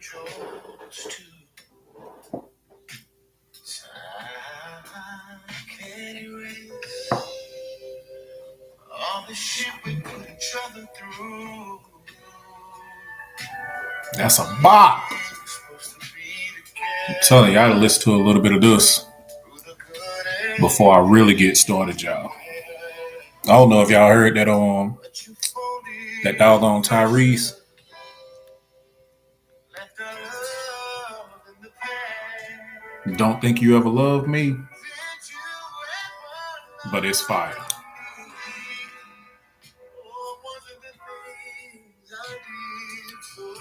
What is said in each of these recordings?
chose to. I can't erase all the shit we put each other through. That's a bop. I'm telling you, I gotta listen to a little bit of this before I really get started, y'all. I don't know if y'all heard that doggone Tyrese. Don't think you ever loved me, but it's fire.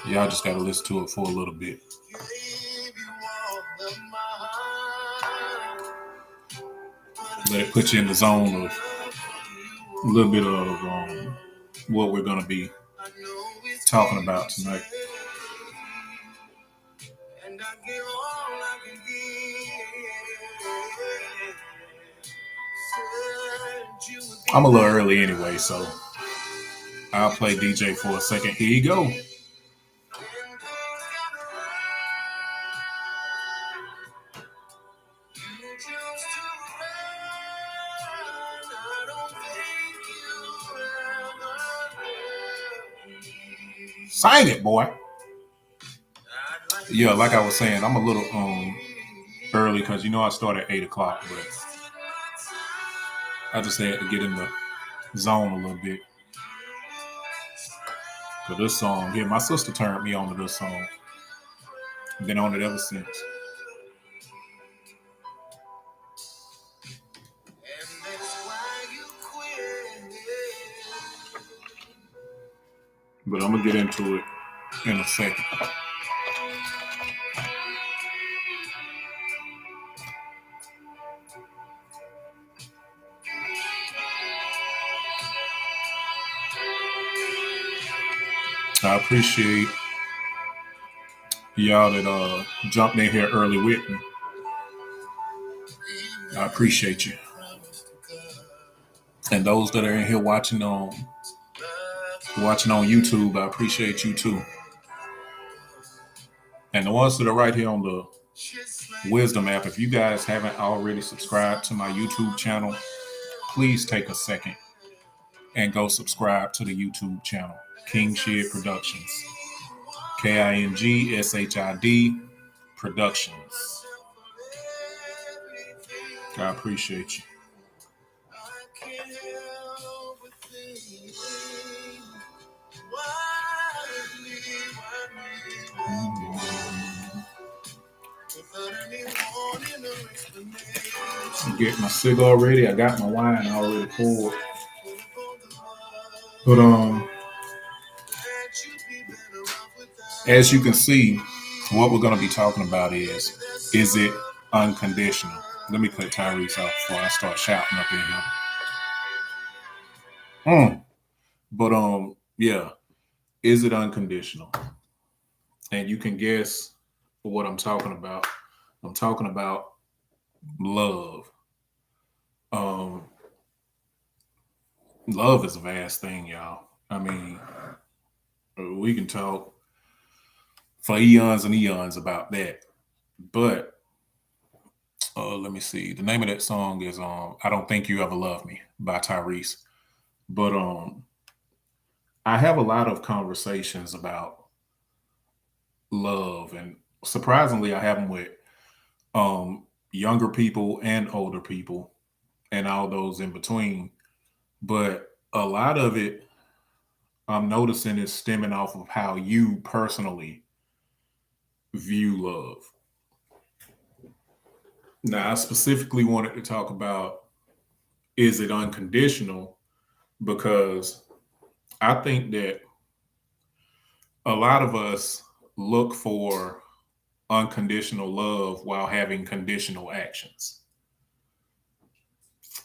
Y'all just gotta listen to it for a little bit. Let it put you in the zone of a little bit of what we're gonna be talking about tonight. I'm a little early anyway, so I'll play DJ for a second. Here you go. Sing it, boy. Yeah, like I was saying, I'm a little early because I start at 8 o'clock, but I just had to get in the zone a little bit. For this song, yeah, my sister turned me on to this song. Been on it ever since. But I'm gonna get into it in a second. I appreciate y'all that jumped in here early with me. I appreciate you. And those that are in here watching on YouTube, I appreciate you too. And the ones that are right here on the Wisdom app, if you guys haven't already subscribed to my YouTube channel, please take a second and go subscribe to the YouTube channel, King Shid Productions. KINGSHID Productions. I appreciate you. I'm getting my cigar ready. I got my wine already poured. But as you can see, what we're going to be talking about is it unconditional? Let me cut Tyrese off before I start shouting up in here. But yeah, is it unconditional? And you can guess what I'm talking about. I'm talking about love. Love is a vast thing, y'all. I mean, we can talk for eons and eons about that. But let me see. The name of that song is "I Don't Think You Ever Loved Me" by Tyrese. But I have a lot of conversations about love, and surprisingly, I have them with younger people and older people, and all those in between. But a lot of it, I'm noticing, is stemming off of how you personally view love. Now, I specifically wanted to talk about, is it unconditional? Because I think that a lot of us look for unconditional love while having conditional actions,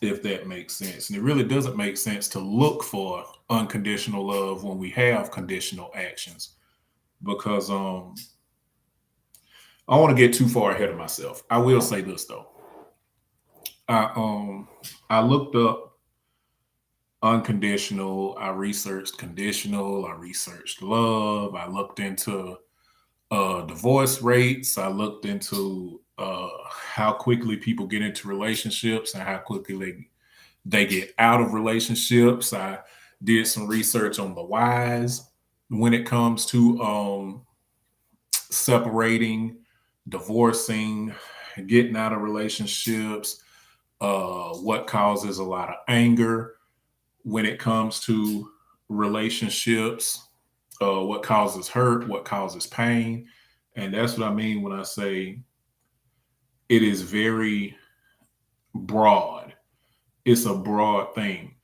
if that makes sense. And it really doesn't make sense to look for unconditional love when we have conditional actions, because I don't want to get too far ahead of myself. I will say this though. I looked up unconditional, I researched conditional, I researched love, I looked into Divorce rates. I looked into how quickly people get into relationships and how quickly they get out of relationships. I did some research on the whys when it comes to separating, divorcing, getting out of relationships, what causes a lot of anger when it comes to relationships, what causes hurt, what causes pain. And that's what I mean when I say it is very broad. It's a broad thing.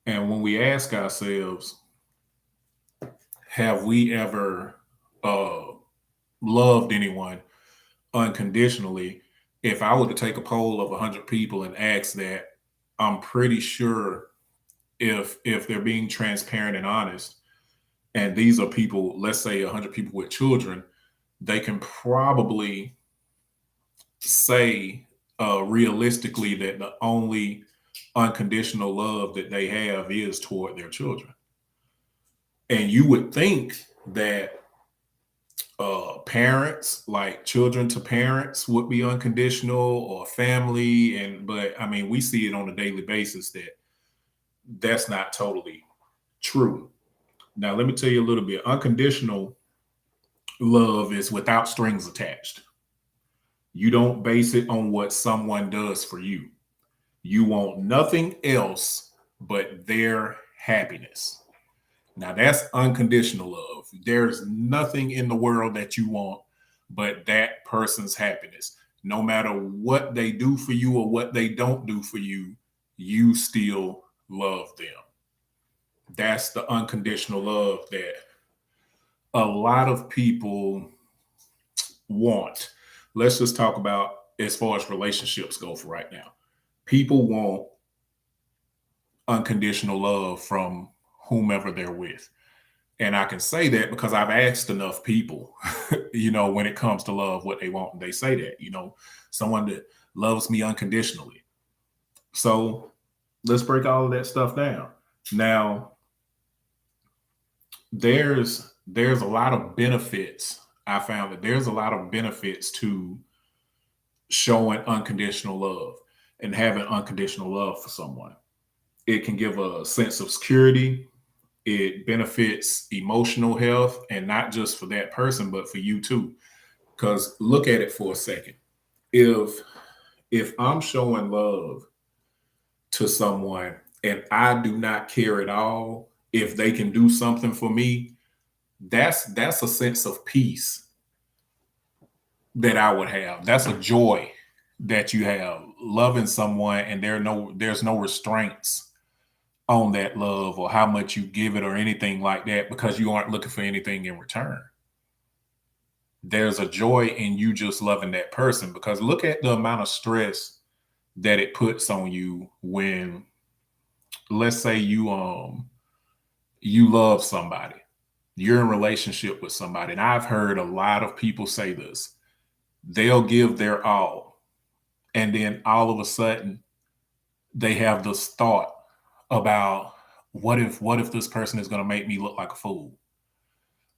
And when we ask ourselves, have we ever uh, loved anyone unconditionally? If I were to take a poll of 100 people and ask that, I'm pretty sure if they're being transparent and honest, and these are people, let's say 100 people with children, they can probably say realistically that the only unconditional love that they have is toward their children. And you would think that parents, like children to parents, would be unconditional, or family, and but I mean, we see it on a daily basis that that's not totally true. Now, let me tell you a little bit. Unconditional love is without strings attached. You don't base it on what someone does for you. You want nothing else but their happiness. Now, that's unconditional love. There's nothing in the world that you want but that person's happiness. No matter what they do for you or what they don't do for you, you still love them. That's the unconditional love that a lot of people want. Let's just talk about as far as relationships go for right now. People want unconditional love from whomever they're with. And I can say that because I've asked enough people, when it comes to love, what they want. And they say that, someone that loves me unconditionally. So let's break all of that stuff down. Now, there's a lot of benefits. I found that there's a lot of benefits to showing unconditional love and having unconditional love for someone. It can give a sense of security. It benefits emotional health, and not just for that person, but for you too. Because look at it for a second. If I'm showing love to someone and I do not care at all if they can do something for me, that's a sense of peace that I would have. That's a joy that you have loving someone, and there's no restraints on that love or how much you give it or anything like that, because you aren't looking for anything in return. There's a joy in you just loving that person, because look at the amount of stress that it puts on you when, let's say, you love somebody, you're in a relationship with somebody, and I've heard a lot of people say this. They'll give their all, and then all of a sudden they have this thought about, what if this person is going to make me look like a fool?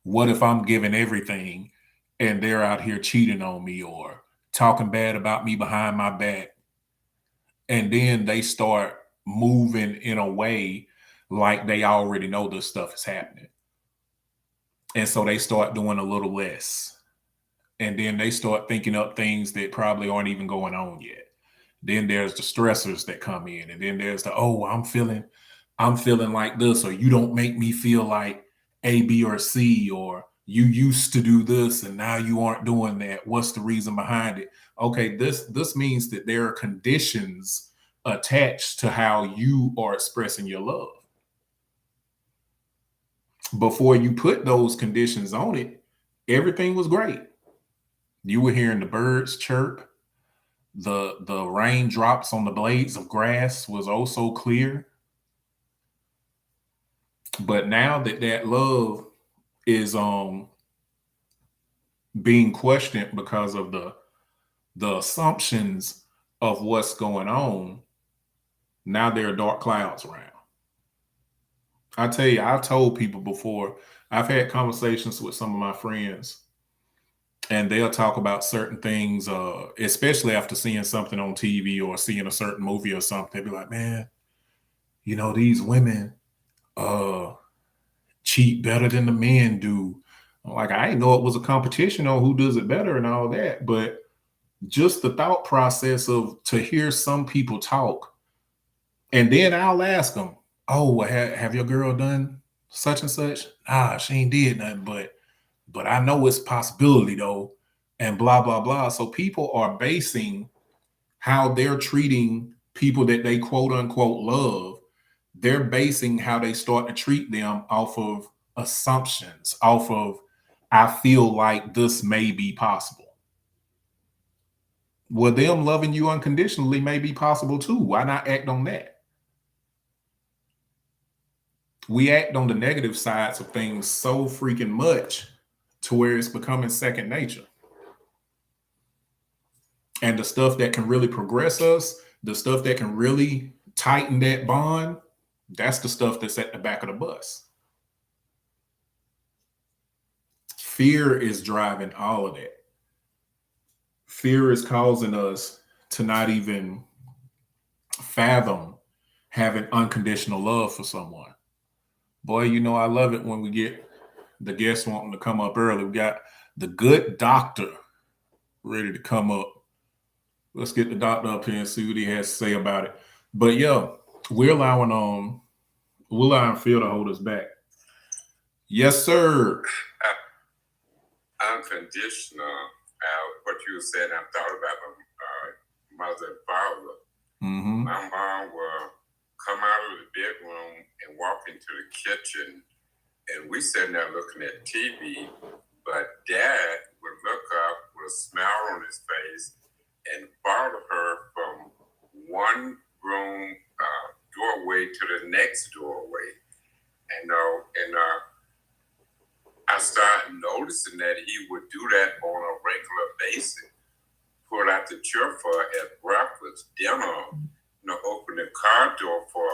What if I'm giving everything and they're out here cheating on me or talking bad about me behind my back? And then they start moving in a way like they already know this stuff is happening. And so they start doing a little less. And then they start thinking up things that probably aren't even going on yet. Then there's the stressors that come in. And then there's the, oh, I'm feeling like this, or you don't make me feel like A, B, or C, or you used to do this and now you aren't doing that. What's the reason behind it? Okay, this means that there are conditions attached to how you are expressing your love. Before you put those conditions on it, everything was great. You were hearing the birds chirp, the raindrops on the blades of grass was oh so clear. But now that love is being questioned because of the assumptions of what's going on, now there are dark clouds around. I tell you, I've told people before, I've had conversations with some of my friends, and they'll talk about certain things, especially after seeing something on TV or seeing a certain movie or something. They'll be like, man, these women uh cheat better than the men do. I'm like, I didn't know it was a competition on who does it better and all that, but just the thought process of to hear some people talk, and then I'll ask them, "Oh, well, have your girl done such and such?" Nah, she ain't did nothing, but I know it's a possibility though, and blah blah blah. So people are basing how they're treating people that they quote unquote love. They're basing how they start to treat them off of assumptions, off of I feel like this may be possible. Well, them loving you unconditionally may be possible too. Why not act on that? We act on the negative sides of things so freaking much to where it's becoming second nature. And the stuff that can really progress us, the stuff that can really tighten that bond, that's the stuff that's at the back of the bus. Fear is driving all of that. Fear is causing us to not even fathom having unconditional love for someone. Boy, I love it when we get the guests wanting to come up early. We got the good doctor ready to come up. Let's get the doctor up here and see what he has to say about it. But yeah, we're allowing Phil to hold us back. Yes, sir. Unconditional. What you said, I thought about my mother and father. Mm-hmm. My mom will come out of the bedroom and walk into the kitchen, and we sitting there looking at TV. But Dad would look up with a smile on his face and follow her from one room doorway to the next doorway. And I started noticing that he would do that on a regular basis. Pull out the chauffeur at breakfast, dinner, open the car door for,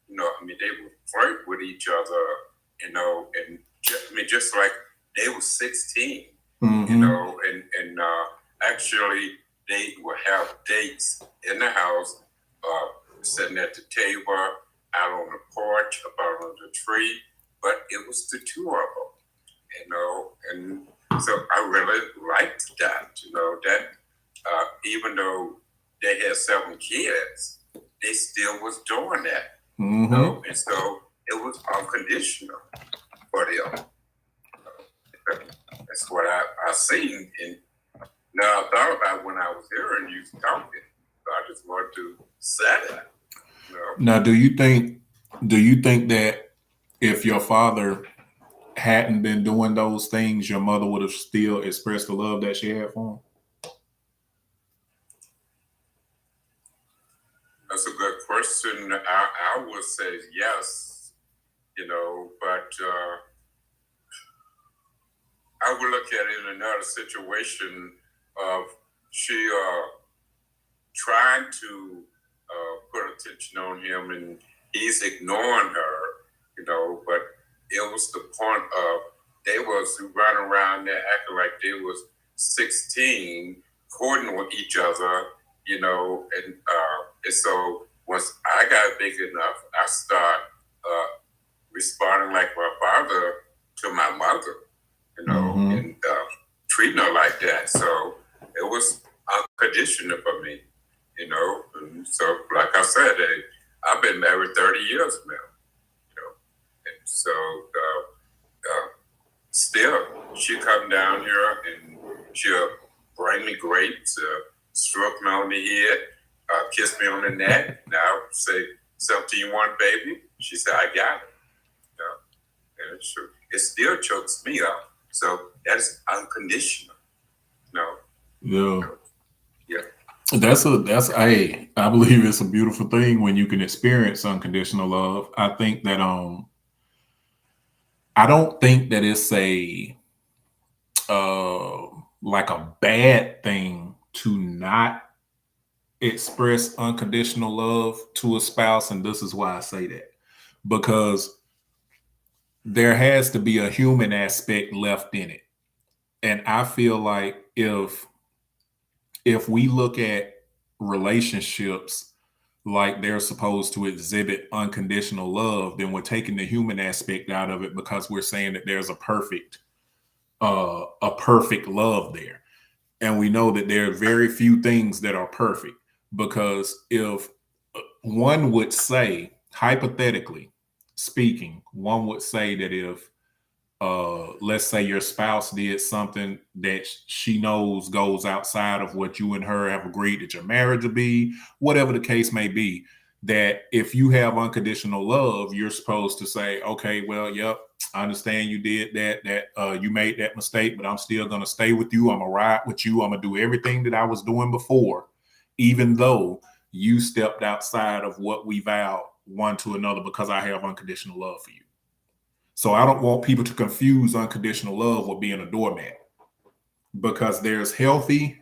they would flirt with each other, and just like they were 16, Mm-hmm. and actually they would have dates in the house, sitting at the table, out on the porch, up out on the tree, but it was the two of them. And so I really liked that, that even though they had 7 kids, they still was doing that, Mm-hmm. and so it was unconditional for them. That's what I seen, and now I thought about when I was hearing you talking, so I just wanted to say that. Now, do you think that if your father hadn't been doing those things, your mother would have still expressed the love that she had for him? That's a good question. I would say yes, but I would look at it in another situation of she trying to put attention on him and he's ignoring her, but it was the point of they was running around there acting like they was 16, courting with each other, and so once I got big enough, I start responding like my father to my mother, Mm-hmm. and treating her like that. So it was unconditional for me, And so, like I said, I've been married 30 years now, and so still she come down here and she'll bring me grapes, stroke me on the head, kiss me on the neck. Now say something you want, baby. She said, I got it. And it still chokes me up. So that's unconditional. Yeah. Yeah. I believe it's a beautiful thing when you can experience unconditional love. I think that I don't think that it's a uh like a bad thing to not express unconditional love to a spouse, and this is why I say that. Because there has to be a human aspect left in it. And I feel like if we look at relationships like they're supposed to exhibit unconditional love, then we're taking the human aspect out of it because we're saying that there's a perfect love there. And we know that there are very few things that are perfect, because if one would say, hypothetically speaking, one would say that if let's say your spouse did something that she knows goes outside of what you and her have agreed that your marriage will be, whatever the case may be, that if you have unconditional love, you're supposed to say, okay, well, yep, I understand you did that you made that mistake, but I'm still going to stay with you. I'm going to ride with you. I'm going to do everything that I was doing before, even though you stepped outside of what we vowed one to another, because I have unconditional love for you. So I don't want people to confuse unconditional love with being a doormat, because there's healthy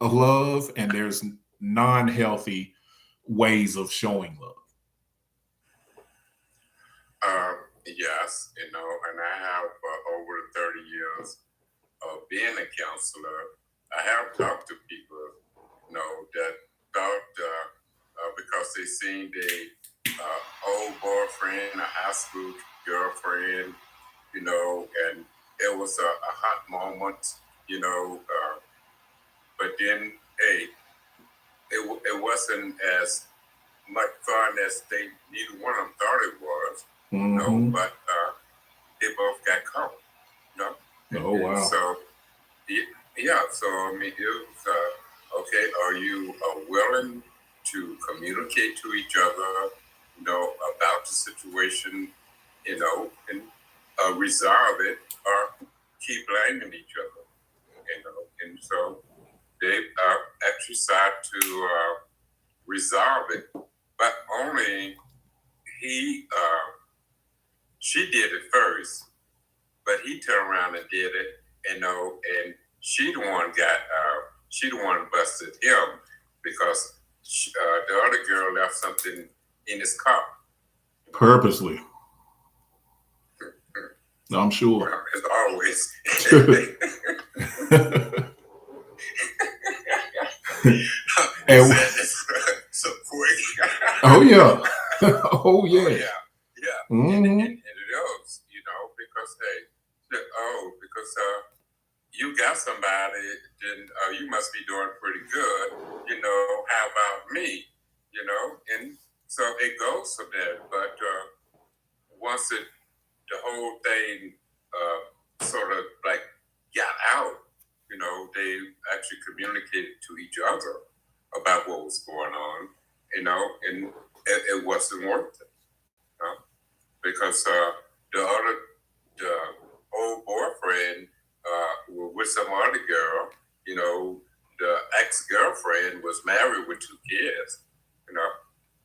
love and there's non-healthy ways of showing love. Yes, and I have over 30 years of being a counselor. I have talked to people, that thought because they seen the old boyfriend, a high school girlfriend, and it was a hot moment, but then, hey, it wasn't as much fun as neither one of them thought it was, but they both got caught, Oh, wow. So, yeah, so I mean, it was, okay, are you willing to communicate to each other, about the situation, and resolve it, or keep blaming each other, and so they actually tried to resolve it, but only she did it first, but he turned around and did it, and she the one busted him, because the other girl left something in his car. Purposely. I'm sure. Well, as always. And, so quick. Oh yeah. Oh yeah. Oh, yeah. Mm-hmm. And it is, because because you got somebody, then you must be doing pretty good, how about me, and so it goes from there. But once the whole thing sort of like got out, they actually communicated to each other about what was going on, and it wasn't worth it, because the old boyfriend was with some other girl, the ex-girlfriend was married with 2 kids,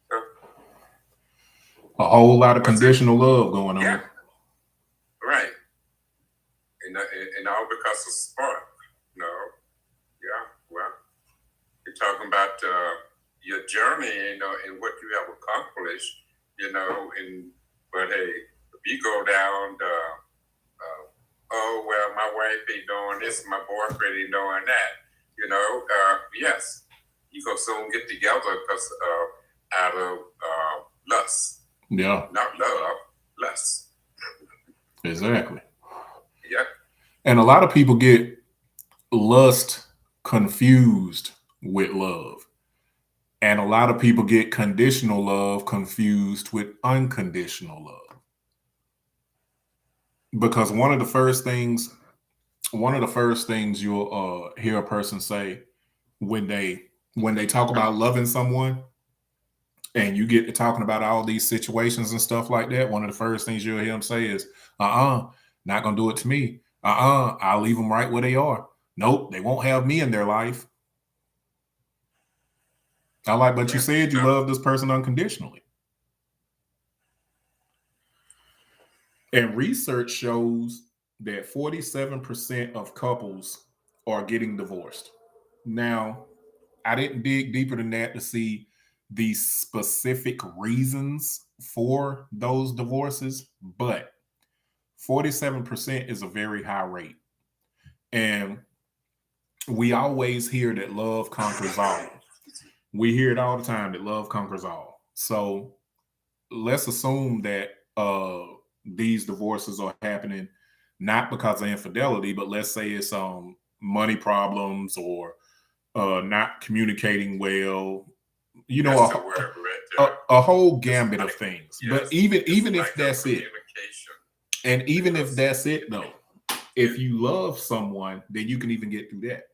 so, a whole lot of conditional love going on. Yeah, right. And all because of spark, yeah, well, you're talking about your journey, and what you have accomplished, but hey, if you go down oh, well, my wife ain't doing this, my boyfriend ain't doing that, yes, you go soon get together because out of lust. Yeah. Not love, lust. Exactly. Yeah. And a lot of people get lust confused with love. And a lot of people get conditional love confused with unconditional love. Because one of the first things you'll hear a person say when they talk about loving someone, and you get to talking about all these situations and stuff like that, one of the first things you'll hear them say is, not gonna do it to me. I'll leave them right where they are. Nope, they won't have me in their life. But you said you love this person unconditionally. And research shows that 47% of couples are getting divorced. Now, I didn't dig deeper than that to see the specific reasons for those divorces, but 47% is a very high rate. And we always hear that love conquers all. We hear it all the time that love conquers all. So let's assume that these divorces are happening not because of infidelity, but let's say it's money problems or not communicating well. You know, That's the word right there. a whole It's gambit of like, things. yes, But even like if that's it, communication. and even if Because that's it though, if you love someone, then you can even get through that.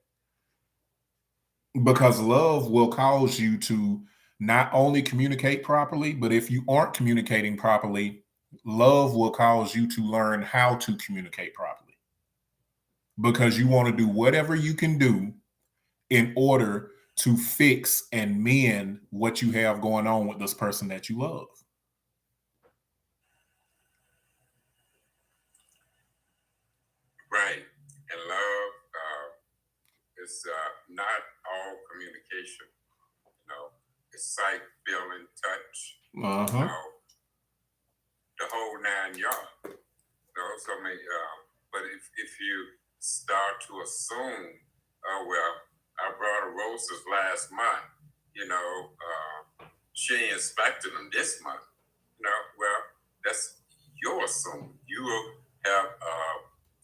Because love will cause you to not only communicate properly, but if you aren't communicating properly, love will cause you to learn how to communicate properly. Because you want to do whatever you can do in order to fix and mend what you have going on with this person that you love. right, and love is not all communication. You know, it's sight, feeling, touch. You Uh-huh. know, the whole 9 yards. You know, so many. But if you start to assume, oh well, I brought her roses last month. You know, she ain't expecting them this month. You know, well, that's your assuming. You have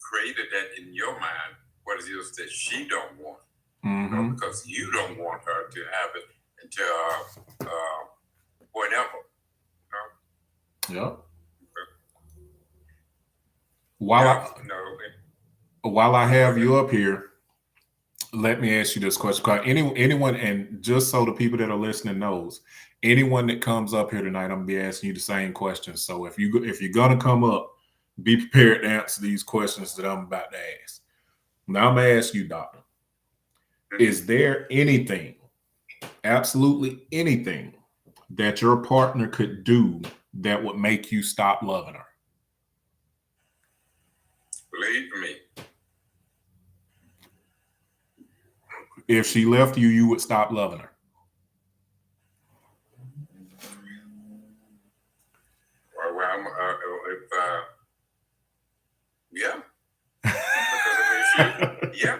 created that in your mind. What it is that she don't want. You know, because you don't want her to have it until whenever. You know? Yep. While I have you up here, let me ask you this question. Because anyone, and just so the people that are listening knows, anyone that comes up here tonight, I'm gonna be asking you the same questions. So if you're gonna come up, be prepared to answer these questions that I'm about to ask. Now I'm gonna ask you, Doctor, is there anything, absolutely anything, that your partner could do that would make you stop loving her? Believe me. If she left you, you would stop loving her. Well, yeah.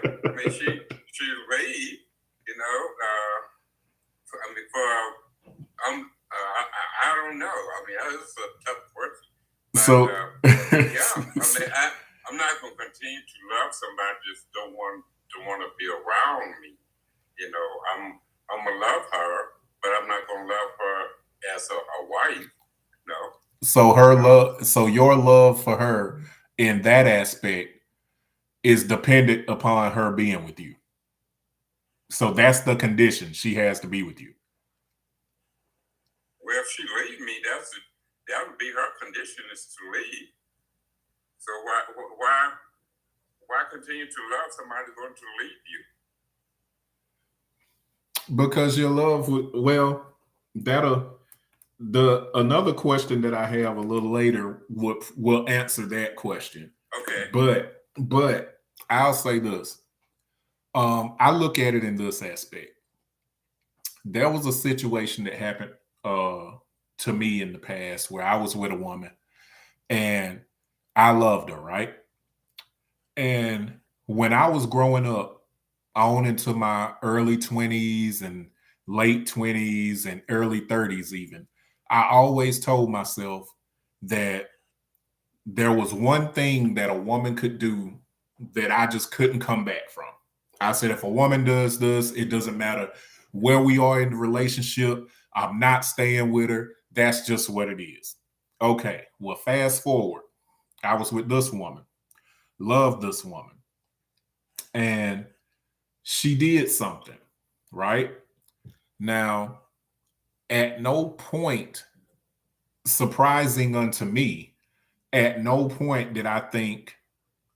Because she leave, you know. I don't know. I mean, it's a tough question. But, So, I'm not going to continue to love somebody that just don't want to be around me. You know, I'm gonna love her, but I'm not gonna love her as a wife. No. So her love, so your love for her in that aspect is dependent upon her being with you. So that's the condition. She has to be with you. Well, if she leave me, that would be her condition, is to leave. So why continue to love somebody going to leave you? Because your love would, well, another question that I have a little later will answer that question. Okay. But I'll say this. I look at it in this aspect. There was a situation that happened to me in the past where I was with a woman and I loved her, right? And when I was growing up, on into my early 20s and late 20s and early 30s, even, I always told myself that there was one thing that a woman could do that I just couldn't come back from. I said, if a woman does this, it doesn't matter where we are in the relationship. I'm not staying with her. That's just what it is. Okay, well, fast forward. I was with this woman, loved this woman, and she did something, right? Now, at no point, surprising unto me, at no point did I think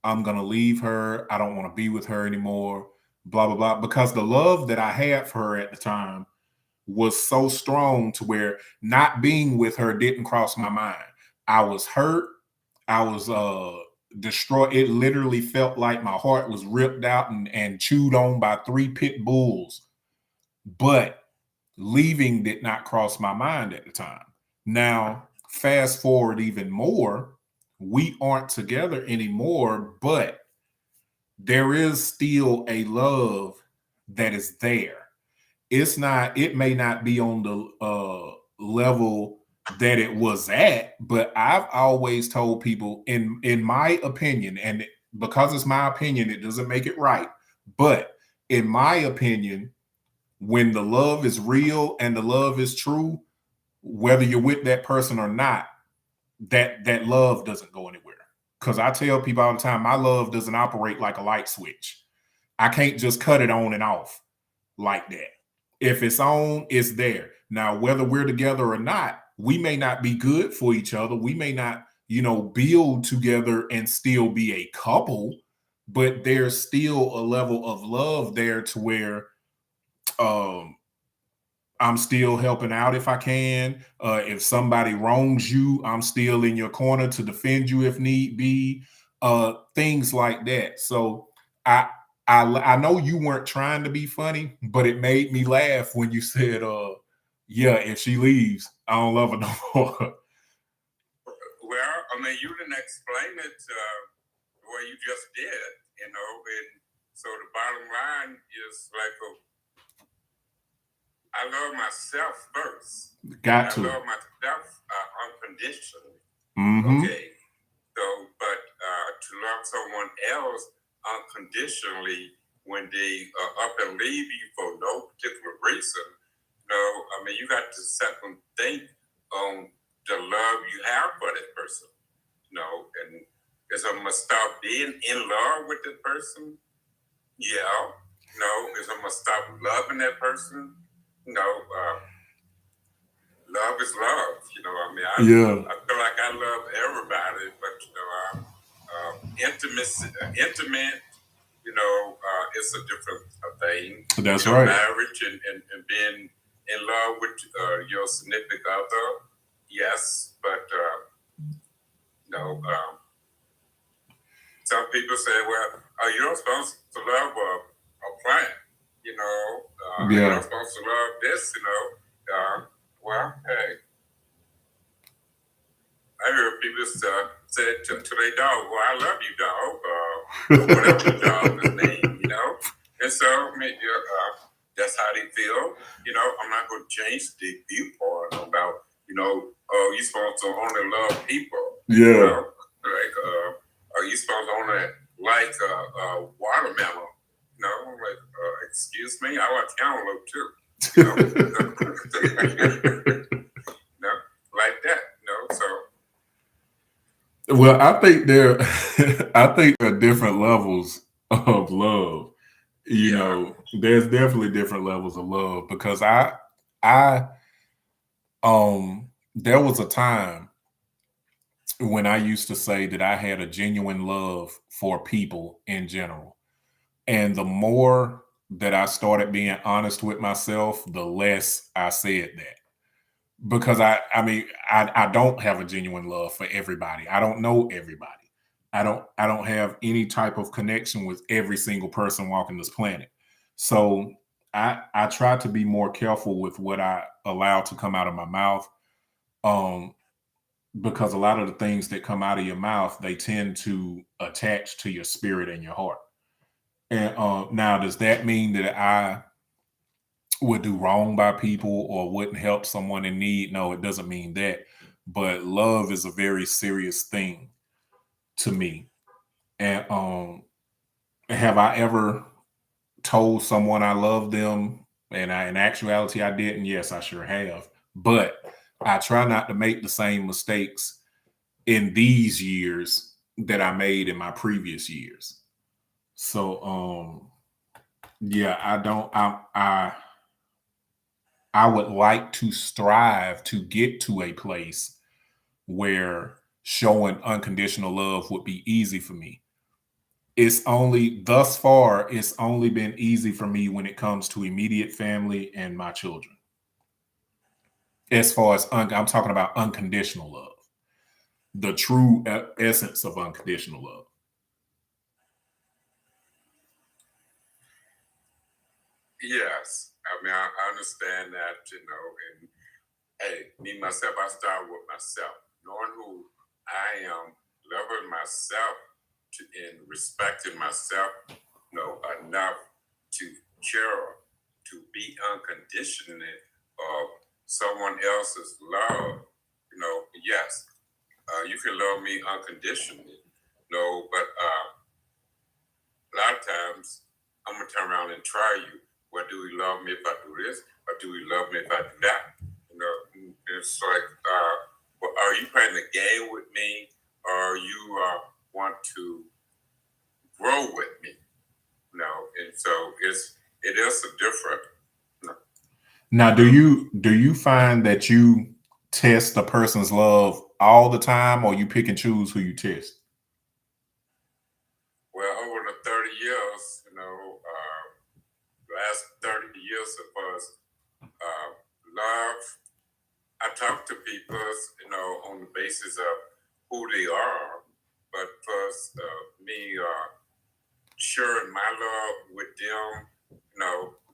I'm going to leave her. I don't want to be with her anymore, blah, blah, blah. Because the love that I had for her at the time was so strong to where not being with her didn't cross my mind. I was hurt. I was destroyed. It literally felt like my heart was ripped out and chewed on by 3 pit bulls. But leaving did not cross my mind at the time. Now, fast forward even more, we aren't together anymore, but there is still a love that is there. It's not, it may not be on the level that it was at, but I've always told people, in my opinion, and because it's my opinion, it doesn't make it right, but in my opinion, when the love is real and the love is true, whether you're with that person or not, that love doesn't go anywhere. Because I tell people all the time, my love doesn't operate like a light switch. I can't just cut it on and off like that. If it's on, it's there. Now, whether we're together or not, we may not be good for each other. We may not, build together and still be a couple, but there's still a level of love there to where um I'm still helping out if I can. If somebody wrongs you, I'm still in your corner to defend you if need be. Things like that. So I, I know you weren't trying to be funny, but it made me laugh when you said, "Yeah, if she leaves, I don't love her no more." Well, I mean, you didn't explain it the way you just did, and so the bottom line is like I love myself first. Got to. I love myself unconditionally. Mm-hmm. Okay. So, but to love someone else unconditionally when they up and leave you for no particular reason, I mean, you got to sit and think on the love you have for that person, and is I'm gonna stop being in love with that person? Yeah. Is I'm gonna stop loving that person? Love is love. I mean, I feel like I love everybody, but intimate. It's a different thing. That's right. Marriage and being in love with your significant other, yes, but some people say, "Well, you're not supposed to love a plant." You're not supposed to love this. Well, hey. I heard people say to their dog, "Well, I love you, dog," or whatever the dog is named, And so, I mean, that's how they feel. I'm not going to change the viewpoint about, you're supposed to only love people. Yeah. Are you supposed to only like watermelon? Excuse me, I like cantaloupe too. Like that. So. Well, I think I think there are different levels of love. There's definitely different levels of love because I there was a time when I used to say that I had a genuine love for people in general. And the more that I started being honest with myself, the less I said that. Because I don't have a genuine love for everybody. I don't know everybody. I don't have any type of connection with every single person walking this planet. So I try to be more careful with what I allow to come out of my mouth. Because a lot of the things that come out of your mouth, they tend to attach to your spirit and your heart. And now, does that mean that I would do wrong by people or wouldn't help someone in need? No, it doesn't mean that. But love is a very serious thing to me. And have I ever told someone I love them? And in actuality, I didn't. Yes, I sure have. But I try not to make the same mistakes in these years that I made in my previous years. So yeah, I would like to strive to get to a place where showing unconditional love would be easy for me. It's only thus far, it's only been easy for me when it comes to immediate family and my children. As far as I'm talking about unconditional love, the true essence of unconditional love. Yes, I mean, I understand that, and hey, me, myself, I start with myself, knowing who I am, loving myself, in respecting myself, enough to care, to be unconditionally of someone else's love. Yes, you can love me unconditionally. No, but a lot of times I'm gonna turn around and try you. Well, do we love me if I do this, or do we love me if I do that? It's like, well, are you playing the game with me, or you want to grow with me? And so it is a different. No. Now, do you find that you test a person's love all the time, or you pick and choose who you test? Well, over the 30 years, last 30 years of us, love, I talk to people, on the basis of who they are, but first, me sharing my love with them,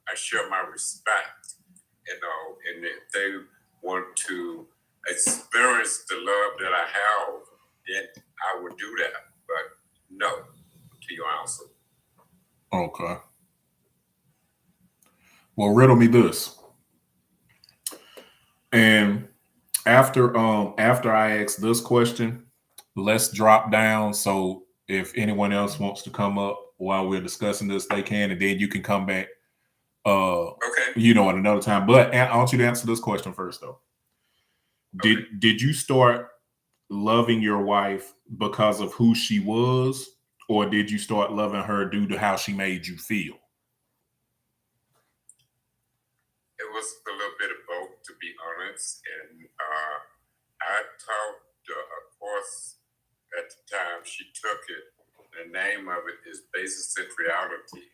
I share my respect, and if they want to experience the love that I have, then I would do that. But no, to your answer. Okay. Well, riddle me this. And after I ask this question, let's drop down. So if anyone else wants to come up while we're discussing this, they can, and then you can come back. Okay. At another time. But I want you to answer this question first, though. Did you start loving your wife because of who she was, or did you start loving her due to how she made you feel? It was a little bit of both, to be honest. And I taught a course at the time. She took it. The name of it is Basic Reality.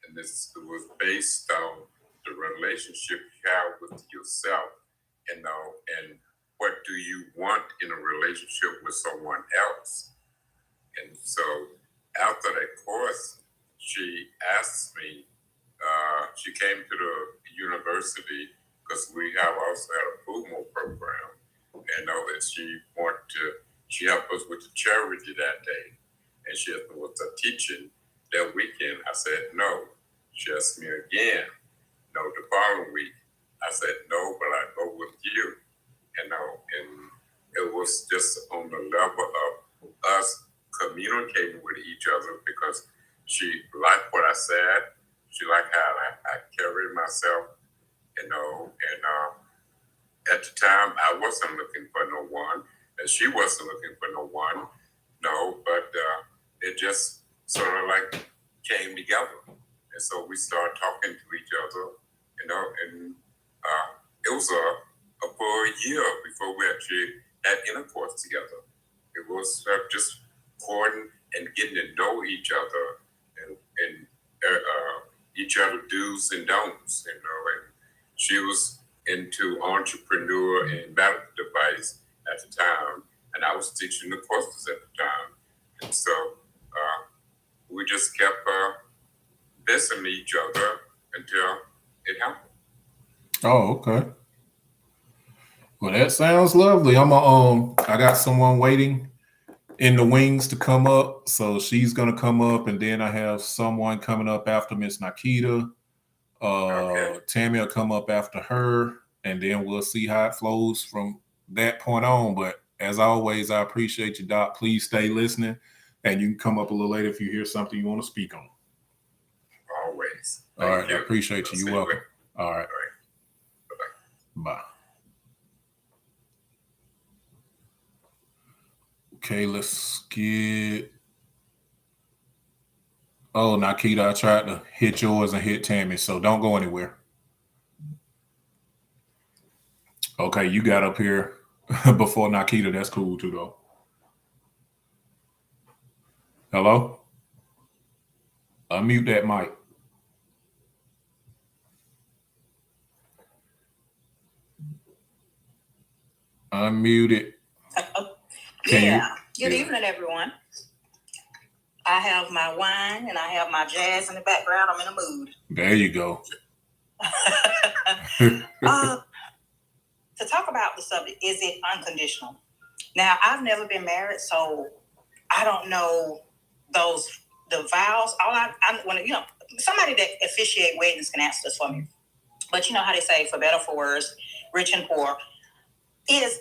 And it was based on the relationship you have with yourself, and what do you want in a relationship with someone else. And so after that course, she asked me, she came to the university because we have also had a FUMO program, and that she helped us with the charity that day, and she helped us with the teaching that weekend. I said no. She asked me again, no, the following week. I said no, but I go with you, and it was just on the level of us communicating with each other because she liked what I said. She liked how I carried myself, and at the time I wasn't looking for no one, and she wasn't looking for no one, but it just sort of like came together. And so we started talking to each other, and it was a full year before we actually had intercourse together. It was just courting and getting to know each other, and each other do's and don'ts, and she was into entrepreneur and medical device at the time, and I was teaching the courses at the time. And so we just kept missing each other until it happened. Oh, okay. Well, that sounds lovely. I got someone waiting in the wings to come up, so she's gonna come up, and then I have someone coming up after Miss Nikita. Okay. Tammy will come up after her, and then we'll see how it flows from that point on. But as always, I appreciate you, Doc. Please stay listening, and you can come up a little later if you hear something you want to speak on. Always. All right, Thank you. I appreciate you. You're welcome. All right. Bye-bye. Bye. Okay, let's get. Oh, Nikita, I tried to hit yours and hit Tammy, so don't go anywhere. Okay, you got up here before Nikita. That's cool too, though. Hello? Unmute that mic. Unmute it. Good evening, everyone. I have my wine and I have my jazz in the background. I'm in a mood. There you go. To talk about the subject, is it unconditional? Now, I've never been married, so I don't know the vows. All I want to, somebody that officiate weddings can answer this for me. But you know how they say, for better, for worse, rich and poor, is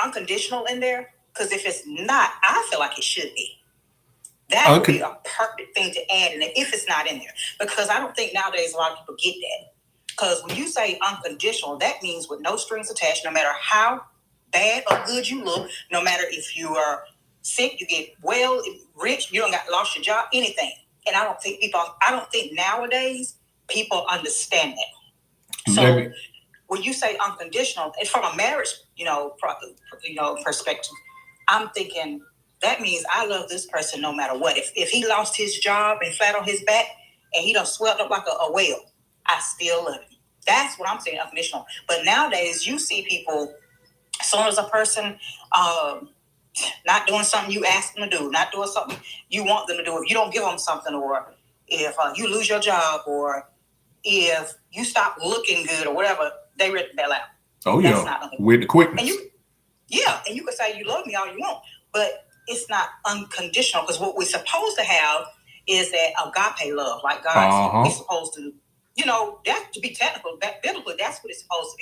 unconditional in there? Because if it's not, I feel like it should be. That would be a perfect thing to add in it if it's not in there. Because I don't think nowadays a lot of people get that. Because when you say unconditional, that means with no strings attached, no matter how bad or good you look, no matter if you are sick, you get well, rich, you don't got lost your job, anything. And I don't think nowadays people understand that. So when you say unconditional, it's from a marriage, perspective. I'm thinking that means I love this person no matter what. If he lost his job and flat on his back and he done swelled up like a whale, I still love him. That's what I'm saying, unconditional. But nowadays, you see people, as soon as a person not doing something you ask them to do, not doing something you want them to do, if you don't give them something, or if you lose your job, or if you stop looking good or whatever, they ready to bail out. Oh, that's yeah, with the quickness. And you can say you love me all you want, but it's not unconditional, because what we're supposed to have is that agape love, like God is supposed to, that to be technical, that biblically, that's what it's supposed to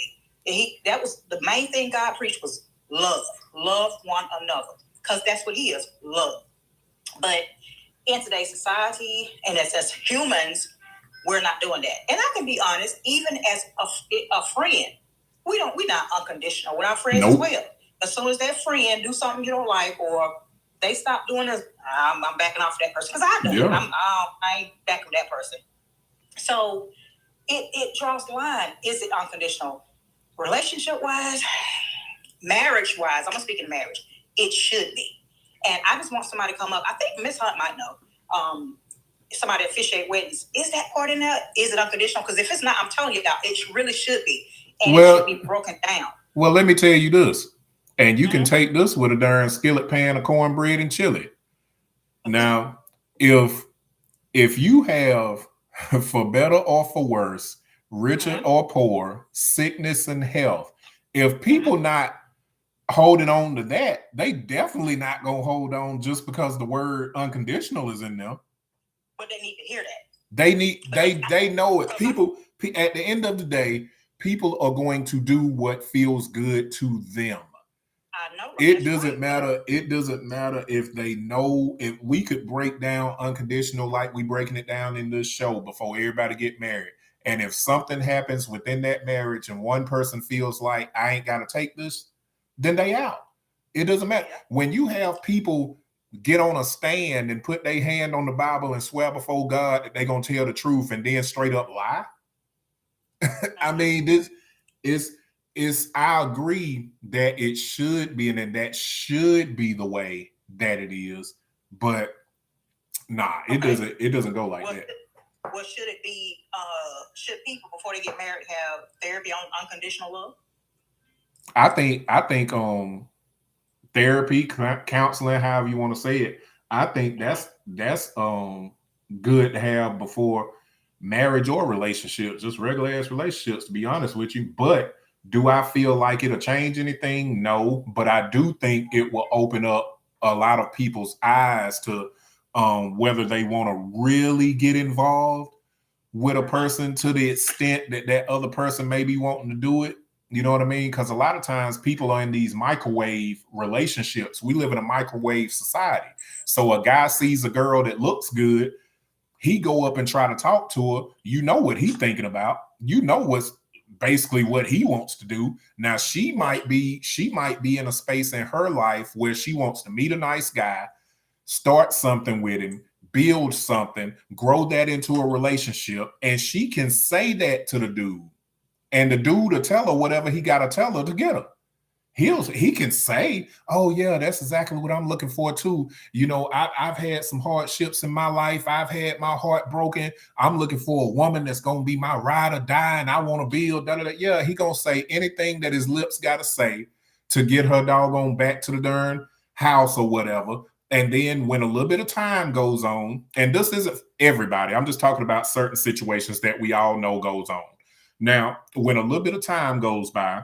be. That was the main thing God preached, was love one another, because that's what he is, love. But in today's society, and as humans, we're not doing that. And I can be honest, even as a friend, we're not unconditional with our friends as well. As soon as that friend do something you don't like, or they stop doing this, I'm backing off that person, because I do. Yeah. I ain't backing that person. So it draws the line. Is it unconditional? Relationship-wise, marriage-wise, I'm speaking marriage, it should be. And I just want somebody to come up. I think Miss Hunt might know. Somebody officiate weddings. Is that part in there? Is it unconditional? Because if it's not, I'm telling you, it really should be. And it should be broken down. Well, let me tell you this. And you can take this with a darn skillet pan of cornbread and chill it. Now, if you have, for better or for worse, richer or poor, sickness and health, if people not holding on to that, they definitely not going to hold on just because the word unconditional is in them. But they need to hear that. They know it. People, at the end of the day, people are going to do what feels good to them. I know. It doesn't matter. It doesn't matter if they know. If we could break down unconditional like we breaking it down in this show before everybody get married, and if something happens within that marriage and one person feels like I ain't got to take this, then they out. It doesn't matter. When you have people get on a stand and put their hand on the Bible and swear before God that they're gonna tell the truth and then straight up lie. I mean, this is. I agree that it should be, and that should be the way that it is, but it doesn't go like that. What should it be? Should people before they get married have therapy on unconditional love? I think therapy, counseling, however you want to say it. I think that's good to have before marriage or relationships, just regular ass relationships, to be honest with you. But do I feel like it'll change anything? No, but I do think it will open up a lot of people's eyes to whether they want to really get involved with a person to the extent that other person may be wanting to do it. You know what I mean? Because a lot of times people are in these microwave relationships. We live in a microwave society. So a guy sees a girl that looks good, he go up and try to talk to her. You know what he's thinking about. You know what's basically what he wants to do. Now she might be in a space in her life where she wants to meet a nice guy, start something with him, build something, grow that into a relationship, and she can say that to the dude, and the dude will tell her whatever he got to tell her to get her. He can say, oh yeah, that's exactly what I'm looking for too. You know, I've had some hardships in my life. I've had my heart broken. I'm looking for a woman that's going to be my ride or die, and I want to build. Yeah, he going to say anything that his lips got to say to get her doggone back to the darn house or whatever. And then when a little bit of time goes on, and this isn't everybody, I'm just talking about certain situations that we all know goes on. Now, when a little bit of time goes by,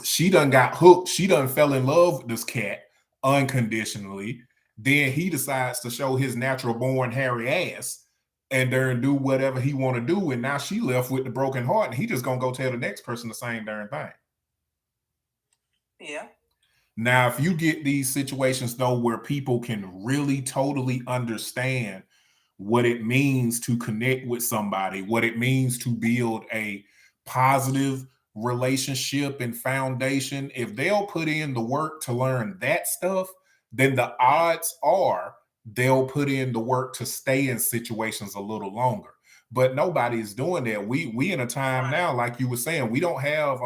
she done got hooked. She done fell in love with this cat unconditionally. Then he decides to show his natural born hairy ass and there and do whatever he want to do. And now she left with the broken heart, and he just gonna go tell the next person the same darn thing. Yeah. Now, if you get these situations though where people can really totally understand what it means to connect with somebody, what it means to build a positive relationship and foundation, if they'll put in the work to learn that stuff, then the odds are they'll put in the work to stay in situations a little longer. But nobody is doing that. We in a time now, like you were saying, we don't have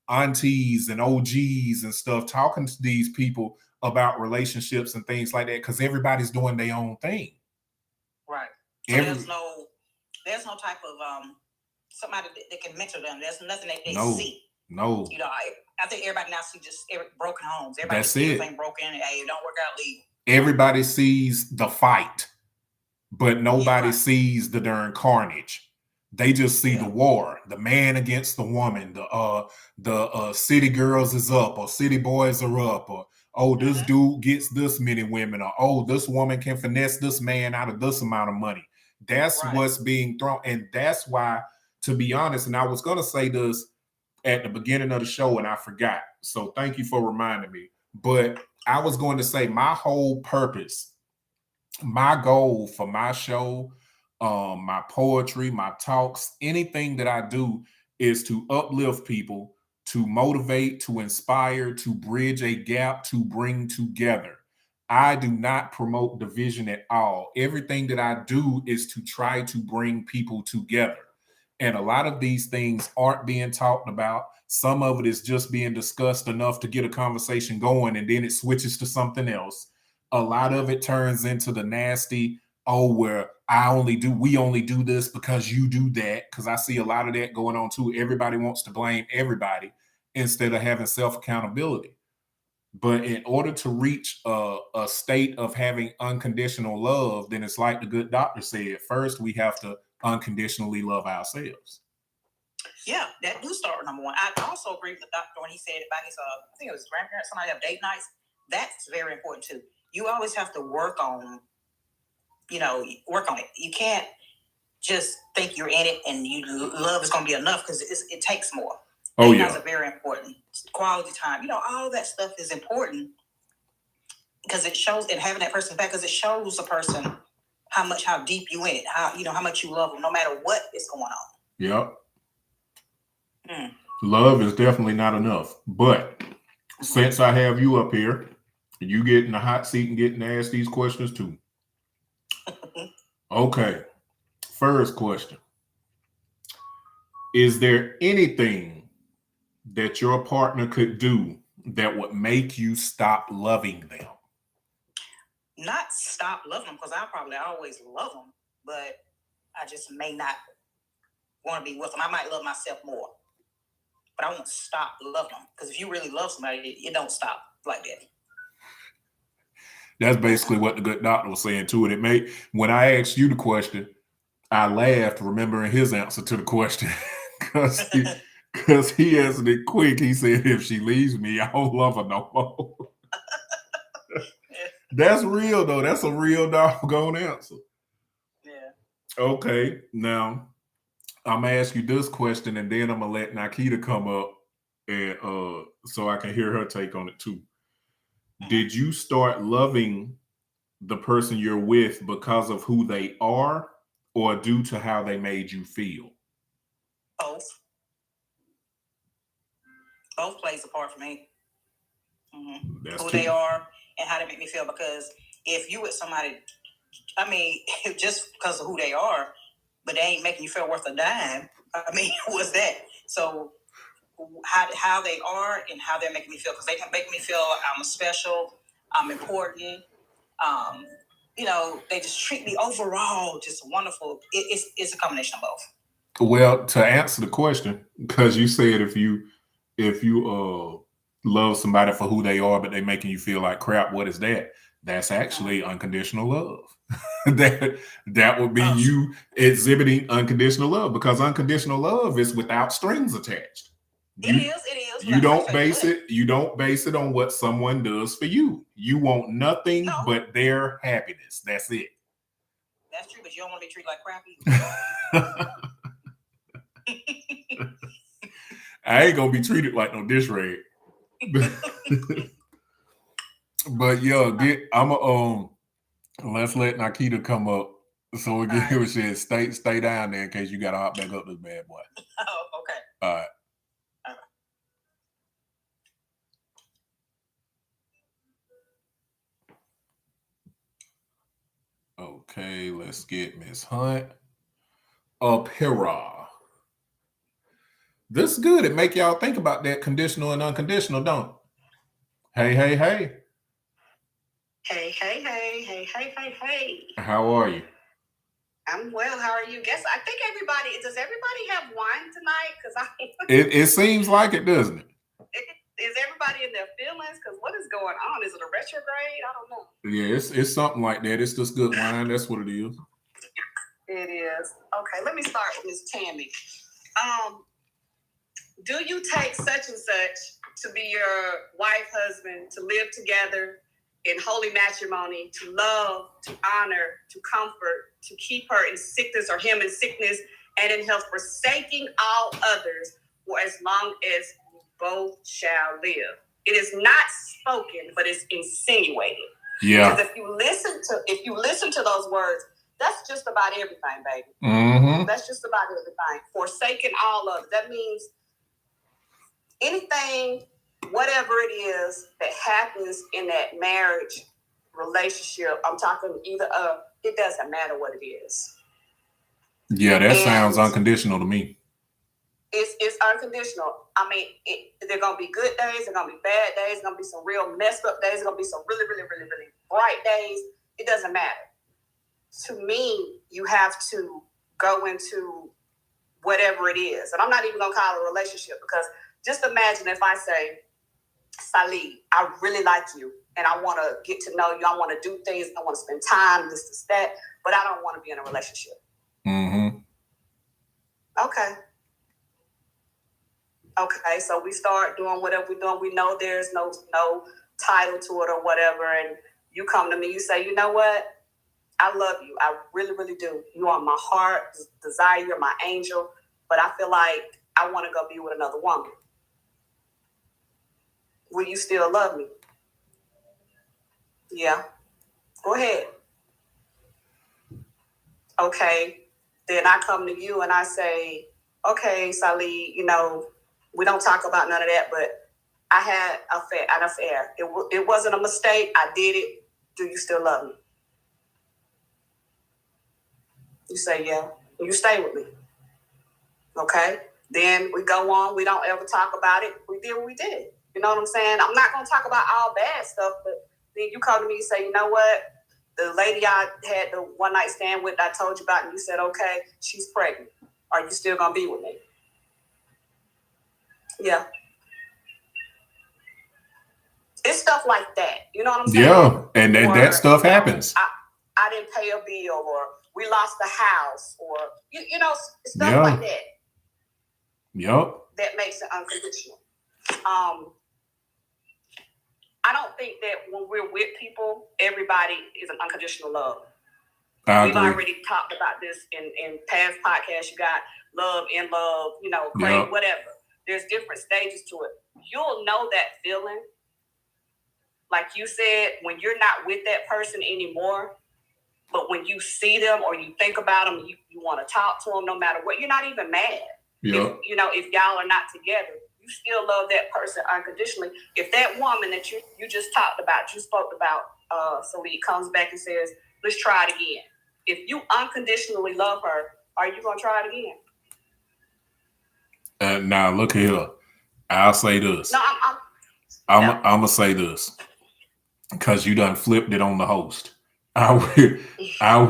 aunties and OGs and stuff talking to these people about relationships and things like that, because everybody's doing their own thing. Right. So there's no type of somebody that can mentor them. There's nothing that they see. No. You know, I think everybody now sees just broken homes. Everybody That's sees it. everything broken. Hey, it don't work out, leave. Everybody sees the fight, but nobody sees the darn carnage. They just see the war, the man against the woman, the city girls is up, or city boys are up, or this dude gets this many women, or this woman can finesse this man out of this amount of money. That's what's being thrown. And that's why, to be honest, and I was going to say this at the beginning of the show and I forgot. So thank you for reminding me. But I was going to say my whole purpose, my goal for my show, my poetry, my talks, anything that I do is to uplift people, to motivate, to inspire, to bridge a gap, to bring together. I do not promote division at all. Everything that I do is to try to bring people together. And a lot of these things aren't being talked about. Some of it is just being discussed enough to get a conversation going, and then it switches to something else. A lot of it turns into the nasty, where we only do this because you do that. Because I see a lot of that going on too. Everybody wants to blame everybody instead of having self-accountability. But in order to reach a state of having unconditional love, then it's like the good doctor said, first we have to unconditionally love ourselves. Yeah, that do start with number one. I also agree with the doctor when he said about his, I think it was grandparents, somebody have date nights. That's very important too. You always have to work on it. You can't just think you're in it and love is going to be enough, because it takes more. Date nights are very important. Quality time, all that stuff is important because it shows, and having that person back, because it shows a person how deep you in it, how much you love them, no matter what is going on. Yep. Love is definitely not enough. But since I have you up here, you get in the hot seat and getting to ask these questions too. Okay. First question. Is there anything that your partner could do that would make you stop loving them? Not stop loving them, because I probably always love them, but I just may not want to be with them. I might love myself more, but I won't stop loving them, because if you really love somebody, it don't stop like that. That's basically what the good doctor was saying too. And when I asked you the question, I laughed remembering his answer to the question, because he answered it quick. He said, if she leaves me, I don't love her no more. That's real though. That's a real doggone answer. Yeah. Okay. Now I'm gonna ask you this question, and then I'm gonna let Nikita come up, and so I can hear her take on it too. Did you start loving the person you're with because of who they are, or due to how they made you feel? Both. Both plays a part for me. Who they are and how they make me feel. Because if you with somebody, just because of who they are, but they ain't making you feel worth a dime, what's that? So how they are and how they're making me feel, because they can make me feel I'm special, I'm important. They just treat me overall just wonderful. It's a combination of both. Well, to answer the question, because you said if you love somebody for who they are, but they're making you feel like crap, what is that? That's actually unconditional love. that would be you exhibiting unconditional love, because unconditional love is without strings attached. It is. You don't base it. You don't base it on what someone does for you. You want nothing but their happiness. That's it. That's true, but you don't want to be treated like crap either. I ain't gonna be treated like no dish rag. But yeah, let's let Nikita come up so we get her shit. Stay down there in case you gotta hop back up this bad boy. Oh, okay. All right. Okay, let's get Miss Hunt up here. This is good. It make y'all think about that conditional and unconditional, don't it? Hey. Hey. How are you? I'm well. How are you? Does everybody have wine tonight? Because It seems like it, doesn't it? Is everybody in their feelings? Because what is going on? Is it a retrograde? I don't know. Yeah, it's something like that. It's just good wine. That's what it is. It is. Okay, let me start with Miss Tammy. Do you take such and such to be your wife, husband, to live together in holy matrimony, to love, to honor, to comfort, to keep her in sickness or him in sickness and in health, forsaking all others for as long as you both shall live? It is not spoken, but it's insinuated. Yeah. Because if you listen to those words, that's just about everything, baby. Mm-hmm. That's just about everything. Forsaking all others. That means anything, whatever it is that happens in that marriage relationship, I'm talking it doesn't matter what it is. Yeah, that sounds unconditional to me. It's unconditional. I mean, there are going to be good days, there are going to be bad days, there are going to be some real messed up days, there are going to be some really, really, really, really bright days. It doesn't matter. To me, you have to go into whatever it is. And I'm not even going to call it a relationship, because just imagine if I say, Salih, I really like you and I want to get to know you. I want to do things. I want to spend time, this, that, but I don't want to be in a relationship. Mm-hmm. Okay, so we start doing whatever we're doing. We know there's no title to it or whatever. And you come to me, you say, you know what? I love you. I really, really do. You are my heart desire. You're my angel. But I feel like I want to go be with another woman. Will you still love me? Yeah. Go ahead. Okay. Then I come to you and I say, okay, Salih, we don't talk about none of that, but I had an affair. It wasn't a mistake. I did it. Do you still love me? You say, yeah. You stay with me. Okay. Then we go on. We don't ever talk about it. We did what we did. You know what I'm saying? I'm not going to talk about all bad stuff, but then you come to me and say, you know what? The lady I had the one night stand with, I told you about, and you said, okay, she's pregnant. Are you still going to be with me? Yeah. It's stuff like that. You know what I'm saying? Yeah, and that stuff happens. I didn't pay a bill, or we lost the house, or, stuff like that. Yep. That makes it unconditional. I don't think that when we're with people, everybody is an unconditional love. We've already talked about this in past podcasts. You got love, in love, crave, whatever. There's different stages to it. You'll know that feeling. Like you said, when you're not with that person anymore, but when you see them or you think about them, you want to talk to them no matter what. You're not even mad. Yep. If y'all are not together, you still love that person unconditionally. If that woman that you just spoke about, Salih, comes back and says, let's try it again. If you unconditionally love her, are you going to try it again? Now, look here. I'll say this. No, I'm going to say this, because you done flipped it on the host. I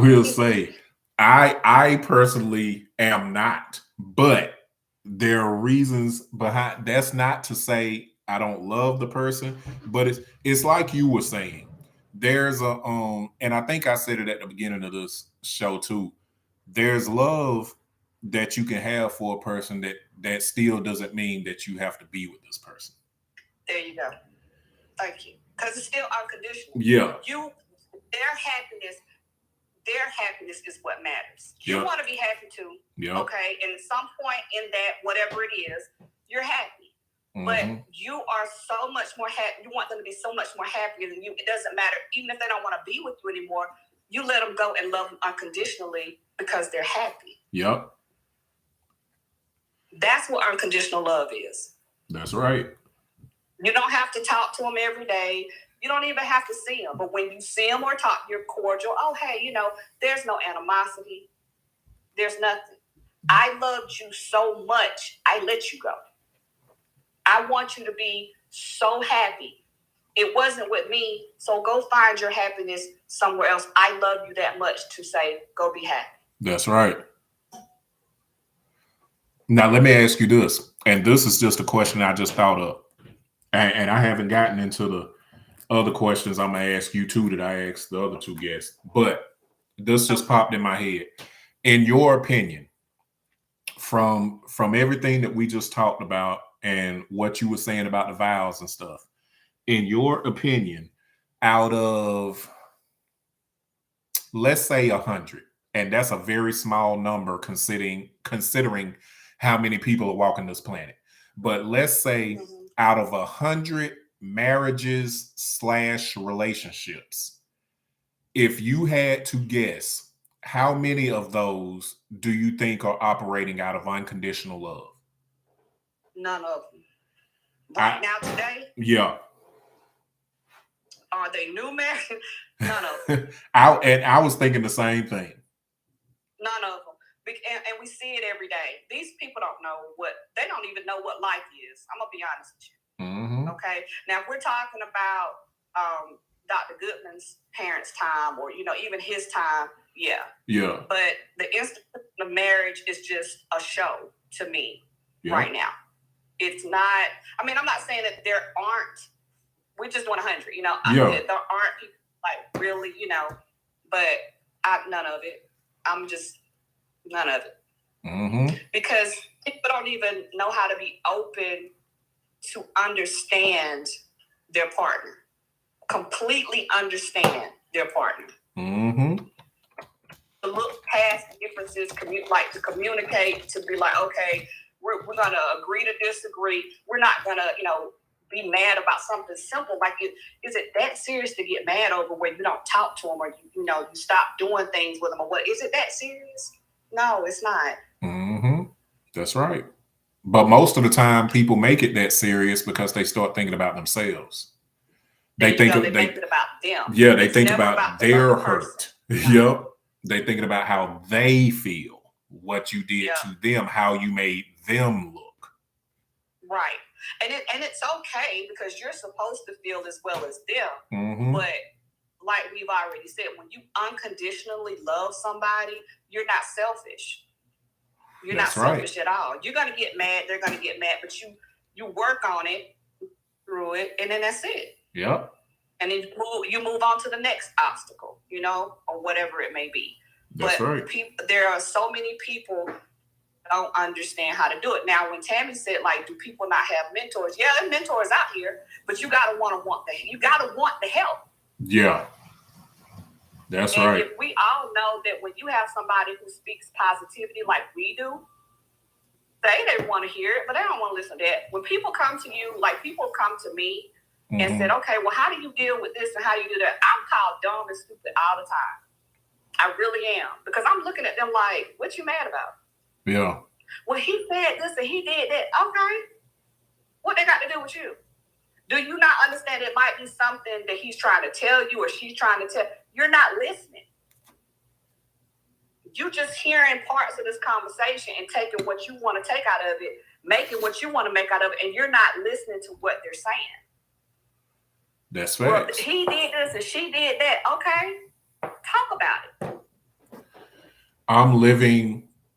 will say, I personally am not, but there are reasons behind. That's not to say I don't love the person, but it's like you were saying. There's and I think I said it at the beginning of this show too. There's love that you can have for a person that that still doesn't mean that you have to be with this person. There you go. Thank you. Because it's still unconditional. Yeah. Their happiness is what matters. You want to be happy too. Yeah. Okay. And at some point in that, whatever it is, you're happy. But you are so much more happy. You want them to be so much more happier than you. It doesn't matter. Even if they don't want to be with you anymore, you let them go and love them unconditionally because they're happy. Yep. That's what unconditional love is. That's right. You don't have to talk to them every day. You don't even have to see them. But when you see them or talk, you're cordial. Oh, hey, there's no animosity. There's nothing. I loved you so much, I let you go. I want you to be so happy. It wasn't with me, so go find your happiness somewhere else. I love you that much to say, go be happy. That's right. Now, let me ask you this, and this is just a question I just thought of, and I haven't gotten into the other questions I'm going to ask you too that I asked the other two guests, but this just popped in my head. In your opinion, from everything that we just talked about and what you were saying about the vows and stuff, in your opinion, out of, let's say 100, and that's a very small number considering how many people are walking this planet, but let's say out of 100 marriages / relationships, if you had to guess, how many of those do you think are operating out of unconditional love? None of them. Right now, today? Yeah. Are they new married? None of them. I was thinking the same thing. None of them. And we see it every day. These people they don't even know what life is. I'm going to be honest with you. Mm-hmm. Okay. Now, if we're talking about Dr. Goodman's parents' time or, even his time, yeah. Yeah. But the institution of marriage is just a show to me right now. It's not, I'm not saying that there aren't, we're just doing 100, there aren't people like really, but none of it. None of it. Mm-hmm. Because people don't even know how to be open to understand their partner. Completely understand their partner. Mm-hmm. To look past differences, to communicate, to be like, okay, we're going to agree to disagree. We're not going to, be mad about something simple. Like, is it that serious to get mad over when you don't talk to them or, you stop doing things with them or what? Is it that serious? No, it's not. Mm-hmm. That's right. But most of the time, people make it that serious because they start thinking about themselves. They make it about them. Yeah, they think about their hurt. No. Yep. They thinking about how they feel, what you did to them, how you made them look. Right. And it's okay because you're supposed to feel as well as them. Mm-hmm. But like we've already said, when you unconditionally love somebody, you're not selfish. You're not selfish at all. You're going to get mad. They're going to get mad. But you work on it, through it, and then that's it. Yep. And then you move on to the next obstacle, or whatever it may be. That's right. There are so many people don't understand how to do it. Now, when Tammy said, like, do people not have mentors? Yeah, there are mentors out here, but you gotta want the help. Yeah, that's right. If we all know that when you have somebody who speaks positivity like we do, they want to hear it, but they don't want to listen to that. When people come to you, like people come to me and said, okay, well, how do you deal with this and how do you do that? I'm called dumb and stupid all the time. I really am, because I'm looking at them like, what you mad about? Yeah. Well, he said this and he did that. Okay. What they got to do with you? Do you not understand it might be something that he's trying to tell you or she's trying to tell? You're not listening. You just hearing parts of this conversation and taking what you want to take out of it, making what you want to make out of it, and you're not listening to what they're saying. That's right. Well, he did this and she did that. Okay. Talk about it.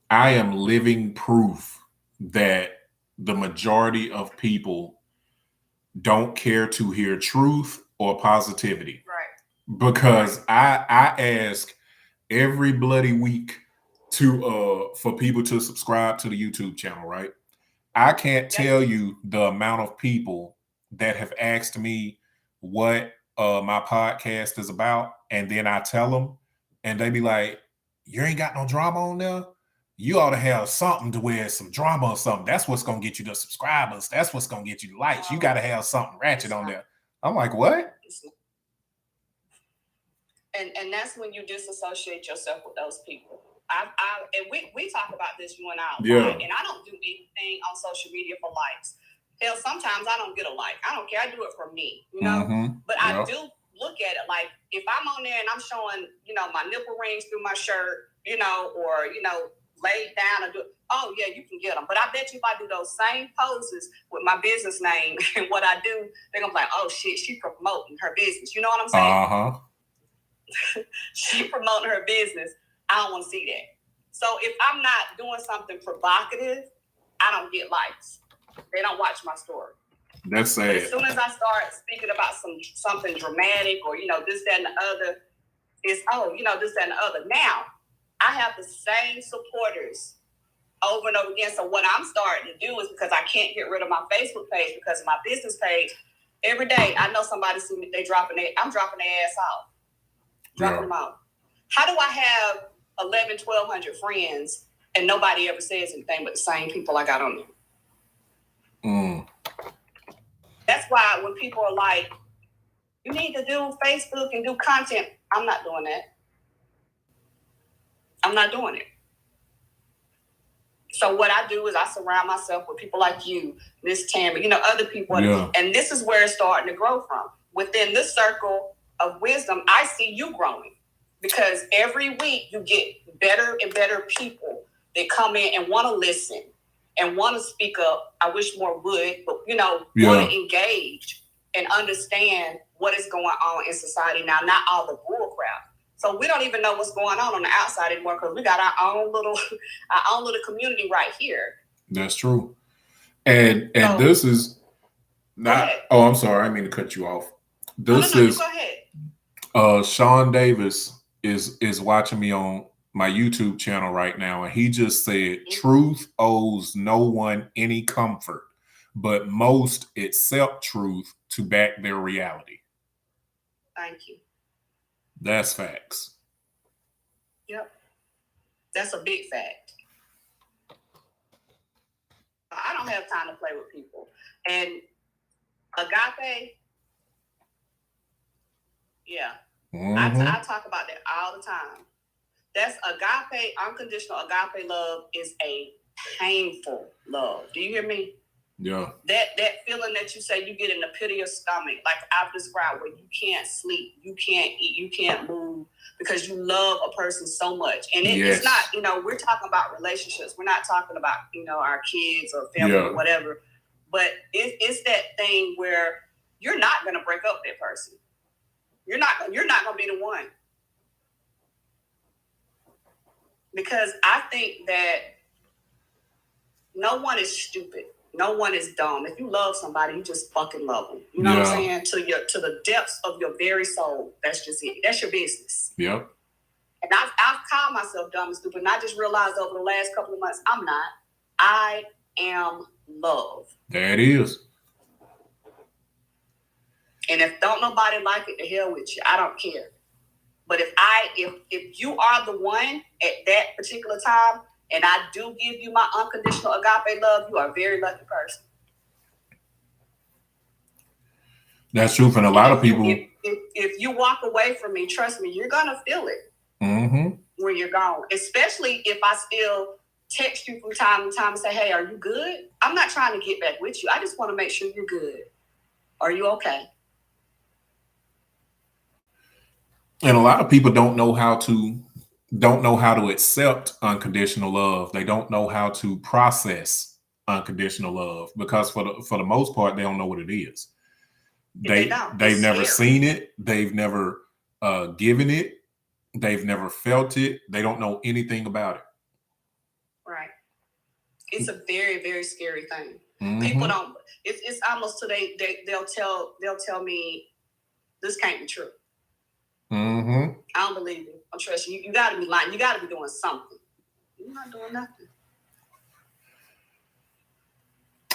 I am living proof that the majority of people don't care to hear truth or positivity. Right. Because I ask every bloody week for people to subscribe to the YouTube channel, right? I can't tell you the amount of people that have asked me what my podcast is about, and then I tell them, and they be like, "You ain't got no drama on there. You ought to have something to where some drama or something. That's what's gonna get you the subscribers. That's what's gonna get you the likes. You got to have something ratchet on there." I'm like, "What?" And that's when you disassociate yourself with those people. And we talk about this, you and I. Yeah. And I don't do anything on social media for likes. Hell, sometimes I don't get a like. I don't care. I do it for me, you know. Mm-hmm. But I do look at it like if I'm on there and I'm showing, you know, my nipple rings through my shirt, you know, or you know, laid down and do. Oh yeah, you can get them. But I bet you if I do those same poses with my business name and what I do, they're gonna be like, oh shit, she's promoting her business. You know what I'm saying? She promoting her business. I don't want to see that. So if I'm not doing something provocative, I don't get likes. They don't watch my story. That's sad. But as soon as I start speaking about something dramatic or, you know, this, that, and the other, it's, oh, you know, this, that, and the other. Now, I have the same supporters over and over again. So what I'm starting to do is because I can't get rid of my Facebook page because of my business page, every day I know somebody see me, I'm dropping their ass off. Dropping them out. How do I have 1,200 friends and nobody ever says anything but the same people I got on there? That's why when people are like, you need to do Facebook and do content, I'm not doing that. I'm not doing it. So what I do is I surround myself with people like you, Miss Tammy, you know, other people. Yeah. And this is where it's starting to grow from. Within this circle of wisdom, I see you growing. Because every week you get better and better people that come in and want to listen and want to speak up. I wish more would, but you know, want to engage and understand what is going on in society now, not all the bull crap. So we don't even know what's going on the outside anymore because we got our own little community right here. That's true. And so, this is not. Oh, I'm sorry. I didn't mean to cut you off. This is. Go ahead. Sean Davis is watching me on my YouTube channel right now, and he just said truth owes no one any comfort, but most accept truth to back their reality. Thank you. That's facts. Yep. That's a big fact. I don't have time to play with people. And agape, yeah. I talk about that all the time. That's agape, unconditional agape love is a painful love. Do you hear me? Yeah. That feeling that you say you get in the pit of your stomach, like I've described, where you can't sleep, you can't eat, you can't move because you love a person so much. And it's not, you know, we're talking about relationships. We're not talking about, you know, our kids or family or whatever. But it's that thing where you're not going to break up with that person. You're not going to be the one. Because I think that no one is stupid. No one is dumb. If you love somebody, you just fucking love them. You know what I'm saying? To the depths of your very soul. That's just it. That's your business. Yep. And I've called myself dumb and stupid, and I just realized over the last couple of months, I'm not. I am love. There it is. And if don't nobody like it, the hell with you. I don't care. But if you are the one at that particular time, and I do give you my unconditional agape love, you are a very lucky person. That's true for a lot of people. If you walk away from me, trust me, you're gonna feel it when you're gone. Especially if I still text you from time to time and say, "Hey, are you good?" I'm not trying to get back with you. I just want to make sure you're good. Are you okay? And a lot of people don't know how to accept unconditional love. They don't know how to process unconditional love because for the most part, they don't know what it is. They've never seen it. They've never given it. They've never felt it. They don't know anything about it. Right. It's a very, very scary thing. People don't. It's almost today. They'll tell me this can't be true. I don't believe you. I'm trusting you. You got to be lying. You got to be doing something. You're not doing nothing.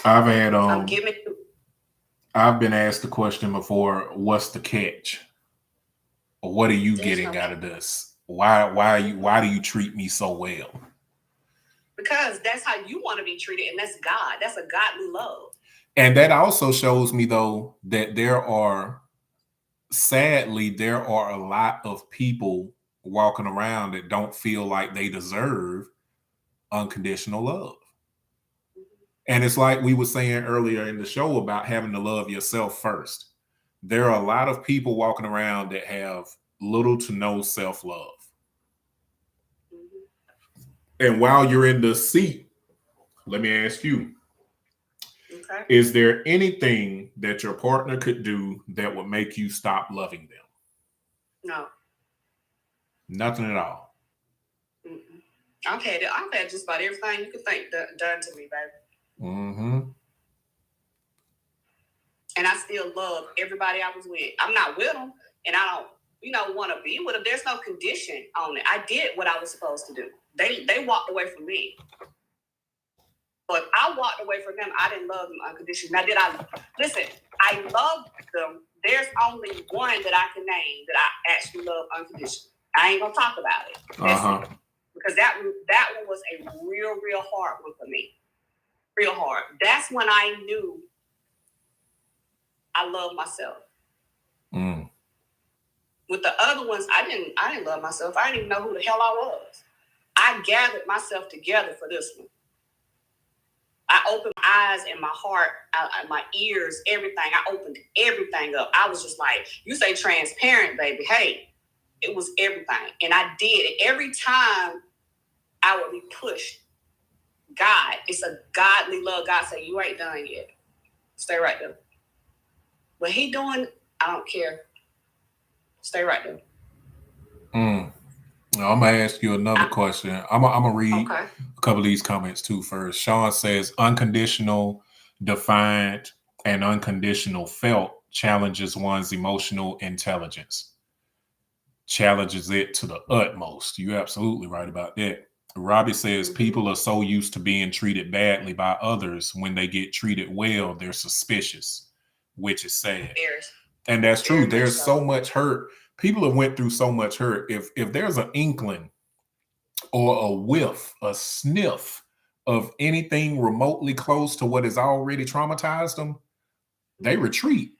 I've had I'm giving you. I've been asked the question before, what's the catch? Or what are you There's getting no out of this? Why do you treat me so well? Because that's how you want to be treated, and that's God. That's a godly love. And that also shows me, though, that sadly, there are a lot of people walking around that don't feel like they deserve unconditional love. And it's like we were saying earlier in the show about having to love yourself first. There are a lot of people walking around that have little to no self-love. And while you're in the seat, let me ask you, Okay. is there anything that your partner could do that would make you stop loving them? No. Nothing at all. Mm-mm. I've had just about everything you could think done to me, baby. Mm-hmm. And I still love everybody I was with. I'm not with them, and I don't, want to be with them. There's no condition on it. I did what I was supposed to do. They walked away from me. But I walked away from them. I didn't love them unconditionally. Now, listen, I loved them. There's only one that I can name that I actually love unconditionally. I ain't going to talk about it. Because that one was a real, real hard one for me. Real hard. That's when I knew I loved myself. Mm. With the other ones, I didn't love myself. I didn't even know who the hell I was. I gathered myself together for this one. I opened my eyes and my heart, my ears, everything. I opened everything up. I was just like, you say transparent, baby. Hey, it was everything. And I did it. Every time I would be pushed, God, it's a godly love. God said, you ain't done yet. Stay right there. What he doing, I don't care. Stay right there. I'm going to ask you another question. I'm going to read Okay. a couple of these comments too first. Sean says, unconditional, defined, and unconditional felt challenges one's emotional intelligence. Challenges it to the utmost. You're absolutely right about that. Robbie says, people are so used to being treated badly by others. When they get treated well, they're suspicious, which is sad. And that's true. There's so much hurt. People have went through so much hurt. If there's an inkling or a whiff, a sniff of anything remotely close to what has already traumatized them, they retreat.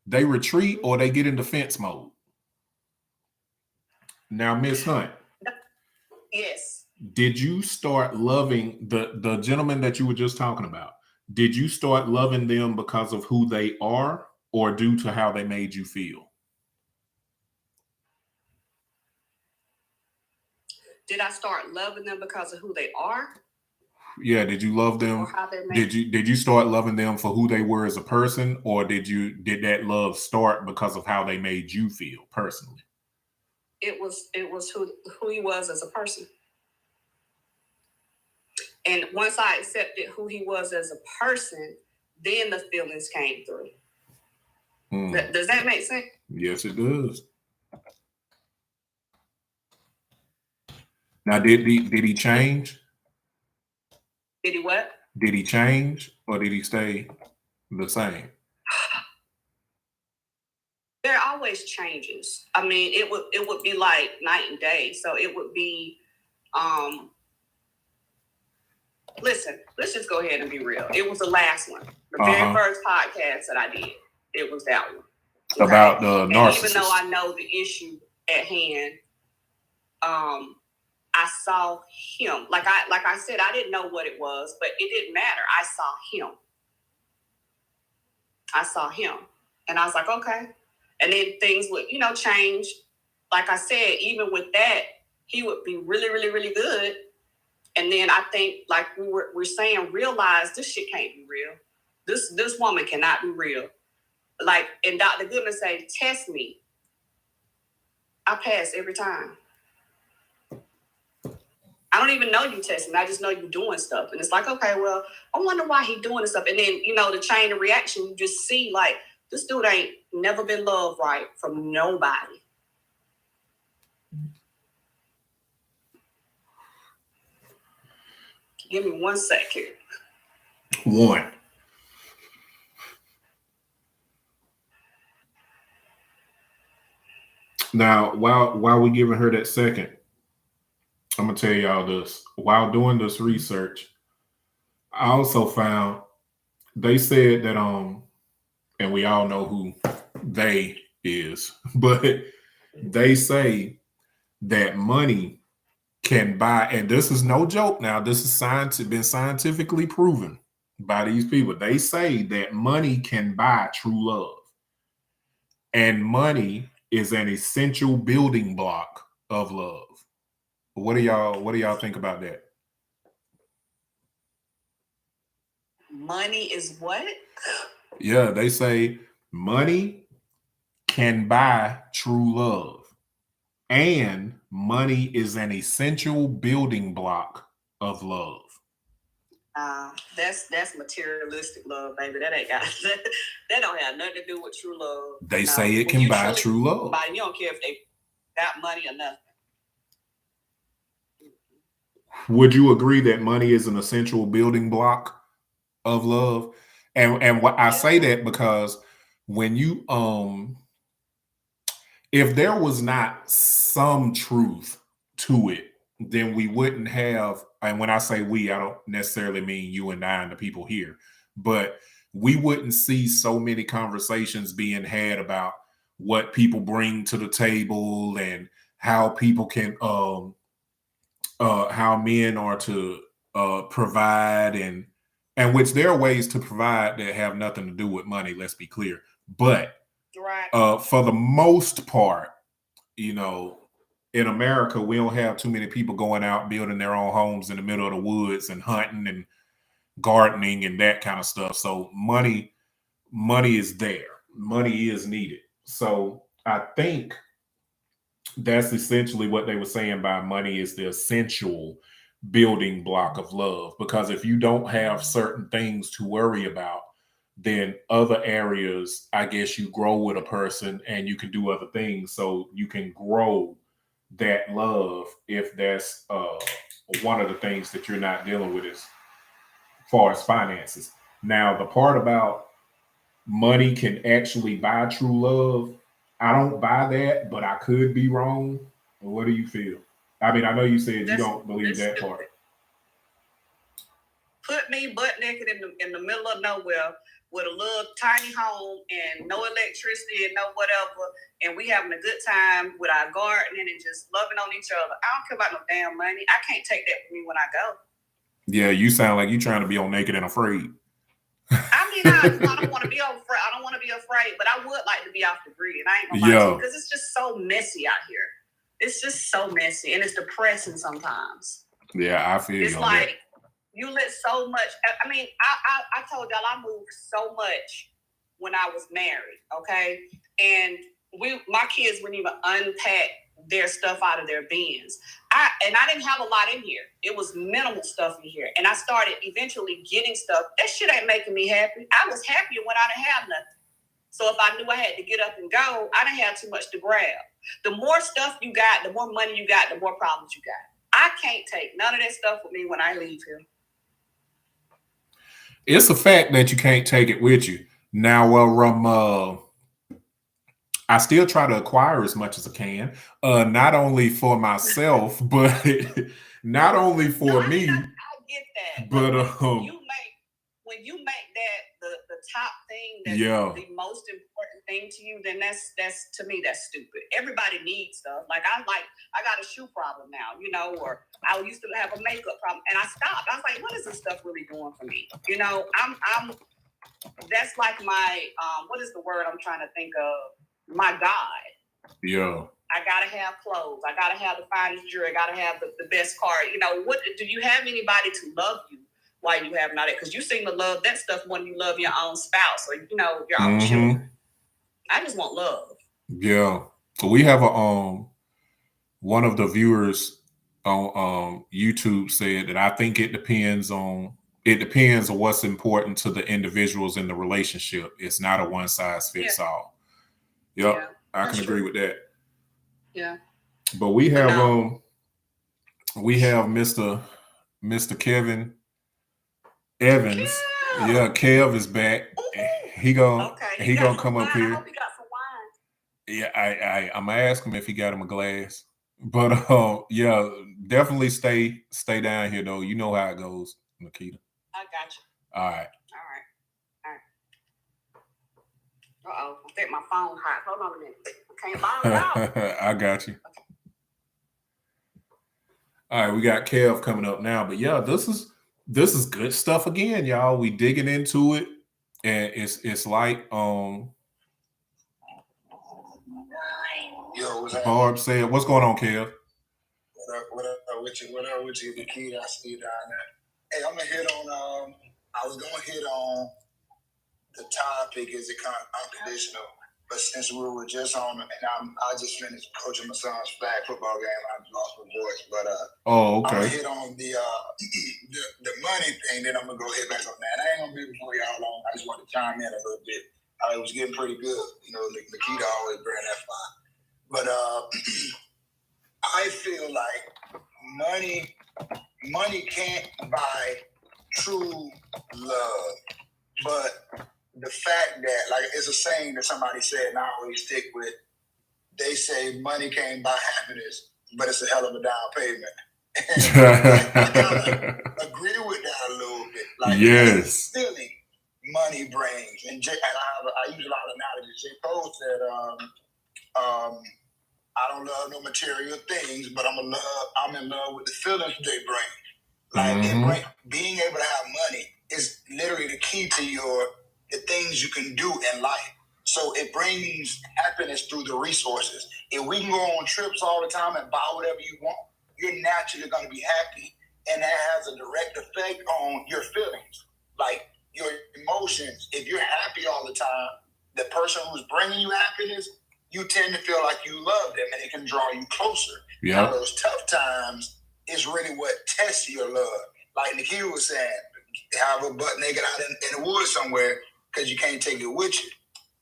They retreat or they get in defense mode. Now, Miss Hunt. Yes. Did you start loving the gentleman that you were just talking about? Did you start loving them because of who they are or due to how they made you feel? Did I start loving them because of who they are? Yeah, did you love them? Did you start loving them for who they were as a person, or did that love start because of how they made you feel personally? It was who he was as a person. And once I accepted who he was as a person, then the feelings came through. Does that make sense? Yes, it does. Now, did he change? Did he what? Did he change or did he stay the same? There are always changes. I mean, it would be like night and day. So it would be, listen, let's just go ahead and be real. It was the last one. The very first podcast that I did. It was that one. Okay? About the narcissist. And even though I know the issue at hand, I saw him. Like I said, I didn't know what it was, but it didn't matter. I saw him. And I was like, okay. And then things would, change. Like I said, even with that, he would be really, really, really good. And then I think, like we're saying, realize this shit can't be real. This woman cannot be real. Like, and Dr. Goodman say, test me. I pass every time. I don't even know you testing. I just know you doing stuff. And it's like, okay, well, I wonder why he doing this stuff. And then, the chain of reaction, you just see like, this dude ain't never been loved right from nobody. Give me 1 second. One. Now, while we giving her that second, I'm gonna tell y'all this. While doing this research, I also found they said that and we all know who they is, but they say that money can buy, and this is no joke now, this is been scientifically proven by these people. They say that money can buy true love, and money is an essential building block of love. What do y'all think about that? Money is what? Yeah, they say money can buy true love, and money is an essential building block of love. That's materialistic love, baby. That ain't got that don't have nothing to do with true love. They say it can buy true love. You don't care if they got money or nothing. Would you agree that money is an essential building block of love? And what I say that because when you if there was not some truth to it, then we wouldn't have, and when I say we, I don't necessarily mean you and I and the people here, but we wouldn't see so many conversations being had about what people bring to the table and how people can how men are to provide, and which there are ways to provide that have nothing to do with money, let's be clear. But for the most part, you know, in America, we don't have too many people going out building their own homes in the middle of the woods and hunting and gardening and that kind of stuff. So money is there. Money is needed. So I think that's essentially what they were saying by money is the essential building block of love. Because if you don't have certain things to worry about, then other areas, I guess you grow with a person and you can do other things. So you can grow that love if that's one of the things that you're not dealing with as far as finances. Now, the part about money can actually buy true love, I don't buy that, but I could be wrong. What do you feel? I mean, I know you said you don't believe that part. Put me butt naked in the middle of nowhere with a little tiny home and no electricity and no whatever, and we having a good time with our gardening and just loving on each other. I don't care about no damn money. I can't take that with me when I go. Yeah, you sound like you trying to be on Naked and Afraid. I mean, I don't want to be afraid. I don't want to be afraid, but I would like to be off the grid. I ain't gonna lie to you, because it's just so messy out here. It's just so messy, and it's depressing sometimes. Yeah, I feel it's like that. You let so much. I mean, I told y'all I moved so much when I was married. Okay, and my kids wouldn't even unpack their stuff out of their bins. I didn't have a lot in here. It was minimal stuff in here. And I started eventually getting stuff. That shit ain't making me happy. I was happier when I didn't have nothing. So if I knew I had to get up and go, I didn't have too much to grab. The more stuff you got, the more money you got, the more problems you got. I can't take none of that stuff with me when I leave here. It's a fact that you can't take it with you. Now, I still try to acquire as much as I can, not only for myself, but not only for me. I get that, but when you make that the top thing, that's the most important thing to you, then that's to me that's stupid. Everybody needs stuff. I got a shoe problem now, you know, or I used to have a makeup problem, and I stopped. I was like, what is this stuff really doing for me? You know, I'm that's like my what is the word I'm trying to think of? My God. Yeah. I gotta have clothes. I gotta have the finest jewelry. I gotta have the best car. You know, what do you have anybody to love you while you have not it? Because you seem to love that stuff when you love your own spouse or your own children. I just want love. Yeah. So we have a one of the viewers on YouTube said that I think it depends on what's important to the individuals in the relationship. It's not a one size fits all. Yep, yeah, I can agree with that. Yeah. But we have Mr. Kevin Evans. Yeah, Kev is back. He gonna come up here. I hope he got some wine. Yeah, I'm gonna ask him if he got him a glass. But yeah, definitely stay down here though. You know how it goes, Nikita. I got you. All right. Uh-oh, I think my phone hot. Hold on a minute. I can't bottle it out. I got you. All right, we got Kev coming up now. But yeah, this is good stuff again, y'all. We digging into it. And it's like Yo, Barb said, what's going on, Kev? What up with you, Nikita? I see you down there. Hey, I'm gonna hit on I was gonna hit on the topic, is it unconditional? But since we were just on, and I just finished coaching my son's flag football game, I lost my voice. But okay. I'm gonna hit on the money thing, then I'm gonna go hit back on that. I ain't gonna be before y'all long. I just want to chime in a little bit. It was getting pretty good. You know, Nikita always bring that fire. But I feel like money can't buy true love. But the fact that, like, it's a saying that somebody said, and I always stick with, they say money can't buy happiness, but it's a hell of a down payment. I kind of agree with that a little bit. Like, yes, feeling money brings. And I use a lot of analogies. J. Cole said, I don't love no material things, but I'm in love with the feelings they bring. Like, being able to have money is literally the key to the things you can do in life. So it brings happiness through the resources. If we can go on trips all the time and buy whatever you want, you're naturally going to be happy. And that has a direct effect on your feelings, like your emotions. If you're happy all the time, the person who's bringing you happiness, you tend to feel like you love them, and it can draw you closer. Yeah. Now, those tough times is really what tests your love. Like Nikita was saying, have a butt naked out in the woods somewhere because you can't take it with you.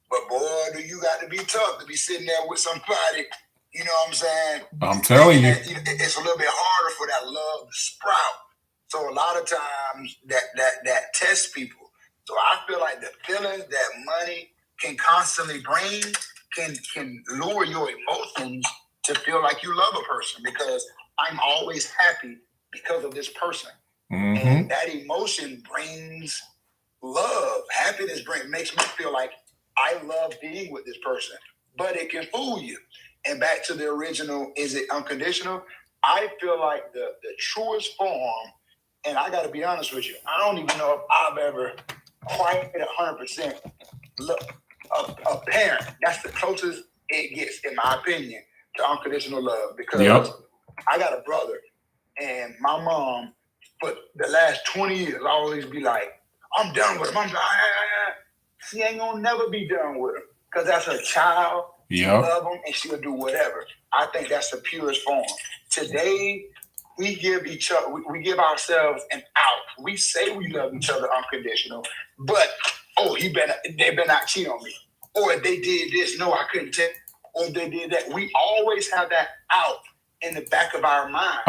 But boy, do you got to be tough to be sitting there with somebody, you know what I'm saying? I'm telling you. It's a little bit harder for that love to sprout. So a lot of times that tests people. So I feel like the feelings that money can constantly bring can lure your emotions to feel like you love a person, because I'm always happy because of this person. And that emotion brings love. Happiness makes me feel like I love being with this person. But it can fool you. And back to the original, is it unconditional? I feel like the truest form, and I got to be honest with you, I don't even know if I've ever quite 100% a parent. That's the closest it gets, in my opinion, to unconditional love. Because I got a brother, and my mom, for the last 20 years, always be like, I'm done with him. I'm done. She ain't gonna never be done with him, because that's her child. She love him, and she'll do whatever. I think that's the purest form. Today, we give each other, we give ourselves an out. We say we love each other unconditional, but they better not cheat on me. Or they did this, no, I couldn't tell. Or they did that. We always have that out in the back of our mind.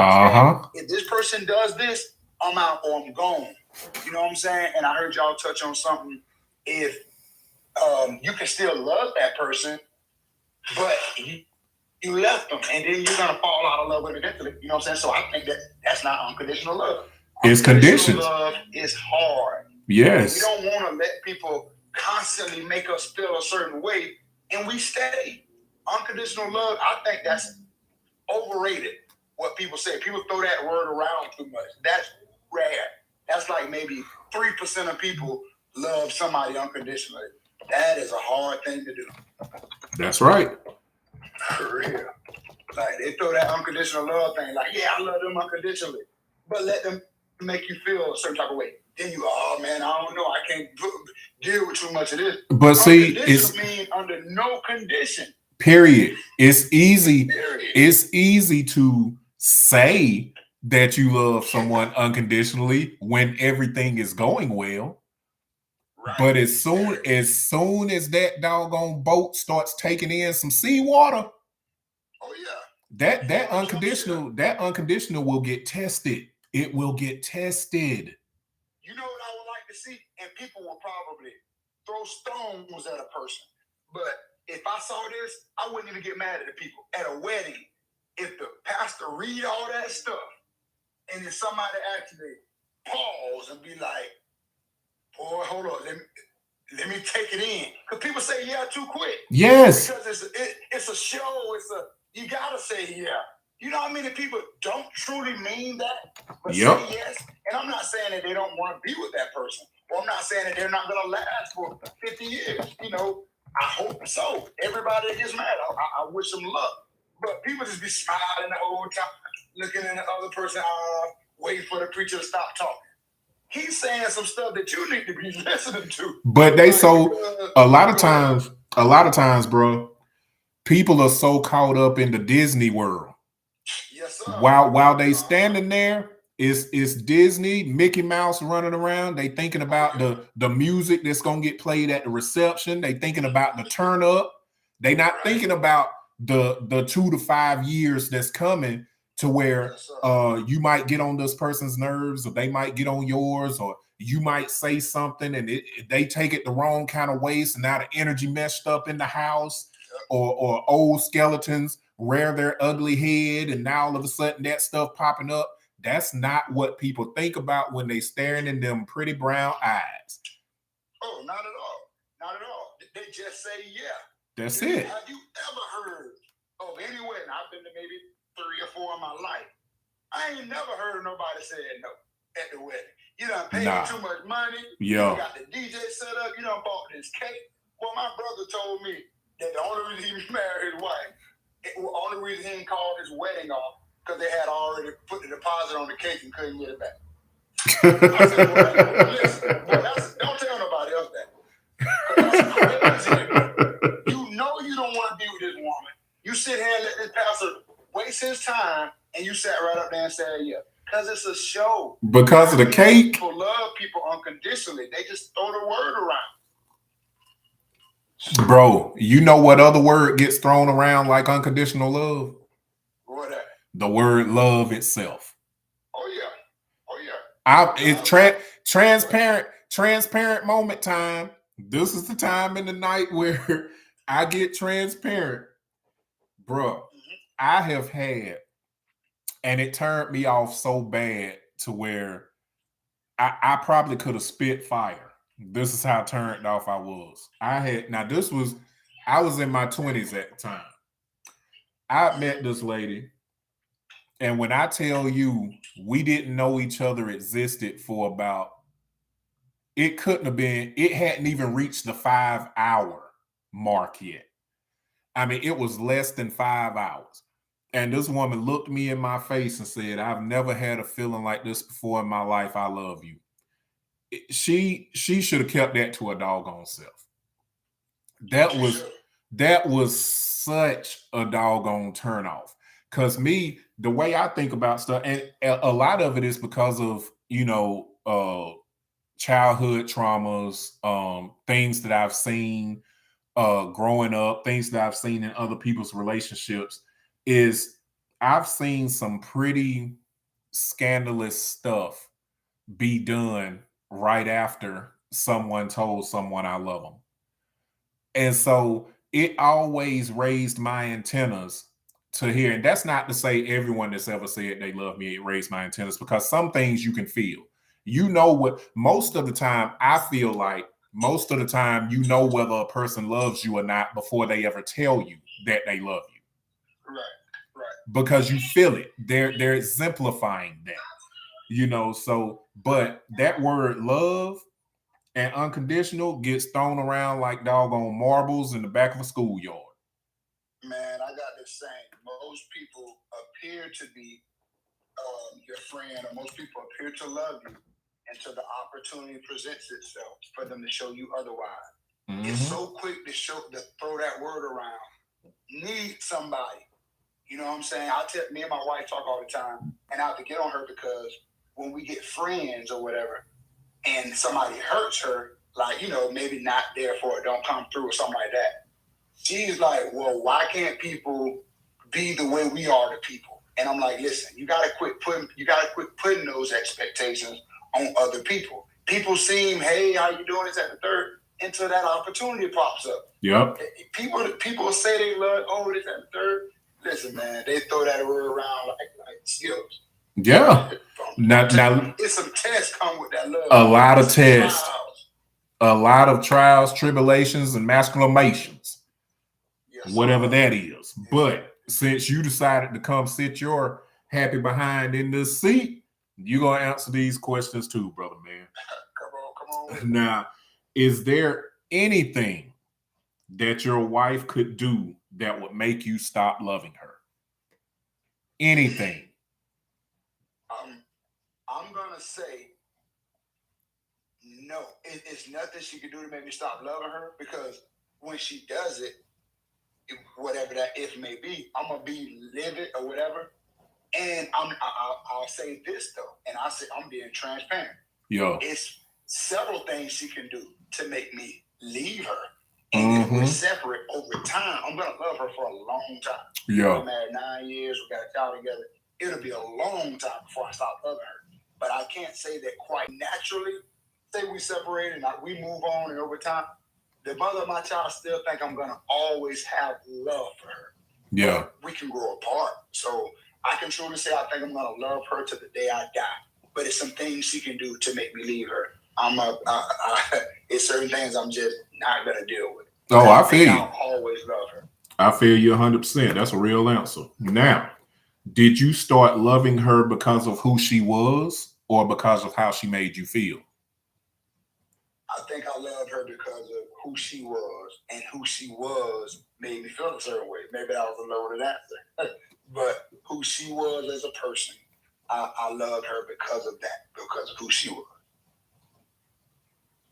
If this person does this, I'm out or I'm gone. You know what I'm saying? And I heard y'all touch on something. If you can still love that person, but you left them, and then you're gonna fall out of love with them eventually. You know what I'm saying? So I think that's not unconditional love. It's conditioned. Love is hard. Yes. We don't want to let people constantly make us feel a certain way, and we stay. Unconditional love, I think that's overrated. What people say, people throw that word around too much. That's rare. That's like maybe 3% of people love somebody unconditionally. That is a hard thing to do. That's right. For real. Like, they throw that unconditional love thing, like, yeah, I love them unconditionally, but let them make you feel a certain type of way. Then you, oh man, I don't know, I can't deal with too much of this. But see, it's mean under no condition. Period. It's easy. It's easy to say that you love someone unconditionally when everything is going well. Right. But as soon as that doggone boat starts taking in some seawater, oh yeah, that unconditional will get tested. It will get tested. You know what I would like to see, and people will probably throw stones at a person, but if I saw this, I wouldn't even get mad at the people. At a wedding, if the pastor read all that stuff, and then somebody actually pause and be like, boy, hold on, let me take it in. Because people say yeah too quick. Yes. Because it's a show. You gotta say yeah. You know how many people don't truly mean that, but say yes? And I'm not saying that they don't want to be with that person. Or I'm not saying that they're not gonna last for 50 years. You know, I hope so. Everybody that gets mad, I wish them luck. But people just be smiling the whole time, looking at the other person, waiting for the preacher to stop talking. He's saying some stuff that you need to be listening to. But they a lot of times, bro, people are so caught up in the Disney world. Yes, sir. While they standing there, it's Disney, Mickey Mouse running around. They thinking about the music that's gonna get played at the reception. They thinking about the turn up. They not thinking about the 2 to 5 years that's coming to where you might get on this person's nerves, or they might get on yours, or you might say something and they take it the wrong kind of way, so now the energy messed up in the house, or old skeletons rear their ugly head, and now all of a sudden that stuff popping up. That's not what people think about when they staring in them pretty brown eyes. Oh, not at all. Not at all. They just say yeah. That's it. Have you ever heard of any wedding? I've been to maybe 3 or 4 in my life. I ain't never heard nobody say no at the wedding. You done paid too much money. Yeah. You got the DJ set up. You done bought this cake. Well, my brother told me that the only reason he married his wife, the only reason he didn't call his wedding off, because they had already put the deposit on the cake and couldn't get it back. I said, well, listen, don't tell nobody else that. That's crazy. You know you don't want to be with this woman. You sit here and let this pastor waste his time, and you sat right up there and said, yeah. Because it's a show. Because of the cake. People love people unconditionally. They just throw the word around. Bro, you know what other word gets thrown around like unconditional love? What that? The word love itself. Oh yeah. Oh yeah. It's transparent moment time. This is the time in the night where I get transparent. Bro, I have had, and it turned me off so bad to where I probably could have spit fire. This is how turned off I was. I was in my 20s at the time. I met this lady, and when I tell you we didn't know each other existed for about, it hadn't even reached the 5-hour mark yet. I mean, it was less than 5 hours. And this woman looked me in my face and said, I've never had a feeling like this before in my life. I love you. She should have kept that to her doggone self. That was such a doggone turnoff. Because me, the way I think about stuff, and a lot of it is because of, childhood traumas, things that I've seen growing up, things that I've seen in other people's relationships, is I've seen some pretty scandalous stuff be done right after someone told someone I love them. And so it always raised my antennas to hear. And that's not to say everyone that's ever said they love me, it raised my antennas, because some things you can feel. You know what, most of the time, I feel like most of the time, you know whether a person loves you or not before they ever tell you that they love you. Right. Because you feel it. They're exemplifying that. So, but that word love and unconditional gets thrown around like doggone marbles in the back of a schoolyard. Man, I got this saying. Most people appear to be your friend, or most people appear to love you until the opportunity presents itself for them to show you otherwise. Mm-hmm. It's so quick to throw that word around. Need somebody. You know what I'm saying? Me and my wife talk all the time, and I have to get on her because when we get friends or whatever, and somebody hurts her, like, maybe not there for it, don't come through or something like that, she's like, well, why can't people be the way we are to people? And I'm like, listen, you gotta quit putting those expectations on other people. People seem, hey, how you doing? This, that, the third. until that opportunity pops up. Yep. People say they love, this and third. Listen, man, they throw that word around like skills. Yeah. Now it's some tests come with that love. A lot of tests. A lot of trials, tribulations, and masculations. Yes, whatever that is. Yeah. But since you decided to come sit your happy behind in this seat, you're going to answer these questions too, brother, man. Come on. Now, is there anything that your wife could do that would make you stop loving her? Anything? I'm going to say no. It's nothing she can do to make me stop loving her, because when she does it, whatever that if may be, I'm going to be livid or whatever. And I'll say this, though, and I say I'm being transparent. Yo. It's several things she can do to make me leave her. And if we're separate over time, I'm going to love her for a long time. Yeah. We're married 9 years. We got a child together. It'll be a long time before I stop loving her. But I can't say that quite naturally. Say we separate and we move on, and over time, the mother of my child still think I'm going to always have love for her. Yeah. But we can grow apart. So I can truly say I think I'm going to love her to the day I die. But it's some things she can do to make me leave her. It's certain things I'm just not going to deal with. Oh, I feel you. I'll always love her. I feel you 100%. That's a real answer. Now, did you start loving her because of who she was or because of how she made you feel? I think I loved her because of who she was, and who she was made me feel a certain way. Maybe that was a loaded answer. But who she was as a person, I loved her because of that, because of who she was.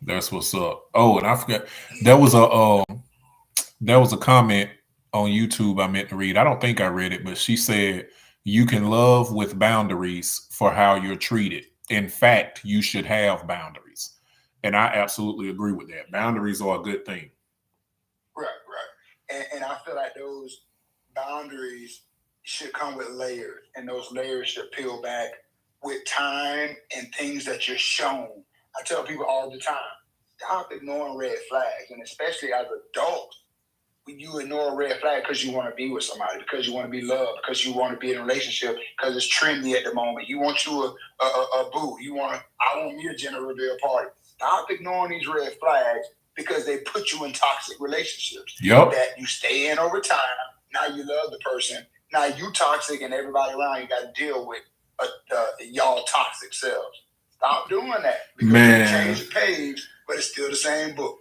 That's what's up. Oh, and I forgot, there was a comment on YouTube I meant to read. I don't think I read it, but she said, you can love with boundaries for how you're treated. In fact, you should have boundaries. And I absolutely agree with that. Boundaries are a good thing. Right. And I feel like those boundaries should come with layers, and those layers should peel back with time and things that you're shown. I tell people all the time, stop ignoring red flags, and especially as adults, when you ignore a red flag because you want to be with somebody, because you want to be loved, because you want to be in a relationship, because it's trendy at the moment. You want you a boo. I want me a gender reveal party. Stop ignoring these red flags because they put you in toxic relationships. Yep. That you stay in over time. Now you love the person. Now you toxic, and everybody around you got to deal with y'all toxic selves. Stop doing that. Because you change the page, but it's still the same book.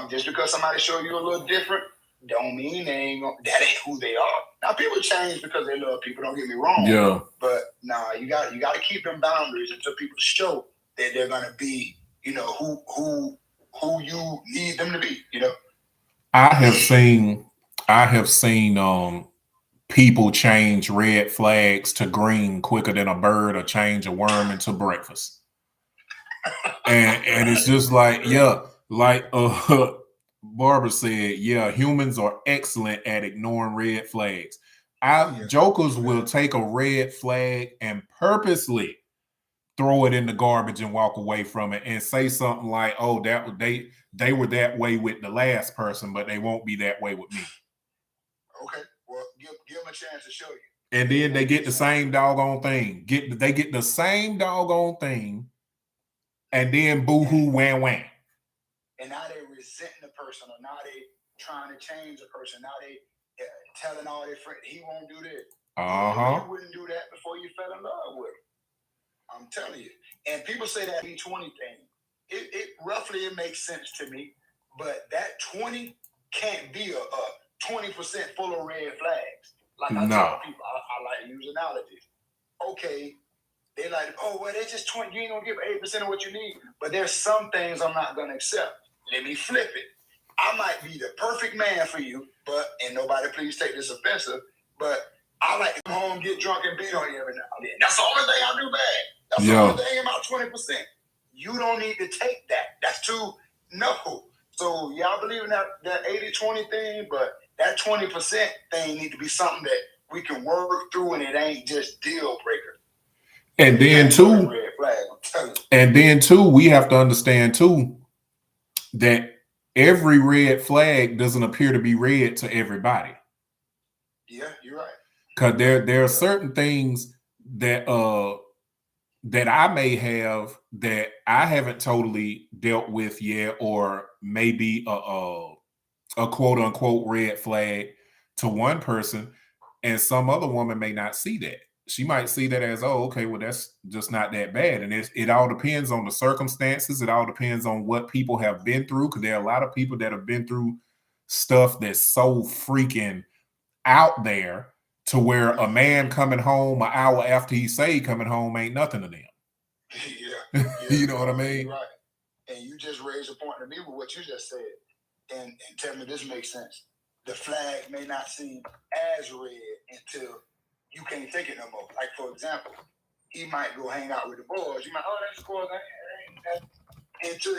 Just because somebody show you a little different, don't mean that ain't who they are. Now people change because they love people. Don't get me wrong. Yeah. But you got to keep them boundaries until people show that they're gonna be, who you need them to be. I have seen people change red flags to green quicker than a bird, or change a worm into breakfast. and it's just like, Barbara said, humans are excellent at ignoring red flags. Jokers will take a red flag and purposely throw it in the garbage and walk away from it and say something like, oh, they were that way with the last person, but they won't be that way with me. Okay, well, give them a chance to show you. And then they get the same doggone thing. They get the same doggone thing, and then boo-hoo, wham. And now they resenting the person, or now they trying to change the person. Now they telling all their friends, he won't do this. You wouldn't do that before you fell in love with him. I'm telling you. And people say that 20 thing. It roughly makes sense to me, but that 20 can't be a 20% full of red flags. Like I tell people, I like to use analogies. Okay, they like, they're just 20. You ain't gonna give 8% of what you need. But there's some things I'm not gonna accept. Let me flip it. I might be the perfect man for you, and nobody please take this offensive, but I like to come home, get drunk, and beat on you every now and then. That's the only thing I do bad. That's the only thing about 20%. You don't need to take that. That's too no. So y'all believe in that 80-20 thing, but that 20% thing need to be something that we can work through, and it ain't just deal breaker. And then too, red flag, I'm telling you. And then too, we have to understand too that every red flag doesn't appear to be red to everybody. Yeah, you're right. Because there are certain things that that I may have that I haven't totally dealt with yet, or maybe a quote unquote red flag to one person, and some other woman may not see that. She might see that as, oh, okay, well, that's just not that bad. And it all depends on the circumstances. It all depends on what people have been through, because there are a lot of people that have been through stuff that's so freaking out there to where a man coming home an hour after he say coming home ain't nothing to them. Yeah. You know what I mean? Right. And you just raised a point to me with what you just said. And tell me this makes sense. The flag may not seem as red until you can't take it no more. Like, for example, he might go hang out with the boys. You might, oh, that's cool. Until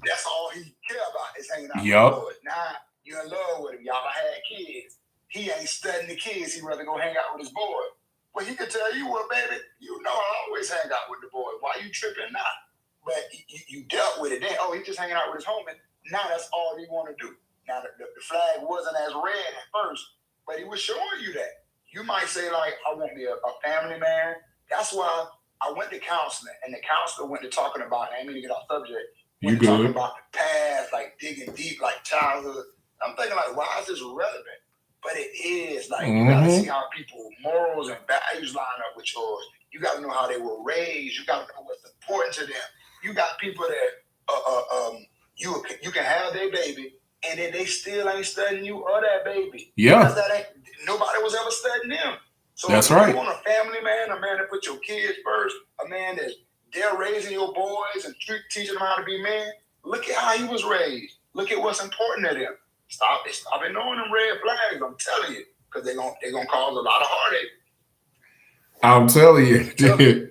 that's all he care about is hanging out with the boys. Now, you're in love with him. Y'all had kids. He ain't studying the kids. He'd rather go hang out with his boys. Well, he could tell you, well, baby, you know I always hang out with the boys. Why you tripping now? But you dealt with it then. Oh, he just hanging out with his homie. Now that's all he want to do. Now the flag wasn't as red at first, but he was showing you that. You might say, like, I want to be a family man. That's why I went to counseling, and the counselor went to talking about, and I didn't mean to get off subject, went to talking about the past, like digging deep, like childhood. I'm thinking, like, why is this relevant? But it is, like, you got to see how people's morals and values line up with yours. You got to know how they were raised. You got to know what's important to them. You got people that you can have their baby, and then they still ain't studying you or that baby. Yeah. Because nobody was ever studying them. So that's if right. You want a family man, a man that put your kids first, a man that's they're raising your boys and teaching them how to be men. Look at how he was raised. Look at what's important to them. Stop ignoring them red flags. I'm telling you, because they're gonna cause a lot of heartache. I'm telling you.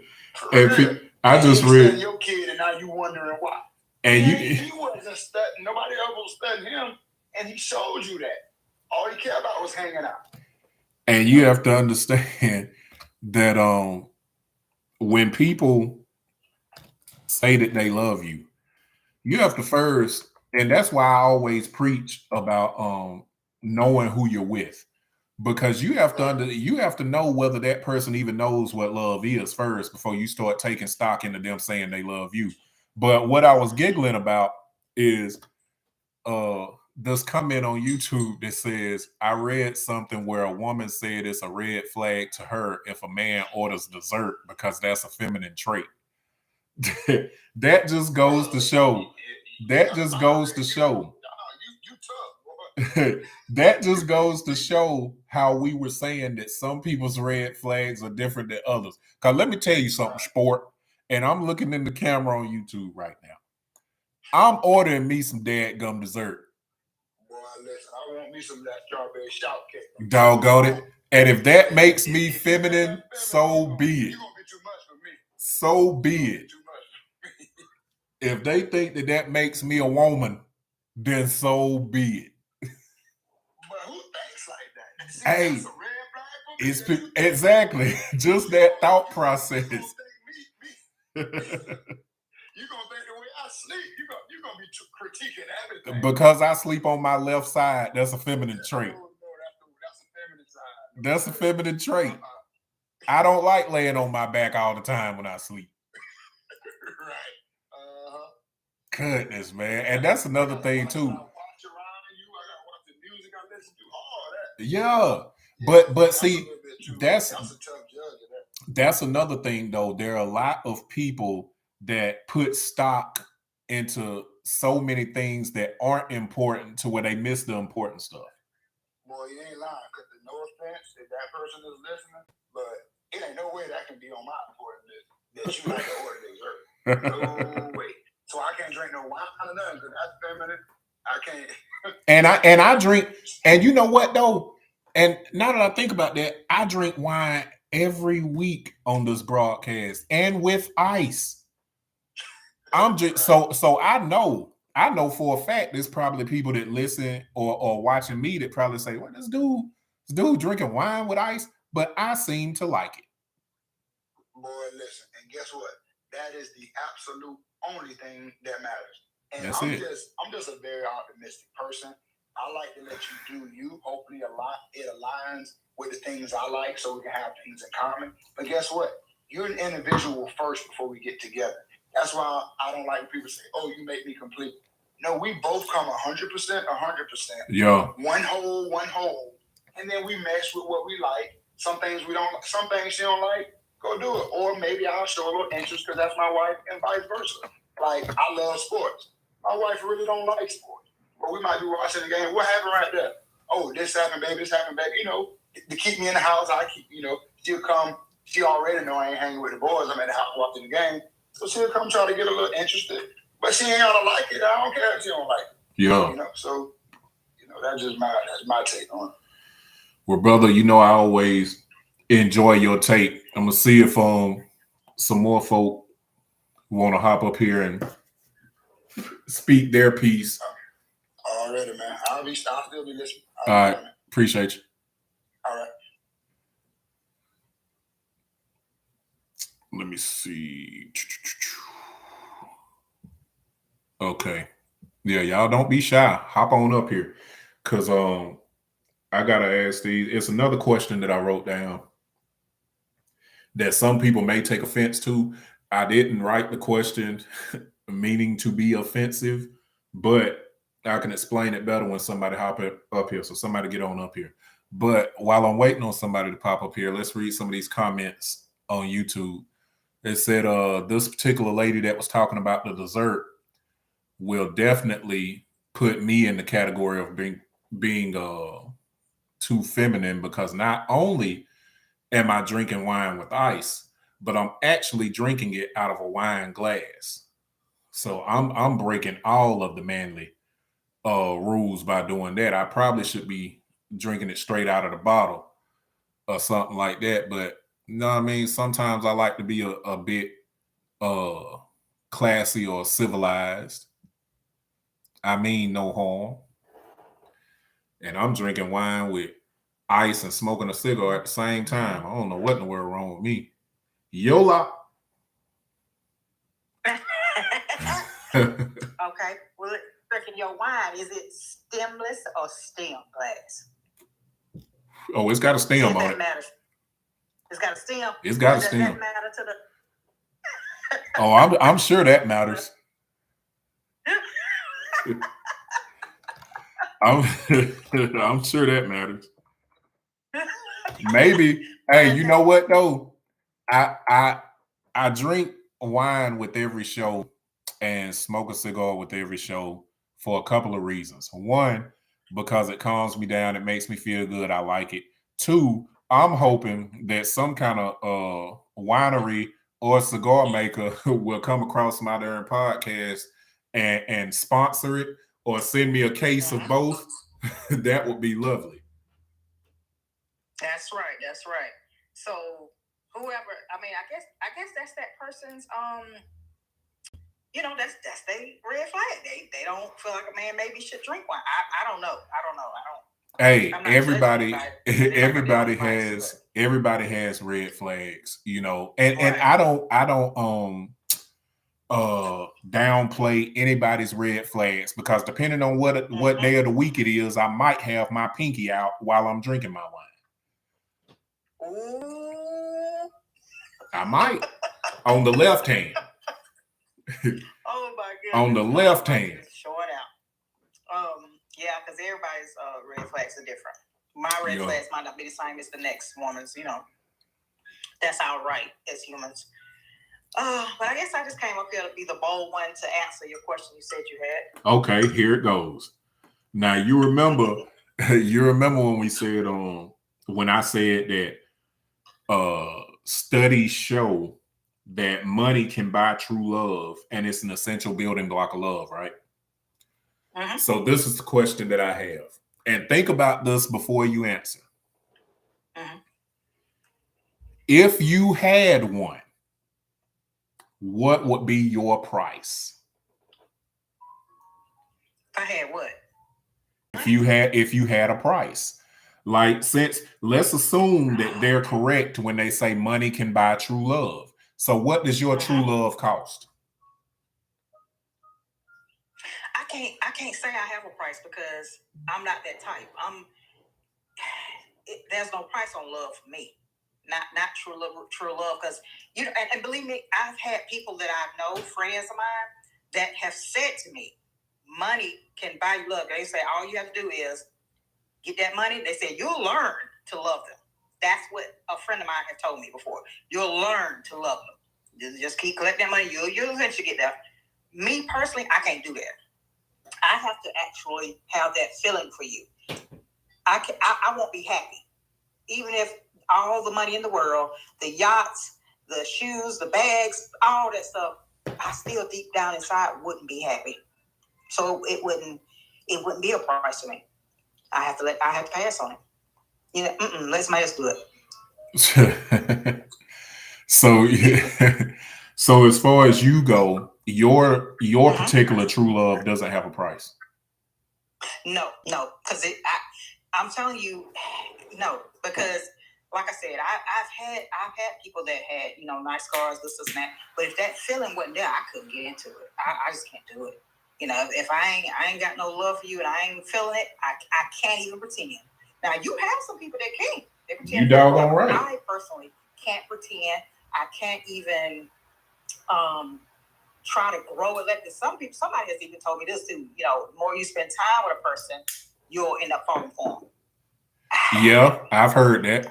I just read your kid, and now you wondering why. And he wasn't studying. Nobody else was studying him, and he showed you that. All he cared about was hanging out. And you have to understand that when people say that they love you, you have to first, and that's why I always preach about knowing who you're with, because you have to know whether that person even knows what love is first before you start taking stock into them saying they love you. But what I was giggling about is this comment on YouTube that says, I read something where a woman said it's a red flag to her if a man orders dessert because that's a feminine trait. That just goes to show. That just goes to show. That just goes to show how we were saying that some people's red flags are different than others. Because let me tell you something, sport. And I'm looking in the camera on YouTube right now. I'm ordering me some dadgum dessert. Boy, listen, I want me some of that strawberry shortcake. Doggone it. And if that makes me feminine, so be it. You're going to be too much for me. So be it. If they think that makes me a woman, then so be it. But who thinks like that? See, hey, that's a red flag for me. Exactly. Just that thought process. You're going to think the way I sleep. You're going to be critiquing everything. Because I sleep on my left side, that's a feminine trait. No, that's a feminine side. That's a feminine trait. I don't like laying on my back all the time when I sleep. Right. Goodness, man. And that's another thing, too. Yeah. But see, that's another thing, though. There are a lot of people that put stock into so many things that aren't important to where they miss the important stuff. Boy, you ain't lying, because no offense if that person is listening, but it ain't no way that can be on my important list that you like to order dessert. No way. So I can't drink no wine or nothing because that's feminine. I can't. and I drink, and you know what though? And now that I think about that, I drink wine every week on this broadcast and with ice. I'm just so I know for a fact there's probably people that listen or watching me that probably say, well, this dude drinking wine with ice, but I seem to like it. Boy, listen, and guess what? That is the absolute only thing that matters. And That's I'm it. just a very optimistic person. I like to let you do you. Hopefully it aligns with the things I like so we can have things in common. But guess what? You're an individual first before we get together. That's why I don't like when people say, oh, you make me complete. No, we both come 100%. Yeah. One whole. And then we mesh with what we like. Some things she don't like, go do it. Or maybe I'll show a little interest because that's my wife and vice versa. Like, I love sports. My wife really don't like sports. But we might be watching the game. What happened right there? Oh, this happened, baby. You know, to keep me in the house, she'll come. She already know I ain't hanging with the boys. I'm at the house watching the game. So she'll come try to get a little interested. But she ain't gotta like it. I don't care if she don't like it. Yeah. You know, so, you know, that's my take on it. Well, brother, you know I always enjoy your take. I'm gonna see if some more folk want to hop up here and speak their piece. Already, man. I'll still be listening. All right. Appreciate you. All right. Let me see. Okay. Yeah, y'all don't be shy. Hop on up here. Cause I gotta ask these. It's another question that I wrote down that some people may take offense to. I didn't write the question meaning to be offensive, but I can explain it better when somebody hop up here. So somebody get on up here. But while I'm waiting on somebody to pop up here, let's read some of these comments on YouTube. It said this particular lady that was talking about the dessert will definitely put me in the category of being too feminine, because not only am I drinking wine with ice, but I'm actually drinking it out of a wine glass. So I'm breaking all of the manly rules by doing that. I probably should be drinking it straight out of the bottle or something like that. But you know what I mean? Sometimes I like to be a bit classy or civilized. I mean no harm. And I'm drinking wine with ice and smoking a cigarette at the same time. I don't know what in the world wrong with me. Yola. Okay. Well, drinking your wine, is it stemless or stem glass? Oh, it's got a stem on it. Matters. It's got a stem. It's got a stem. Does that matter to the? Oh, I'm sure that matters. I'm sure that matters. Maybe. Hey, you know what though? I drink wine with every show and smoke a cigar with every show for a couple of reasons. One, because it calms me down, it makes me feel good. I like it. Two, I'm hoping that some kind of winery or cigar maker will come across my darn podcast and sponsor it or send me a case of both. That would be lovely. That's right. That's right. So whoever, I mean, I guess that's that person's you know, that's their red flag. They don't feel like a man maybe should drink wine. I don't know. Hey, everybody has red flags, you know, and I don't downplay anybody's red flags, because depending on what day of the week it is, I might have my pinky out while I'm drinking my wine. Ooh. I might on the left hand. Oh my goodness. On the left hand. Short out. Yeah, because everybody's red flags are different. My red flags might not be the same as the next woman's, you know. That's our right as humans. But I guess I just came up here to be the bold one to answer your question you said you had. Okay, here it goes. Now you remember when we said when I said that studies show that money can buy true love and it's an essential building block of love, right? Mm-hmm. So this is the question that I have. And think about this before you answer. Mm-hmm. If you had one, what would be your price? If I had what? If you had a price. Like, since let's assume that they're correct when they say money can buy true love. So what does your true love cost? I can't say I have a price because I'm not that type. There's no price on love for me. Not true love, because and believe me, I've had people that I know, friends of mine, that have said to me, money can buy you love. They say all you have to do is get that money. They say you'll learn to love them. That's what a friend of mine has told me before. You'll learn to love them. Just keep collecting that money. You'll eventually get there. Me personally, I can't do that. I have to actually have that feeling for you. I won't be happy, even if all the money in the world, the yachts, the shoes, the bags, all that stuff, I still deep down inside wouldn't be happy. So it wouldn't be a price to me. I have to pass on it. Let somebody else do it. So as far as you go, your particular true love doesn't have a price. No, because I'm telling you, no, because like I said, I've had people that had nice cars, this and that. But if that feeling wasn't there, I couldn't get into it. I just can't do it. If I ain't got no love for you and I ain't feeling it, I can't even pretend. Now you have some people that can. They pretend. You doggone right. I personally can't pretend. I can't even try to grow it. Somebody has even told me this too. The more you spend time with a person, you'll end up falling for them. Yeah, I've heard that.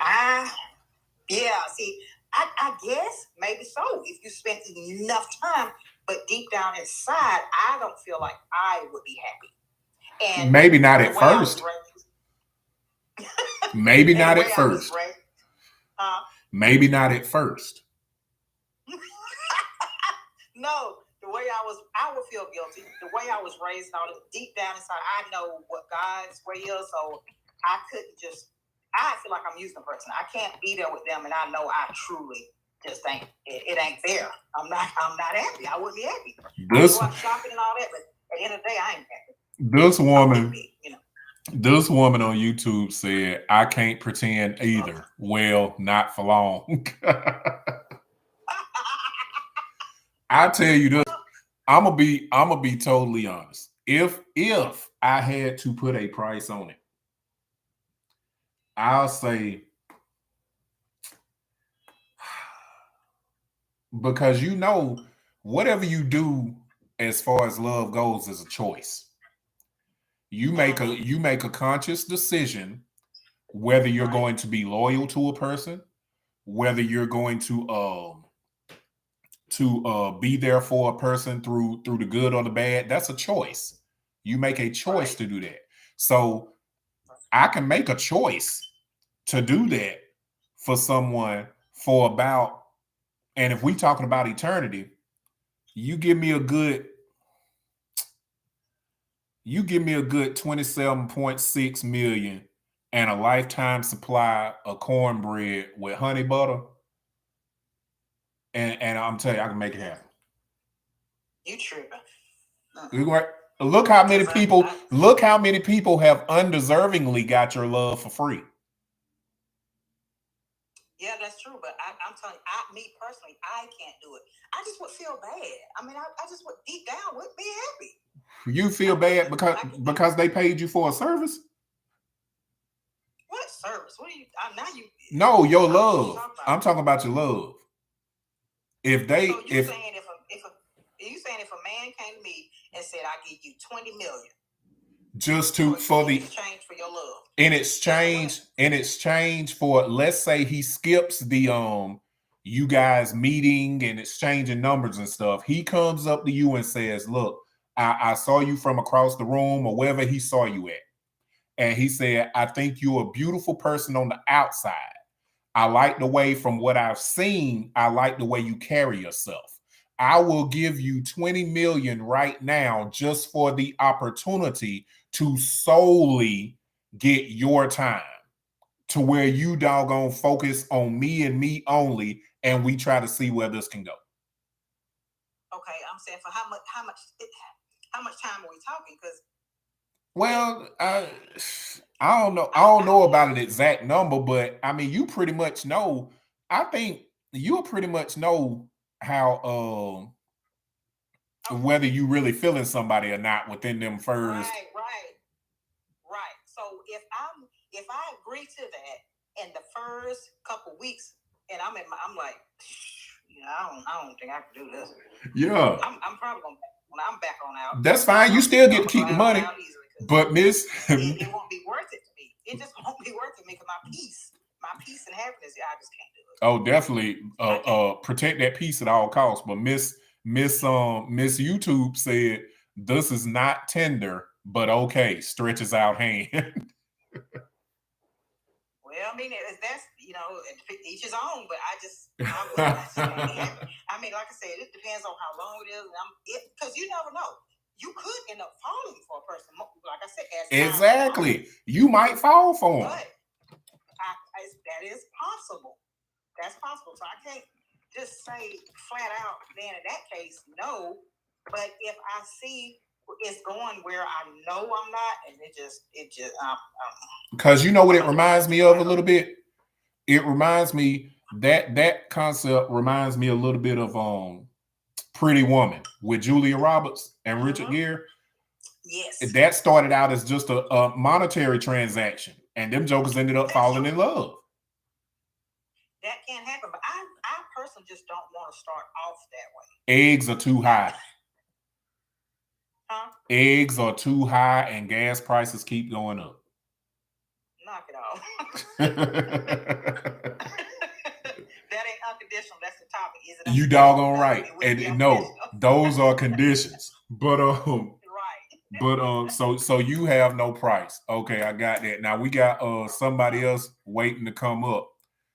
See, I guess maybe so. If you spend enough time, but deep down inside, I don't feel like I would be happy. And maybe not at first. Maybe not at first. Maybe not at first. No, the way I would feel guilty. The way I was raised, deep down inside, I know what God's way is. So I couldn't just. I feel like I'm using a person. I can't be there with them, and I know I truly just ain't. It ain't there. I'm not happy. I wouldn't be happy. I go out shopping and all that, but at the end of the day, I ain't happy. This woman on YouTube said, "I can't pretend either." Well, not for long. I tell you this, I'm gonna be totally honest. If I had to put a price on it, I'll say, because whatever you do as far as love goes is a choice. You make a conscious decision whether you're going to be loyal to a person, whether you're going to be there for a person through the good or the bad. That's a choice. You make a choice to do that. So I can make a choice to do that for someone for about, and if we talking about eternity, you give me a good 27.6 million and a lifetime supply of cornbread with honey butter, and I'm telling you, I can make it happen. You tripping? Look how many people. Look how many people have undeservingly got your love for free. Yeah, that's true. But I'm telling you, me personally, I can't do it. I just would feel bad. I mean, I just would deep down wouldn't be happy. You feel bad because they paid you for a service? What service? What are you? Now you? No, your love. I'm talking about your love. If they, so you saying if a man came to me and said, "I give you 20 million," just in exchange for your love, in exchange for, let's say he skips the you guys meeting and exchanging numbers and stuff, he comes up to you and says, "Look, I saw you from across the room," or wherever he saw you at, and he said, "I think you're a beautiful person on the outside. I like the way, from what I've seen, I like the way you carry yourself. I will give you 20 million right now just for the opportunity to solely get your time, to where you doggone focus on me and me only, and we try to see where this can go." Okay, I'm saying for how much time are we talking? Because, well, I don't know. I don't know about an exact number, but I mean, you pretty much know. I think you'll pretty much know how whether you really feeling somebody or not within them first. Right. So if I agree to that in the first couple weeks, and I'm like, I don't think I can do this. Yeah. I'm probably gonna when I'm back on out. That's fine. You still get to keep the money. But Miss, it won't be worth it to me. It just won't be worth it to me because my peace and happiness, I just can't do it. Oh, definitely. Protect that peace at all costs. But Miss YouTube said this is not tender, but okay. Stretches out hand. Well, I mean, that's each his own. But I mean, like I said, it depends on how long it is, because you never know. You could end up falling for a person, like I said. Exactly, you might fall for him. But that is possible. That's possible. So I can't just say flat out. Then in that case, no. But if I see it's going where I know I'm not, and it just because you know what it reminds me of a little bit. It reminds me that concept reminds me a little bit of Pretty Woman with Julia Roberts and Richard Gere. Yes, that started out as just a monetary transaction, and them jokers ended up falling in love. That can't happen, but I personally just don't want to start off that way. Eggs are too high. Huh? Eggs are too high, and gas prices keep going up. Knock it off. That ain't unconditional. That's the topic. Is it? You doggone right. And no, those are conditions. But right. But so you have no price. Okay, I got that. Now we got somebody else waiting to come up.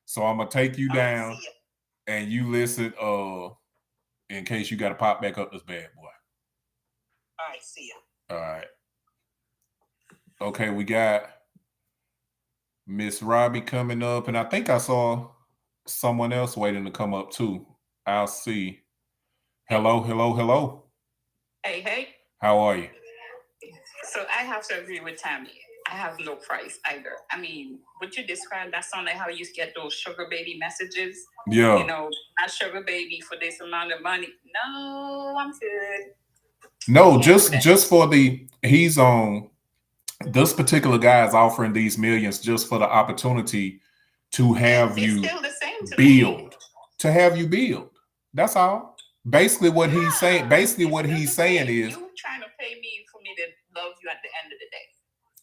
So I'm gonna take you down, and you listen. In case you got to pop back up this bad boy. All right, see ya. All right. Okay, we got Miss Robbie coming up, and I think I saw someone else waiting to come up too. I'll see. Hello. Hey. How are you? So I have to agree with Tammy. I have no price either. I mean, what you described, that sound like how you used to get those sugar baby messages. Yeah. You know, not sugar baby for this amount of money. No, I'm good. No, just for he's on. This particular guy is offering these millions just for the opportunity to have you build. To have you build. That's all. Basically, what he's saying. Basically, what he's saying is, you trying to pay me for me to love you at the end of the day.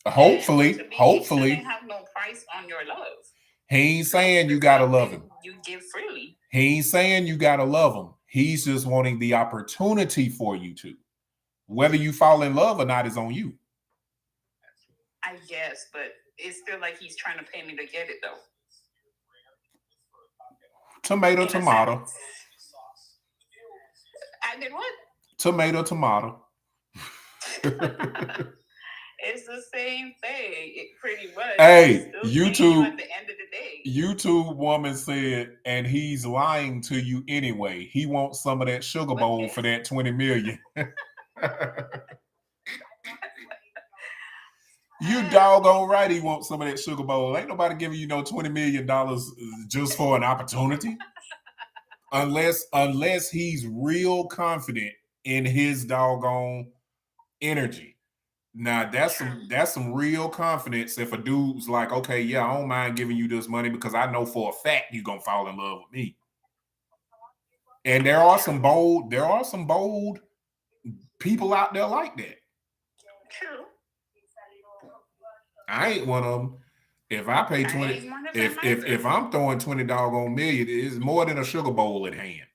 Hopefully. You have no price on your love. He ain't saying you gotta love him. You give freely. He ain't saying you gotta love him. He's just wanting the opportunity for you to. Whether you fall in love or not is on you. I guess, but it's still like he's trying to pay me to get it though. Tomato. I did what? Tomato. It's the same thing, pretty much. Hey, YouTube. At the end of the day, YouTube woman said, and he's lying to you anyway. He wants some of that sugar bowl for that 20 million. You doggone right he wants some of that sugar bowl. Ain't nobody giving you no $20 million just for an opportunity. Unless he's real confident in his doggone energy. Now that's some real confidence if a dude's like, okay, yeah, I don't mind giving you this money because I know for a fact you're gonna fall in love with me. And there are some bold people out there like that. True. I ain't one of them. If I pay 20, if I'm throwing 20 doggone million, it's more than a sugar bowl at hand.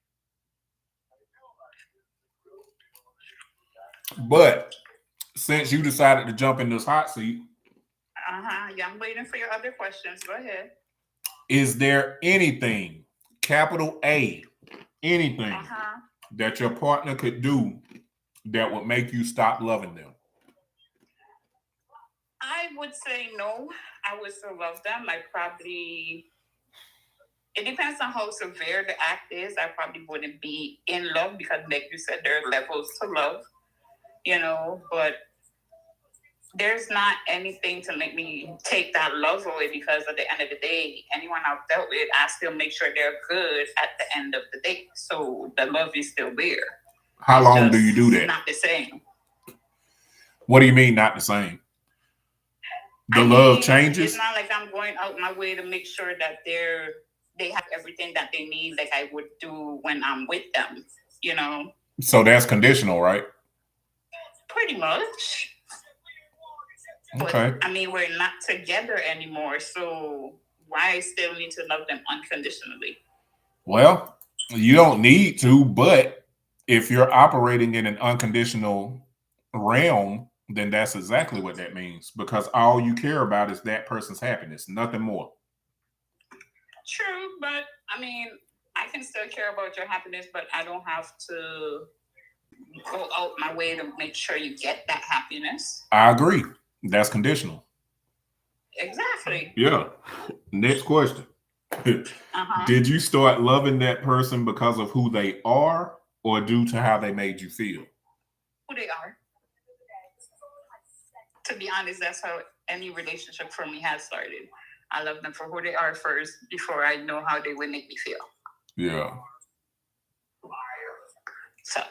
But since you decided to jump in this hot seat, yeah, I'm waiting for your other questions. Go ahead. Is there anything, capital A, anything that your partner could do that would make you stop loving them? I would say no. I would still love them. It depends on how severe the act is. I probably wouldn't be in love because, like you said, there are levels to love, but there's not anything to make me take that love away because at the end of the day, anyone I've dealt with, I still make sure they're good at the end of the day. So the love is still there. How long do you do that? Not the same. What do you mean not the same? The love changes? It's not like I'm going out my way to make sure that they have everything that they need, like I would do when I'm with them, you know? So that's conditional, right? Pretty much. Okay. But, I mean, we're not together anymore, so why I still need to love them unconditionally? Well, you don't need to, but if you're operating in an unconditional realm, then that's exactly what that means, because all you care about is that person's happiness, nothing more. True, but I mean, I can still care about your happiness, but I don't have to go out my way to make sure you get that happiness. I agree. That's conditional. Exactly. Yeah. Next question. Did you start loving that person because of who they are or due to how they made you feel? Who they are. To be honest, that's how any relationship for me has started. I love them for who they are first before I know how they would make me feel. Yeah. So.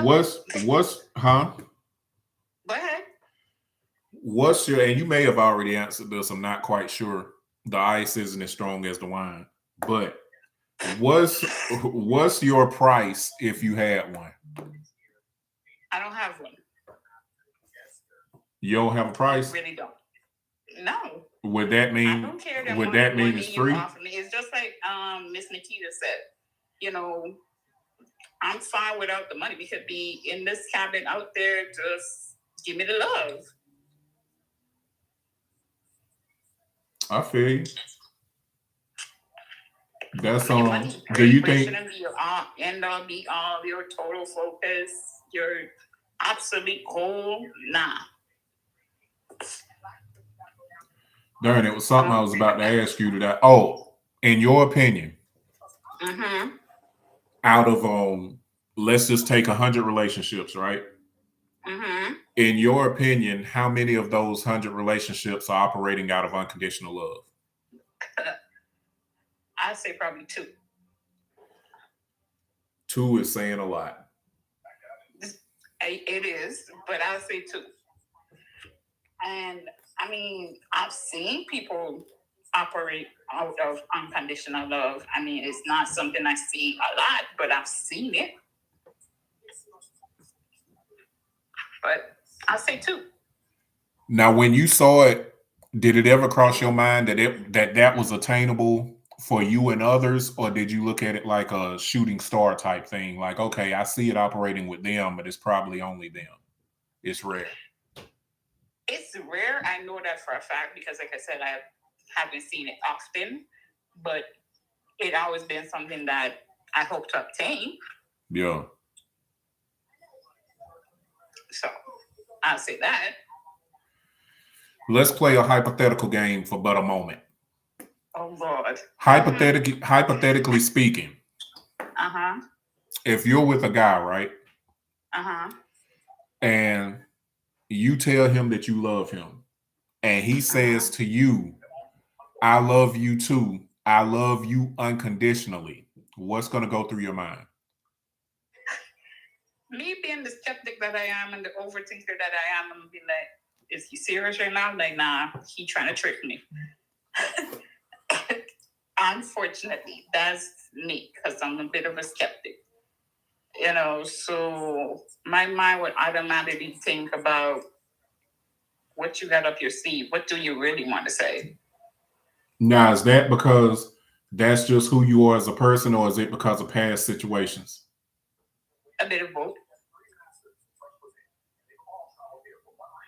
What's Go ahead. What's your, and you may have already answered this, I'm not quite sure. The ice isn't as strong as the wine, but what's your price if you had one? I don't have one. You don't have a price? I really don't. No. Would that mean? I don't care that would that mean it's free? It's just like Miss Nikita said. You know, I'm fine without the money. We could be in this cabin out there. Just give me the love. I feel you. That's do you think shouldn't be your end all be all, your total focus, your absolute goal? Nah. Darn, it was something I was about to ask you today. Oh, in your opinion, out of let's just take 100 relationships, right? In your opinion, how many of those 100 relationships are operating out of unconditional love? I'd say probably 2. 2 is saying a lot. It is, but I'll say 2. And I mean, I've seen people operate out of unconditional love. I mean, it's not something I see a lot, but I've seen it. But I'll say 2. Now, when you saw it, did it ever cross your mind that that was attainable for you and others, or did you look at it like a shooting star type thing? Like, okay, I see it operating with them, but it's probably only them. It's rare. It's rare. I know that for a fact because, like I said, I haven't seen it often, but it always been something that I hope to obtain. Yeah. So I'll say that. Let's play a hypothetical game for but a moment. Oh, Lord. Hypothetically speaking. If you're with a guy, right? And you tell him that you love him, and he says to you, I love you too. I love you unconditionally. What's going to go through your mind? Me being the skeptic that I am and the overthinker that I am, I'm going to be like, is he serious right now? I'm like, nah, he trying to trick me. Unfortunately, that's me because I'm a bit of a skeptic. You know, so my mind would automatically think about what you got up your sleeve. What do you really want to say? Now, is that because that's just who you are as a person, or is it because of past situations? A bit of both.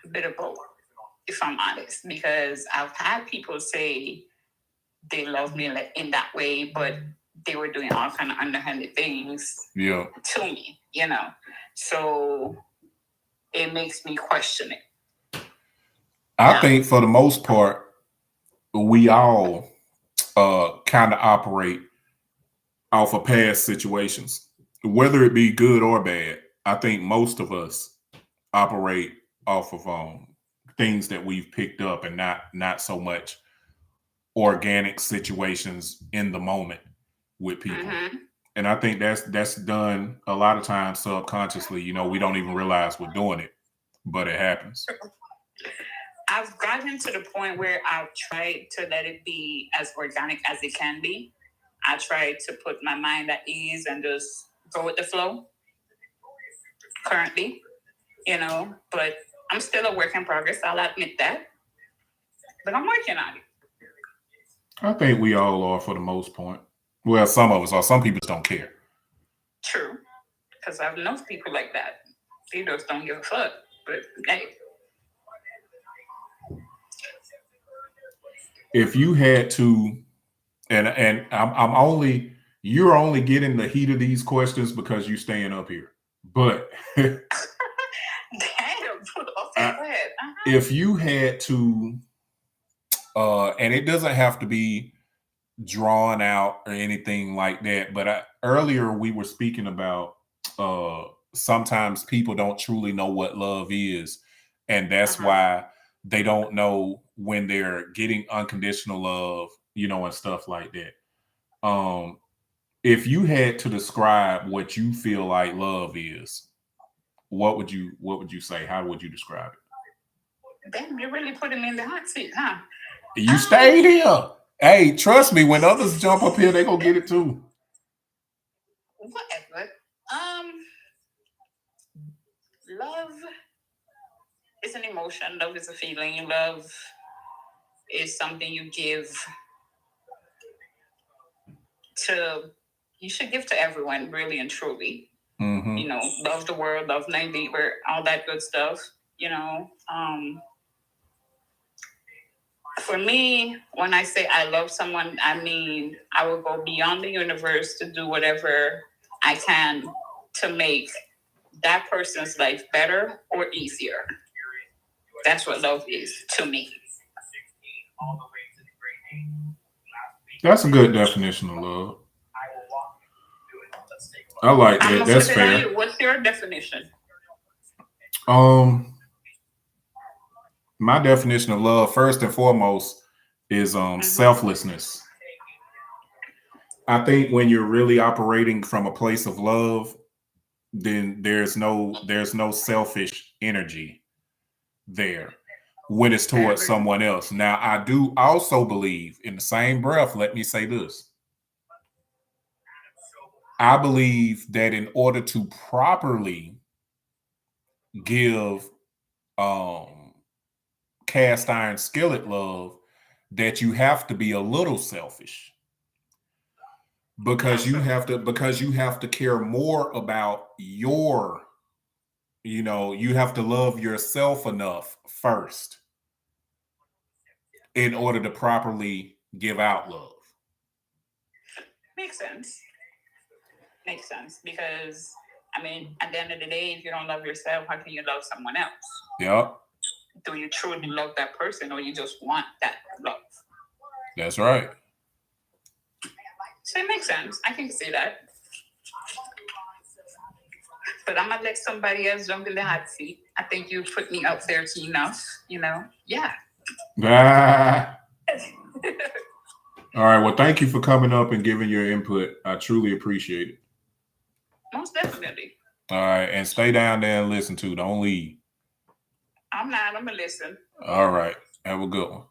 A bit of both, if I'm honest, because I've had people say they love me in that way, but they were doing all kind of underhanded things to me, you know. So it makes me question it. I think for the most part, we all kind of operate off of past situations, whether it be good or bad. I think most of us operate off of things that we've picked up and not so much organic situations in the moment. with people. And I think that's done a lot of times subconsciously. You know, we don't even realize we're doing it, but it happens. I've gotten to the point where I've tried to let it be as organic as it can be. I try to put my mind at ease and just go with the flow currently, you know, but I'm still a work in progress. I'll admit that, but I'm working on it. I think we all are for the most part. Well, some of us are. Some people just don't care. True, because I've known people like that. They just don't give a fuck. But hey, if you had to, and you're only getting the heat of these questions because you're staying up here. But damn, okay, go ahead. If you had to, and it doesn't have to be drawn out or anything like that, but earlier we were speaking about sometimes people don't truly know what love is, and that's why they don't know when they're getting unconditional love, you know, and stuff like that. If you had to describe what you feel like love is, what would you say? How would you describe it? Damn, you're really putting me in the hot seat, huh? You stayed here. Hey, trust me, when others jump up here, they gonna get it too. Whatever. Love is an emotion. Love is a feeling. Love is something you give to. You should give to everyone, really and truly. You know, love the world, love thy neighbor, all that good stuff. You know, for me, when I say I love someone, I mean I will go beyond the universe to do whatever I can to make that person's life better or easier. That's what love is to me. That's a good definition of love. I like that. That's fair. What's your definition? My definition of love, first and foremost, is selflessness. I think when you're really operating from a place of love, then there's no selfish energy there when it's towards someone else. Now, I do also believe, in the same breath, let me say this. I believe that in order to properly give cast iron skillet love, that you have to be a little selfish. Because you have to care more about your, you know, you have to love yourself enough first in order to properly give out love. Makes sense. Makes sense, because I mean, at the end of the day, if you don't love yourself, how can you love someone else? Yep. Do you truly love that person, or you just want that love? That's right. So it makes sense. I can see that. But I'm gonna let somebody else jump in the hot seat. I think you put me up there enough, you know? Yeah. All right. Well, thank you for coming up and giving your input. I truly appreciate it. Most definitely. All right. And stay down there and listen too. Don't leave. I'm not. I'm gonna listen. All right. Have a good one.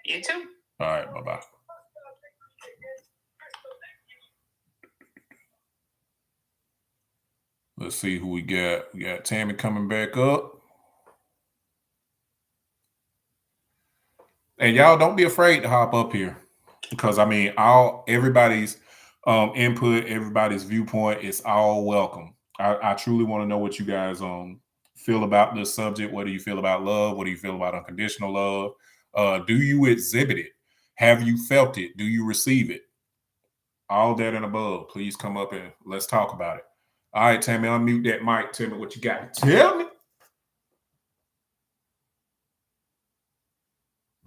You too. All right. Bye-bye. Let's see who we got. We got Tammy coming back up. And y'all don't be afraid to hop up here, because I mean, everybody's input, everybody's viewpoint is all welcome. I truly want to know what you guys feel about this subject. What do you feel about love? What do you feel about unconditional love? Do you exhibit it? Have you felt it? Do you receive it? All that and above. Please come up and let's talk about it. All right, Tammy, unmute that mic. Tell me what you got to tell me.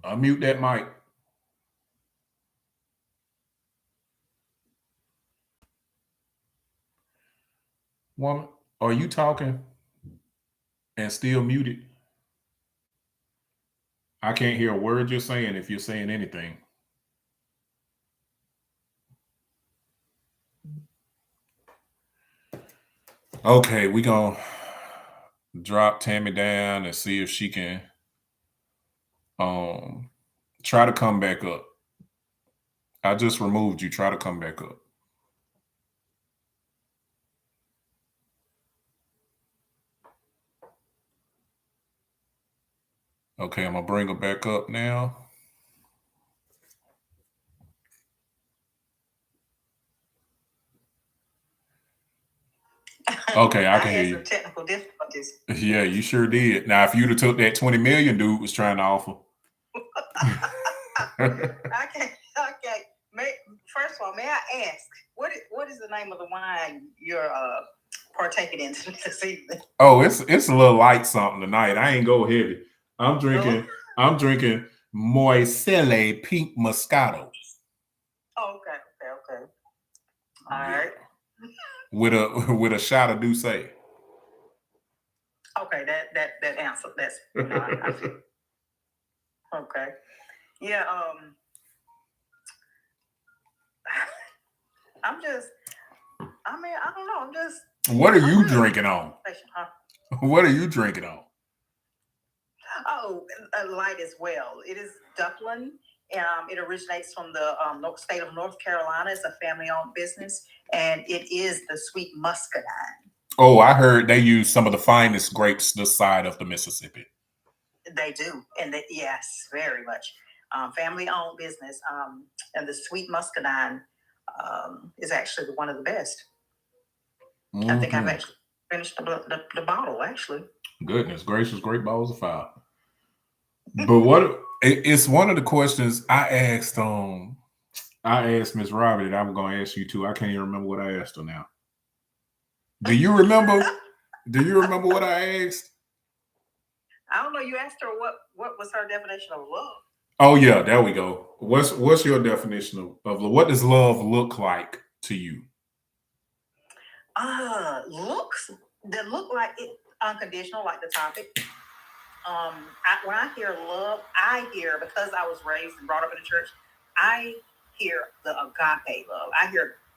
Unmute that mic. Woman, are you talking and still muted? I can't hear a word you're saying if you're saying anything. Okay, we gonna drop Tammy down and see if she can try to come back up. I just removed you. Try to come back up. Okay, I'm gonna bring her back up now. Okay, I can hear you. Some technical difficulties. Yeah, you sure did. Now, if you'd have took that 20 million dude was trying to offer. Okay. First of all, may I ask, what is the name of the wine you're partaking in this evening? Oh, it's a little light something tonight. I ain't go heavy. I'm drinking Moiselle Pink Moscato. Oh, okay. All right. With a shot of Douce. Okay, that answer. That's okay. Yeah. I don't know. I'm just. What are you drinking on? Huh? What are you drinking on? Oh, light as well. It is Dublin. It originates from the state of North Carolina. It's a family-owned business, and it is the sweet muscadine. Oh, I heard they use some of the finest grapes this side of the Mississippi. They do, and yes, very much. Family-owned business, and the sweet muscadine is actually one of the best. Mm-hmm. I think I've actually finished the bottle, actually. Goodness gracious, great balls of fire. But it's one of the questions I asked Miss Robbie that I'm going to ask you too. I can't even remember what I asked her now. Do you remember? Do you remember what I asked? I don't know. You asked her what was her definition of love. Oh yeah, there we go. What's your definition of love? What does love look like to you? Looks that look like it unconditional, like the topic. When I hear love, I hear, because I was raised and brought up in the church, I hear the agape love.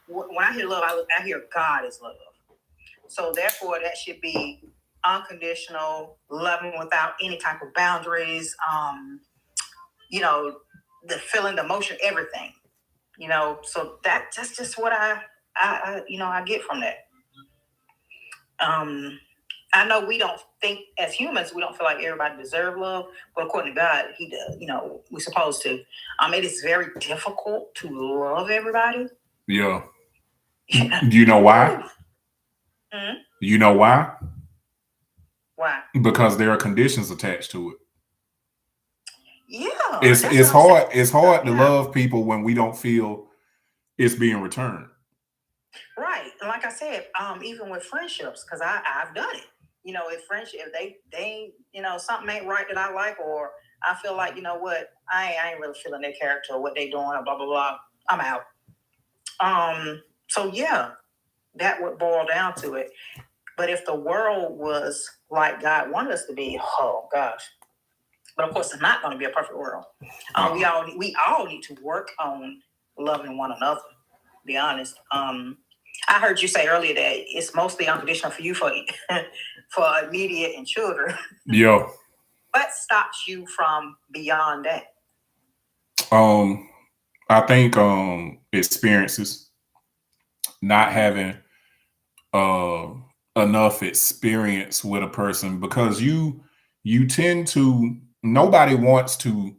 When I hear love, I hear God is love. So therefore, that should be unconditional, loving without any type of boundaries. The feeling, the emotion, everything. So that's just what I get from that. I know we don't think, as humans, we don't feel like everybody deserves love, but according to God, He does. We're supposed to. It is very difficult to love everybody. Yeah. Do you know why? Mm-hmm. You know why? Why? Because there are conditions attached to it. Yeah. It's hard. It's hard to love people when we don't feel it's being returned. Right. And like I said, even with friendships, because I've done it. If friendship, if they something ain't right that I like, or I feel like, I ain't really feeling their character or what they doing, or blah blah blah, I'm out. So yeah, that would boil down to it. But if the world was like God wanted us to be, oh gosh. But of course, it's not going to be a perfect world. We all need to work on loving one another. To be honest. I heard you say earlier that it's mostly unconditional for you for immediate and children. Yeah. What stops you from beyond that? I think experiences. Not having enough experience with a person, because you tend to, nobody wants to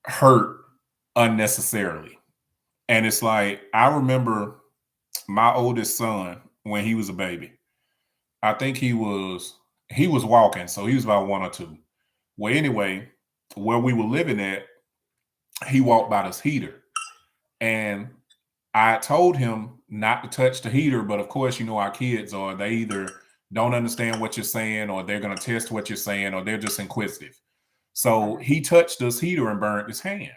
hurt unnecessarily. And it's like, I remember my oldest son when he was a baby. I think he was walking, so he was about 1 or 2. Well, anyway, where we were living at, he walked by this heater, and I told him not to touch the heater, but of course, our kids are, they either don't understand what you're saying, or they're going to test what you're saying, or they're just inquisitive. So he touched this heater and burned his hand.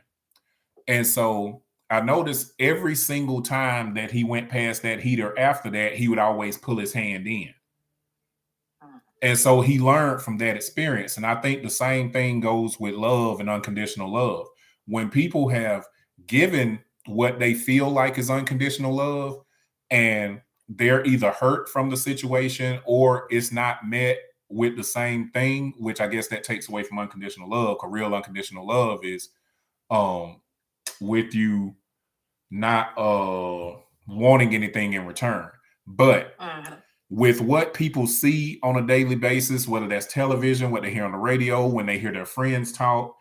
And so I noticed every single time that he went past that heater after that, he would always pull his hand in. And so he learned from that experience. And I think the same thing goes with love and unconditional love. When people have given what they feel like is unconditional love, and they're either hurt from the situation or it's not met with the same thing, which I guess that takes away from unconditional love. Because real unconditional love is with you not wanting anything in return. But with what people see on a daily basis, whether that's television, what they hear on the radio, when they hear their friends talk,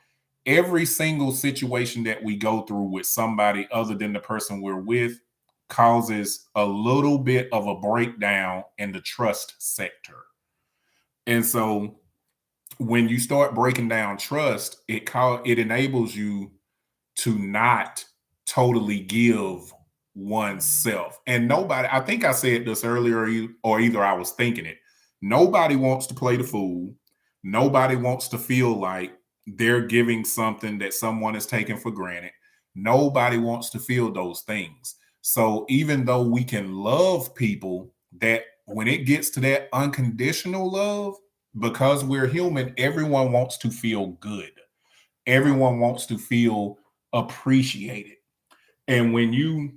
every single situation that we go through with somebody other than the person we're with causes a little bit of a breakdown in the trust sector. And so when you start breaking down trust, it enables you to not totally give oneself. And nobody, I think I said this earlier, or either I was thinking it. Nobody wants to play the fool. Nobody wants to feel like they're giving something that someone is taking for granted. Nobody wants to feel those things. So even though we can love people, that when it gets to that unconditional love, because we're human, everyone wants to feel good. Everyone wants to feel appreciated. And when you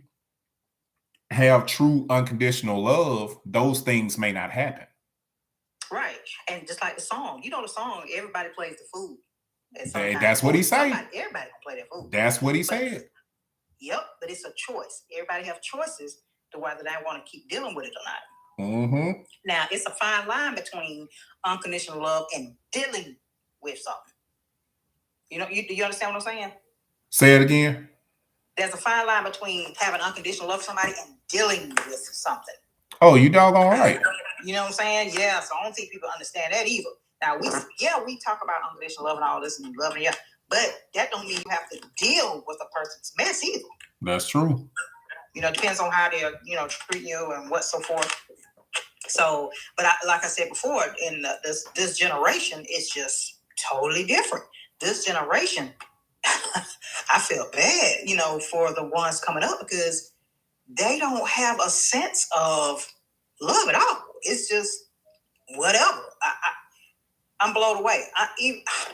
have true unconditional love, those things may not happen. Right. And just like the song, the song, everybody plays the fool. That's what he said. Everybody can play that fool. That's what he said. Yep, but it's a choice. Everybody have choices to whether they want to keep dealing with it or not. Mm-hmm. Now, it's a fine line between unconditional love and dealing with something. Do you understand what I'm saying? Say it again. There's a fine line between having unconditional love for somebody and dealing with something. Oh, you doggone right. You know what I'm saying? Yeah, so I don't think people understand that either. Now, we talk about unconditional love and all this and loving, yeah, but that don't mean you have to deal with a person's mess either. That's true. It depends on how they're, treating you and what so forth. So, but like I said before, in this generation, it's just totally different. This generation, I feel bad, for the ones coming up because they don't have a sense of love at all. It's just whatever. I'm blown away.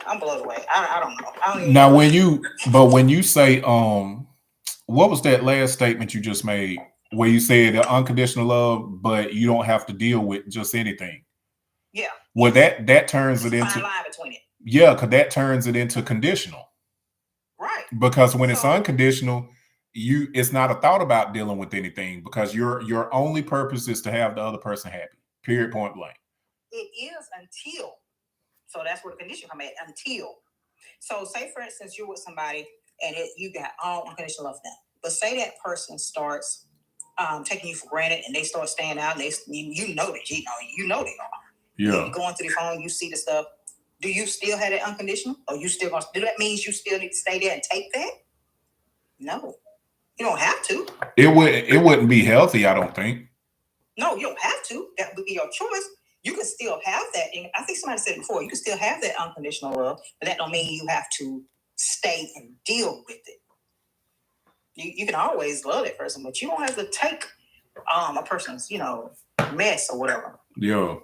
I'm blown away. I don't know. I don't even now, know. when you say, what was that last statement you just made? Where you said unconditional love, but you don't have to deal with just anything. Yeah. Well, that turns it into fine line between it. Yeah, because that turns it into conditional. Right. Because when it's unconditional, it's not a thought about dealing with anything because your only purpose is to have the other person happy. Period. Point blank. It is until. So that's where the condition come at. Until. So say for instance you're with somebody and you got all unconditional love for them, but say that person starts taking you for granted and they start staying out and you know they are. Yeah. You go onto the phone, you see the stuff. Do you still have that unconditional? Or you still do that means you still need to stay there and take that? No. You don't have to. It wouldn't be healthy, I don't think. No, you don't have to. That would be your choice. You can still have that. And I think somebody said before, you can still have that unconditional love, but that don't mean you have to stay and deal with it. You can always love that person, but you don't have to take a person's, mess or whatever. Yeah.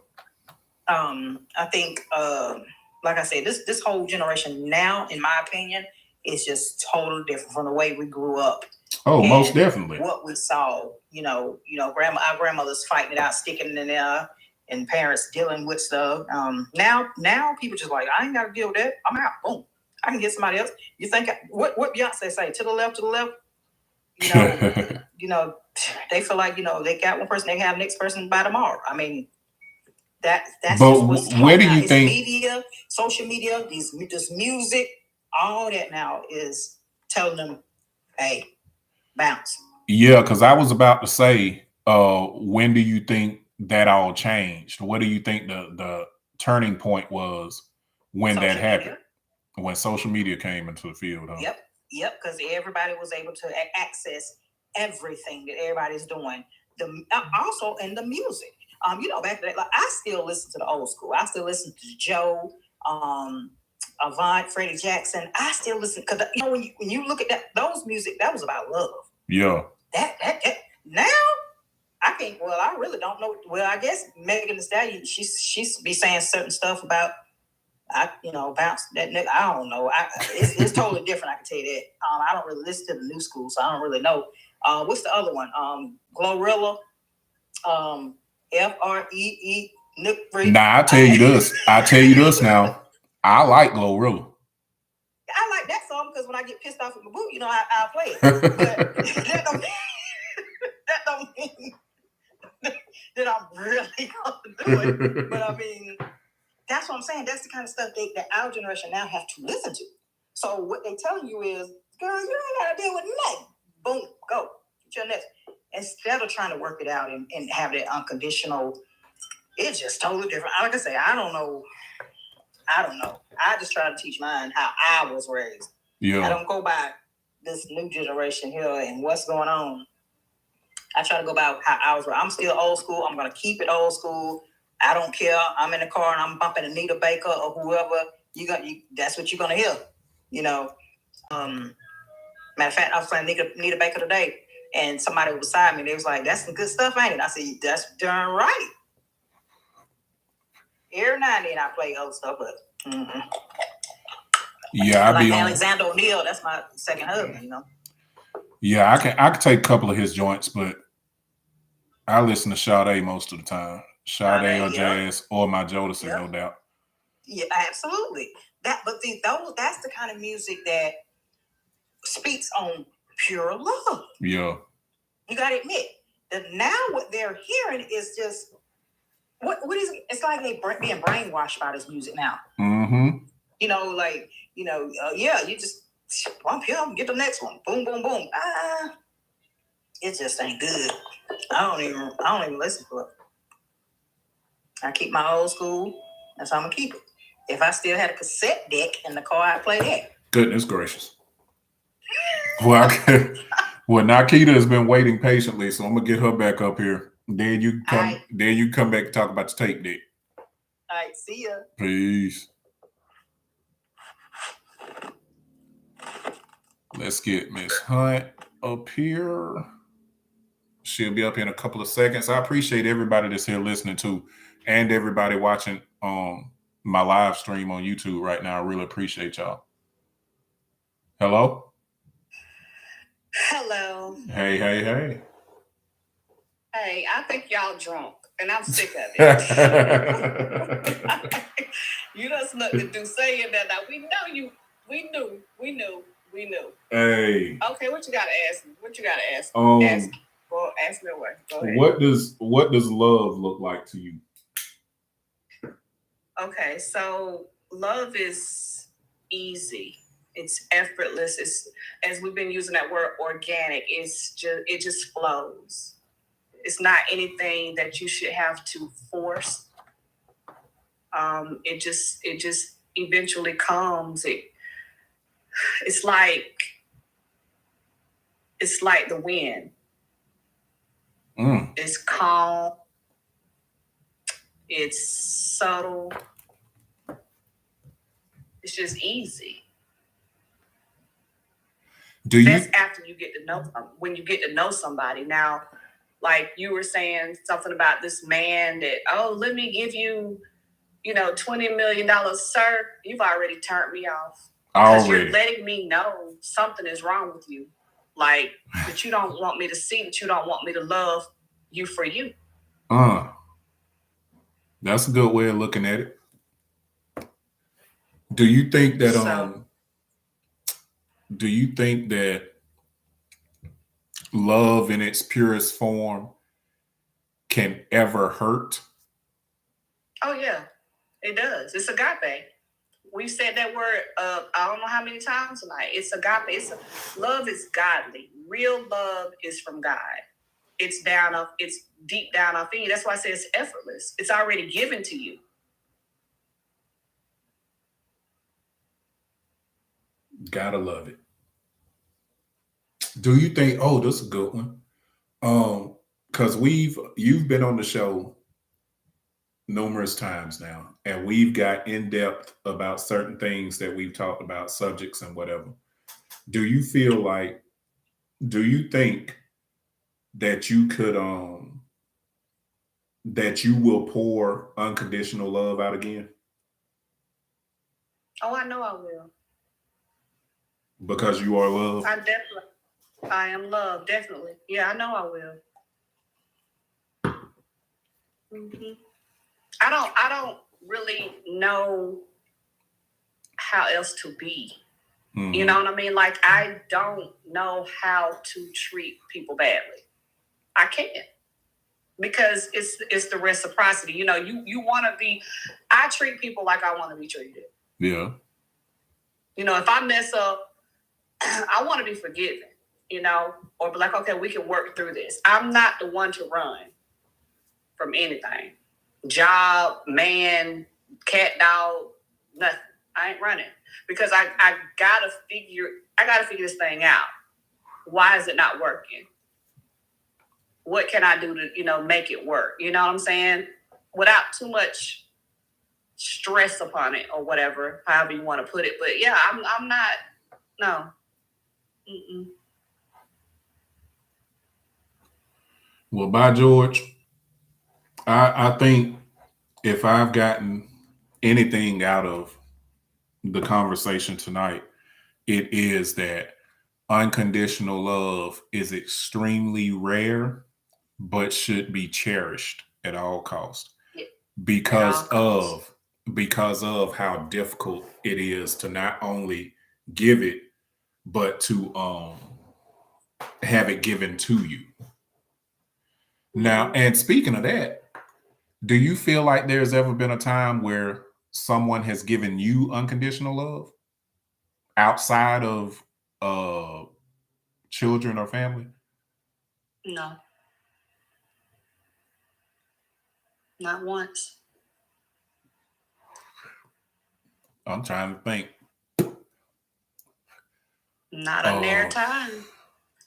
I think, like I said, this whole generation now, in my opinion, is just totally different from the way we grew up. Oh, most definitely. What we saw, our grandmothers fighting it out, sticking in there, and parents dealing with stuff. Now people just like, I ain't got to deal with that. I'm out. Boom. I can get somebody else. You think what Beyonce say? To the left. They feel like they got one person, they have next person by tomorrow. I mean, that's but just what's where do you now. think Media, social media, this music, all that now is telling them, hey, bounce. Yeah, because I was about to say, when do you think that all changed? What do you think the turning point was when that happened? When social media came into the field, huh? Yep, because everybody was able to access everything that everybody's doing. Also in the music. Back then, like I still listen to the old school. I still listen to Joe, Avant, Freddie Jackson. I still listen because when you look at those music, that was about love. Yeah. That now I can't. Well, I really don't know. Well, I guess Megan Thee Stallion, she's be saying certain stuff about bounce that nigga. I don't know. It's totally different. I can tell you that. I don't really listen to the new school, so I don't really know. What's the other one? Glorilla. FREE. Nah, I tell you this now. I like Glorilla. I like that song because when I get pissed off with my boo, you know, I'll play it. But that don't mean that I'm really gonna do it. But I mean, that's what I'm saying. That's the kind of stuff that our generation now have to listen to. So what they telling you is, girl, you ain't gotta deal with nothing. Boom, go. Get your next. Instead of trying to work it out and have that unconditional, it's just totally different. Like I say, I don't know. I just try to teach mine how I was raised. Yeah. I don't go by this new generation here and what's going on. I try to go by how I was raised. I'm still old school. I'm going to keep it old school. I don't care. I'm in the car and I'm bumping Anita Baker or whoever. That's what you're going to hear. You know. Matter of fact, I was playing Anita Baker today, and somebody was beside me. They was like, "That's some good stuff, ain't it?" I said, "That's darn right." Every now and then I play old stuff, but yeah, I like be Alexander O'Neal. That's my second husband, you know. Yeah, I can take a couple of his joints, but I listen to Sade most of the time. Sade or jazz or my Jodeci, no doubt. Yeah, absolutely. That's the kind of music that speaks on pure love. Yeah. You gotta admit that now what they're hearing is just what is it? It's like they being brainwashed by this music now. Mm-hmm. You know, like, you know, you just bump him, get the next one. Boom, boom, boom. It just ain't good. I don't even listen to it. I keep my old school. That's how I'm gonna keep it. If I still had a cassette deck in the car, I'd play that. Goodness gracious. Well, Nikita has been waiting patiently, so I'm gonna get her back up here. Then you come back and talk about the tape deck. All right, see ya. Peace. Let's get Miss Hunt up here. She'll be up in a couple of seconds. I appreciate everybody that's here listening to, and everybody watching my live stream on YouTube right now. I really appreciate y'all. Hello? Hello. Hey. Hey, I think y'all drunk, and I'm sick of it. You done snuck to do saying that. Now we know you. We knew. Hey. Okay, what you gotta ask me? Ask me away. Go ahead. What does love look like to you? Okay, so love is easy. It's effortless. It's, as we've been using that word, organic. It just flows. It's not anything that you should have to force. It just eventually comes. It's like the wind. It's calm. It's subtle. It's just easy. That's after you get to know, when you get to know somebody. Now, like you were saying something about this man that, let me give you, $20 million, sir. You've already turned me off. Because you're letting me know something is wrong with you. Like, that you don't want me to see, that you don't want me to love you for you. That's a good way of looking at it. Do you think that love in its purest form can ever hurt? Oh yeah, it does. It's agape. We've said that word I don't know how many times tonight. It's agape. Love is godly. Real love is from God. It's deep down off in you. That's why I say it's effortless. It's already given to you. Gotta love it. Do you think, this is a good one. Because you've been on the show numerous times now, and we've got in depth about certain things that we've talked about, subjects and whatever. Do you think that you could that you will pour unconditional love out again? Oh, I know I will. Because you are love? I am love, definitely. Yeah, I know I will. Mm-hmm. I don't really know how else to be. Mm-hmm. You know what I mean? Like, I don't know how to treat people badly. I can't. Because it's the reciprocity. You know, you want to be, I treat people like I want to be treated. Yeah. You know, if I mess up, I want to be forgiven, you know, or be like, okay, we can work through this. I'm not the one to run from anything. Job, man, cat, dog, nothing. I ain't running because I gotta figure this thing out. Why is it not working? What can I do to, you know, make it work? You know what I'm saying? Without too much stress upon it or whatever, however you want to put it. But yeah, I'm not, no. Mm-mm. Well, by George, I think if I've gotten anything out of the conversation tonight, it is that unconditional love is extremely rare, but should be cherished at all costs. Yeah. Because of how difficult it is to not only give it, but to have it given to you. Now, and speaking of that, do you feel like there's ever been a time where someone has given you unconditional love outside of children or family? No. Not once. I'm trying to think. Not a near time.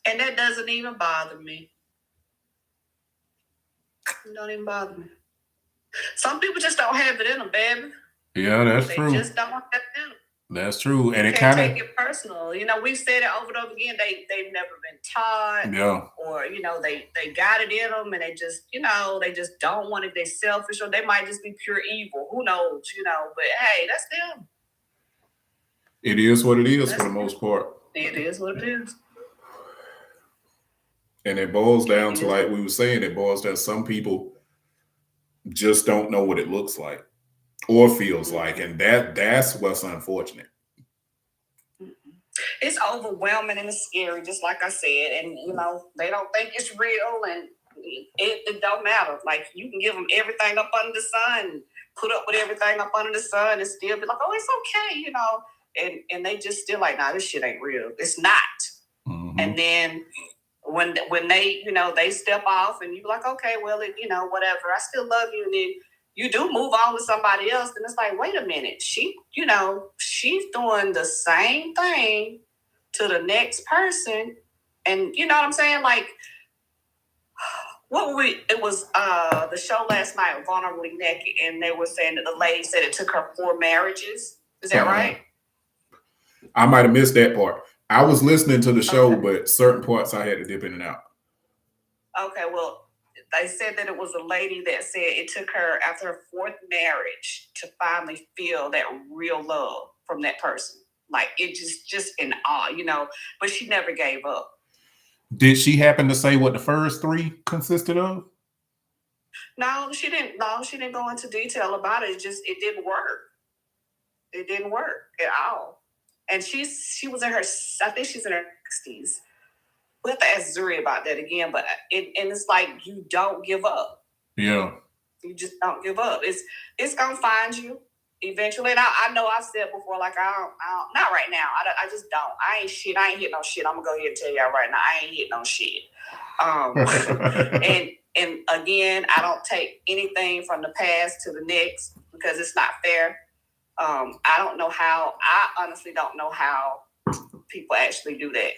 And that doesn't even bother me. It don't even bother me. Some people just don't have it in them, baby. Yeah, that's true. They just don't have it in them. That's true. And you it kind of take it personal. You know, we've said it over and over again. They've never been taught. Yeah. Or, you know, they got it in them and they just, you know, they just don't want it. They're selfish or they might just be pure evil. Who knows, you know, but hey, that's them. It is what it is for the most part. It is what it is. And it boils down to, like we were saying, it boils down, some people just don't know what it looks like or feels like. And that's what's unfortunate. It's overwhelming and it's scary, just like I said. And, you know, they don't think it's real and it don't matter. Like, you can give them everything up under the sun, put up with everything up under the sun and still be like, oh, it's okay, you know. And they just still like, nah, this shit ain't real. It's not. Mm-hmm. And then when they, you know, they step off and you're like, okay, well, you know, whatever. I still love you. And then you do move on with somebody else. And it's like, wait a minute. She, you know, she's doing the same thing to the next person. And you know what I'm saying? Like, it was the show last night, Vulnerably Naked. And they were saying that the lady said it took her 4 marriages. Is that right? I might have missed that part. I was listening to the show, but certain parts I had to dip in and out. Okay, well, they said that it was a lady that said it took her after her 4th marriage to finally feel that real love from that person. Like, it just in awe, you know, but she never gave up. Did she happen to say what the first 3 consisted of? No, she didn't. No, she didn't go into detail about it. It didn't work. It didn't work at all. And she was in her, I think she's in her 60s. We have to ask Zuri about that again, but it's like, you don't give up. Yeah. You just don't give up. It's gonna find you eventually. And I know I've said before, like, I don't not right now. I just don't. I ain't hit no shit. I'm gonna go ahead and tell y'all right now, I ain't hit no shit. And again, I don't take anything from the past to the next because it's not fair. I honestly don't know how people actually do that.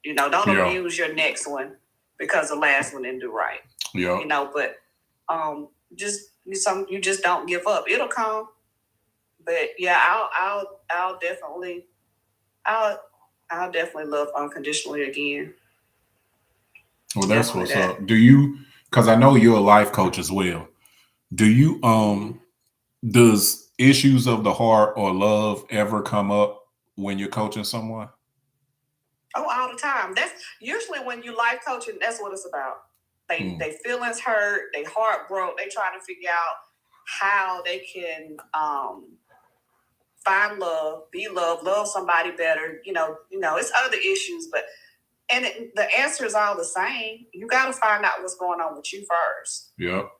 You know, don't abuse your next one because the last one didn't do right. Yeah. You know, but you just don't give up. It'll come. But yeah, I'll definitely love unconditionally again. Well, that's definitely what's up. Do you, because I know you're a life coach as well. Do you does issues of the heart or love ever come up when you're coaching someone? Oh, all the time. That's usually when you life coaching, that's what it's about. They feelings hurt, they heart broke. They trying to figure out how they can find love, be loved, love somebody better. It's other issues, but the answer is all the same. You got to find out what's going on with you first. Yep.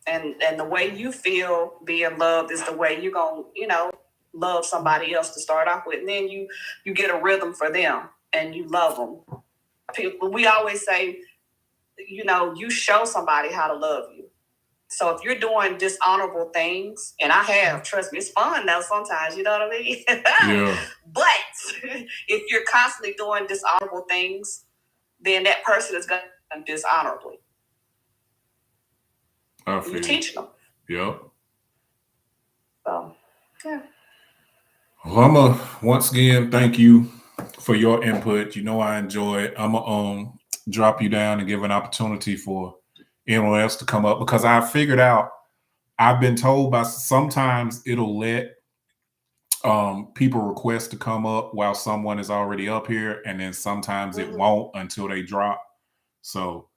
And the way you feel being loved is the way you're going to, love somebody else to start off with. And then you get a rhythm for them and you love them. We always say, you show somebody how to love you. So if you're doing dishonorable things, and I have, trust me, it's fun now sometimes, you know what I mean? Yeah. But if you're constantly doing dishonorable things, then that person is going to dishonorably. You teach them. Yep. So, yeah. Well, I'm going to once again thank you for your input. I enjoy it. I'm going to drop you down and give an opportunity for anyone else to come up, because I figured out, I've been told by sometimes it'll let people request to come up while someone is already up here, and then sometimes it won't until they drop. So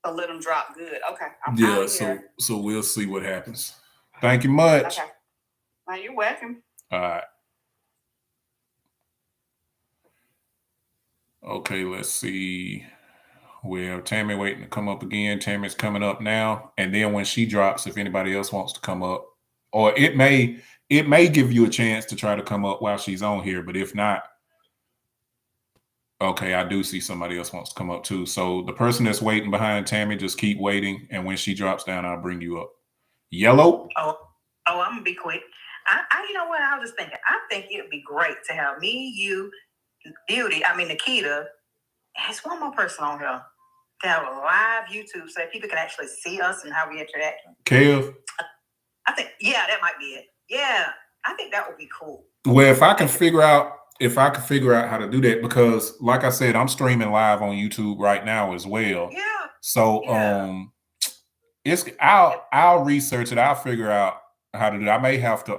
I'll let them drop. Good. Okay. So we'll see what happens. Thank you much. Okay. Well, you're welcome. All right. Okay, let's see. Well, Tammy waiting to come up again. Tammy's coming up now. And then when she drops, if anybody else wants to come up, or it may give you a chance to try to come up while she's on here, but if not, okay, I do see somebody else wants to come up too. So the person that's waiting behind Tammy, just keep waiting. And when she drops down, I'll bring you up. Yellow? Oh, I'm going to be quick. You know what? I was just thinking, I think it would be great to have me, you, Nikita, there's one more person on here, to have a live YouTube so that people can actually see us and how we interact. Kev? I think, that might be it. Yeah, I think that would be cool. Well, if I can figure out how to do that, because like I said, I'm streaming live on YouTube right now as well. Yeah. So I'll research it. I'll figure out how to do it. I may have to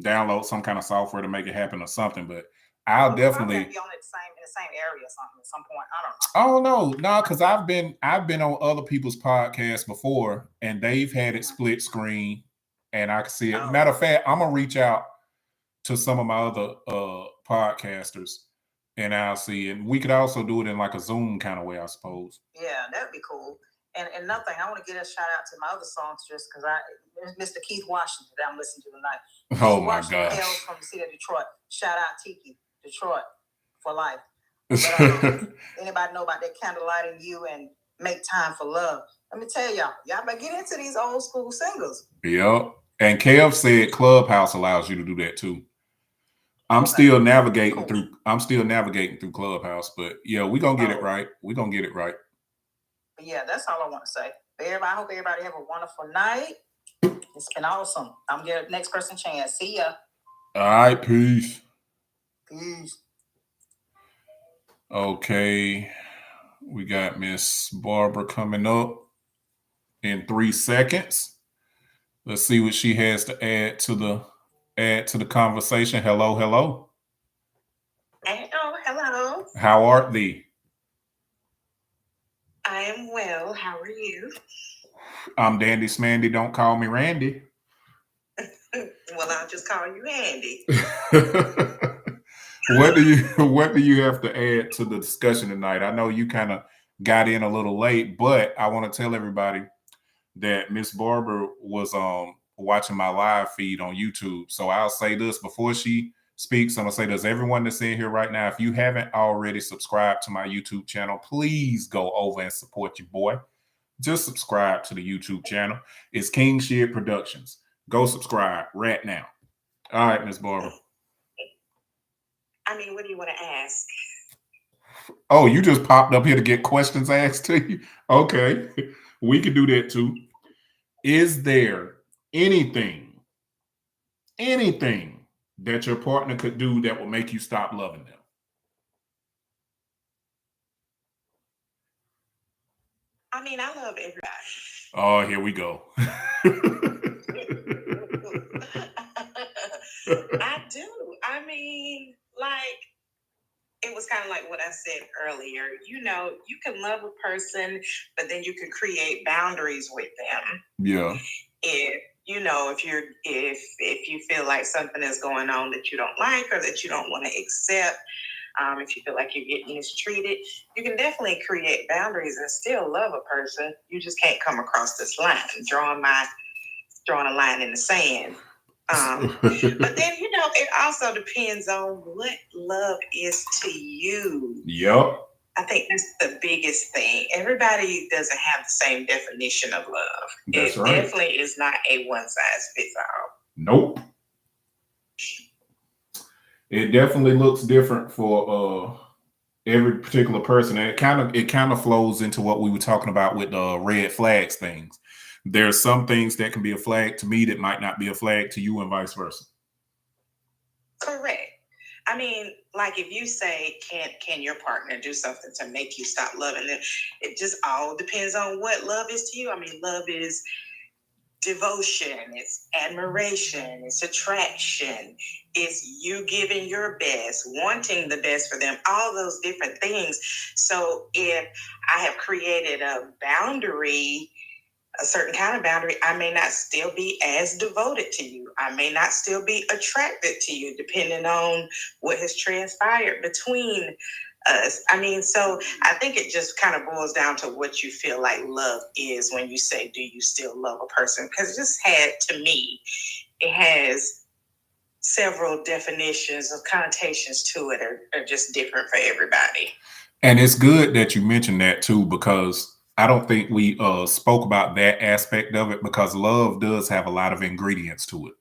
download some kind of software to make it happen or something, but I'll definitely be on it in the same area or something at some point. I don't know. Oh no, because I've been on other people's podcasts before, and they've had it split screen, and I can see it. Matter of fact, I'm gonna reach out to some of my other podcasters, and I'll see. And we could also do it in like a Zoom kind of way, I suppose. Yeah, that'd be cool. And another thing, I want to get a shout out to my other songs, just because Mr. Keith Washington that I'm listening to tonight. Oh my gosh! Hails from the city of Detroit. Shout out Tiki, Detroit for life. But, anybody know about that Candlelight in You and Make Time for Love? Let me tell y'all better get into these old school singles. Yep. And Kev said Clubhouse allows you to do that too. I'm still navigating through Clubhouse, but yeah, we're gonna get it right. We're gonna get it right. But yeah, that's all I want to say. Everybody, I hope everybody have a wonderful night. It's been awesome. I'm giving the next person a chance. See ya. All right, peace. Peace. Okay, we got Miss Barbara coming up in 3 seconds. Let's see what she has to add to the conversation. Hello. Hello. How art thee? I am well. How are you? I'm Dandy Smandy. Don't call me Randy. Well, I'll just call you Andy. What do you have to add to the discussion tonight? I know you kind of got in a little late, but I want to tell everybody that Miss Barbara was watching my live feed on YouTube. So I'll say this before she speaks. I'm gonna say this: everyone that's in here right now, if you haven't already subscribed to my YouTube channel, please go over and support your boy. Just subscribe to the YouTube channel. It's King Shit Productions. Go subscribe right now. All right, Miss Barbara. I mean, what do you want to ask? Oh, you just popped up here to get questions asked to you? Okay, we can do that too. Is there anything that your partner could do that will make you stop loving them? I mean, I love everybody. Oh, here we go. I do. I mean, like, it was kind of like what I said earlier. You know, you can love a person, but then you can create boundaries with them. Yeah. If you feel like something is going on that you don't like or that you don't want to accept, if you feel like you're getting mistreated, you can definitely create boundaries and still love a person. You just can't come across this line, drawing a line in the sand. But then, you know, it also depends on what love is to you. Yep. I think that's the biggest thing. Everybody doesn't have the same definition of love. That's it right. Definitely is not a one size fits all. Nope. It definitely looks different for every particular person. And it kind of flows into what we were talking about with the red flags things. There's some things that can be a flag to me that might not be a flag to you, and vice versa. Correct. I mean, like if you say, can your partner do something to make you stop loving them? It just all depends on what love is to you. I mean, love is devotion, it's admiration, it's attraction, it's you giving your best, wanting the best for them, all those different things. So if I have created a boundary, a certain kind of boundary, I may not still be as devoted to you. I may not still be attracted to you, depending on what has transpired between us. I mean, so I think it just kind of boils down to what you feel like love is when you say, do you still love a person? Because to me, it has several definitions of connotations to it are just different for everybody. And it's good that you mentioned that too, because I don't think we spoke about that aspect of it, because love does have a lot of ingredients to it.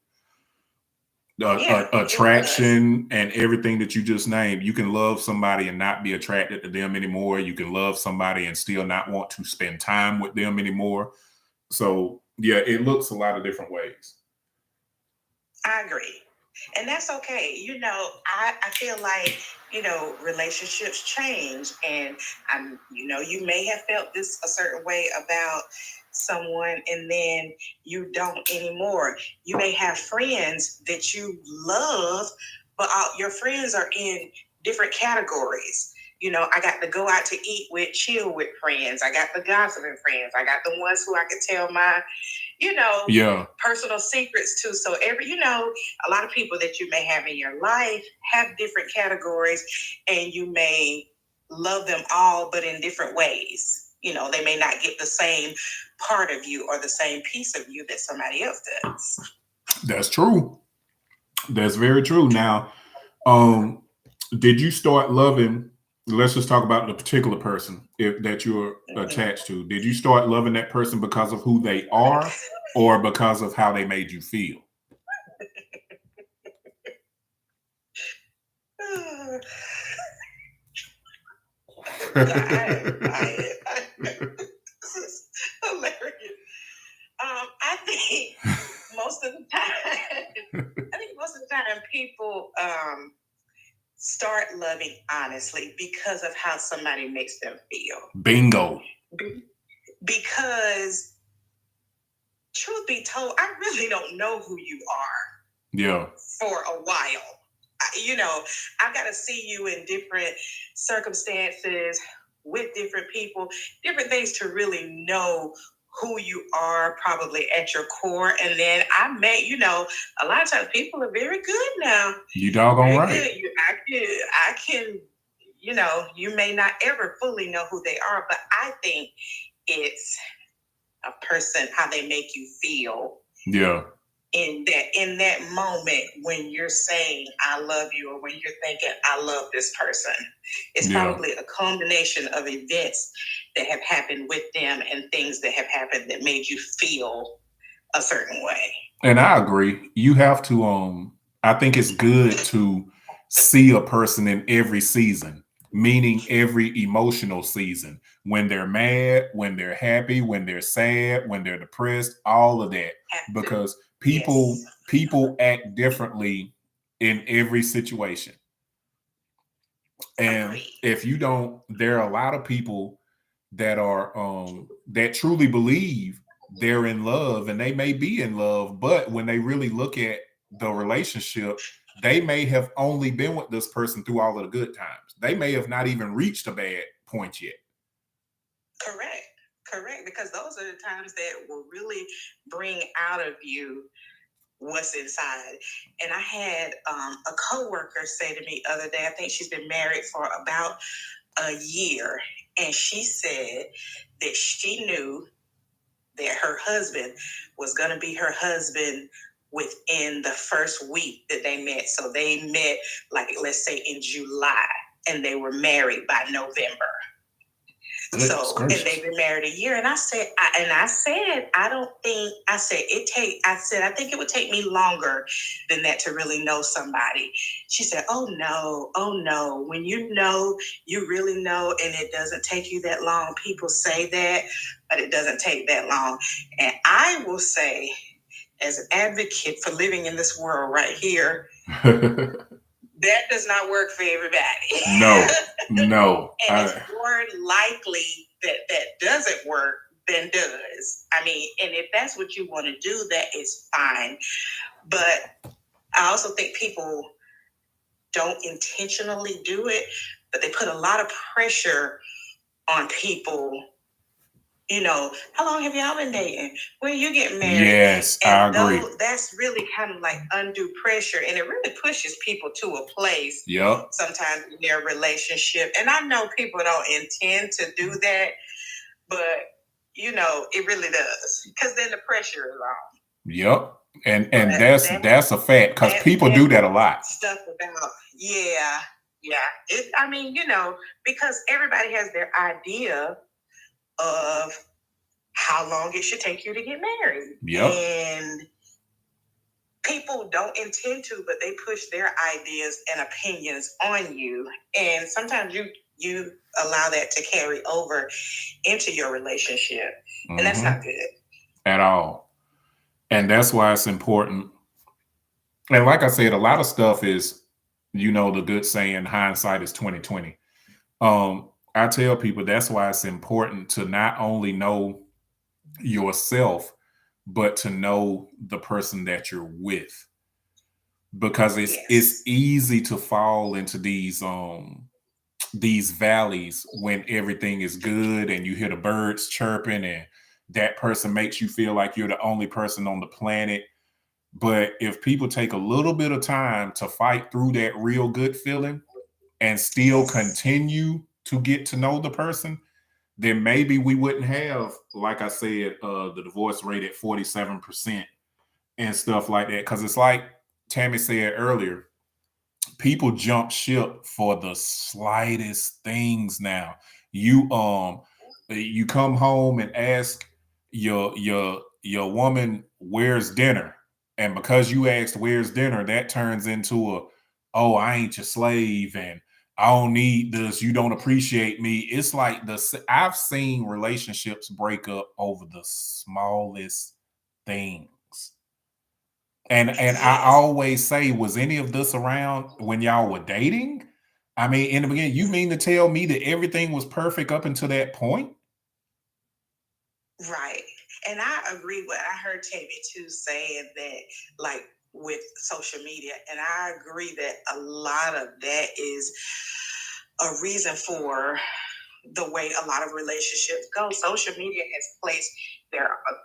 Attraction and everything that you just named. You can love somebody and not be attracted to them anymore. You can love somebody and still not want to spend time with them anymore. So yeah, it looks a lot of different ways. I agree. And that's okay. You know, I feel like, you know, relationships change, and you may have felt this a certain way about someone and then you don't anymore. You may have friends that you love, but your friends are in different categories. You know, I got to go out to eat with, chill with friends. I got the gossiping friends. I got the ones who I could tell my, personal secrets to. So a lot of people that you may have in your life have different categories, and you may love them all, but in different ways. You know, they may not get the same part of you or the same piece of you that somebody else does. That's true. That's very true. Now, did you start loving, let's just talk about the particular person that you're attached to. Did you start loving that person because of who they are or because of how they made you feel? Hilarious. I think most of the time people start loving honestly because of how somebody makes them feel. Bingo. Because truth be told, I really don't know who you are. Yeah. For a while. I've got to see you in different circumstances with different people, different things to really know who you are probably at your core. And then a lot of times people are very good now. You doggone right. I can, you may not ever fully know who they are, but I think it's a person, how they make you feel. Yeah. In that moment when you're saying I love you, or when you're thinking I love this person, it's probably a combination of events that have happened with them and things that have happened that made you feel a certain way. And I agree. You have to I think it's good to see a person in every season, meaning every emotional season, when they're mad, when they're happy, when they're sad, when they're depressed, all of that, because people act differently in every situation. And if you don't, there are a lot of people that are that truly believe they're in love, and they may be in love, but when they really look at the relationship, they may have only been with this person through all of the good times. They may have not even reached a bad point yet. Correct. Because those are the times that will really bring out of you what's inside. And I had a coworker say to me the other day, I think she's been married for about a year, and she said that she knew that her husband was going to be her husband within the first week that they met. So they met, like, let's say in July, and they were married by November. So, and they've been married a year. And I said, I think it would take me longer than that to really know somebody. She said, oh no. When you know, you really know, and it doesn't take you that long. People say that, but it doesn't take that long. And I will say, as an advocate for living in this world right here, that does not work for everybody. No. And it's more likely that doesn't work than does. I mean, and if that's what you want to do, that is fine. But I also think people don't intentionally do it, but they put a lot of pressure on people. You know, how long have y'all been dating? When you get married? Yes, I agree. That's really kind of like undue pressure, and it really pushes people to a place. Yep. Sometimes in their relationship, and I know people don't intend to do that, but you know, it really does, because then the pressure is on. Yep. And that's a fact, because people do that a lot. Stuff about I mean, you know, because everybody has their idea of how long it should take you to get married. Yep. And people don't intend to, but they push their ideas and opinions on you. And sometimes you allow that to carry over into your relationship. And that's not good. At all. And that's why it's important. And like I said, a lot of stuff is, you know, the good saying, hindsight is 20/20. I tell people that's why it's important to not only know yourself, but to know the person that you're with, because it's easy to fall into these valleys when everything is good and you hear the birds chirping and that person makes you feel like you're the only person on the planet. But if people take a little bit of time to fight through that real good feeling and still continue to get to know the person, then maybe we wouldn't have, like I said, the divorce rate at 47% and stuff like that. Because it's like Tammy said earlier, people jump ship for the slightest things now. You come home and ask your woman where's dinner, and because you asked where's dinner, that turns into oh, I ain't your slave and I don't need this, you don't appreciate me. It's like I've seen relationships break up over the smallest things. And I always say, was any of this around when y'all were dating? I mean, in the beginning, you mean to tell me that everything was perfect up until that point? Right. And I agree with, I heard Tammy too saying that, like, with social media, and I agree that a lot of that is a reason for the way a lot of relationships go. Social media has placed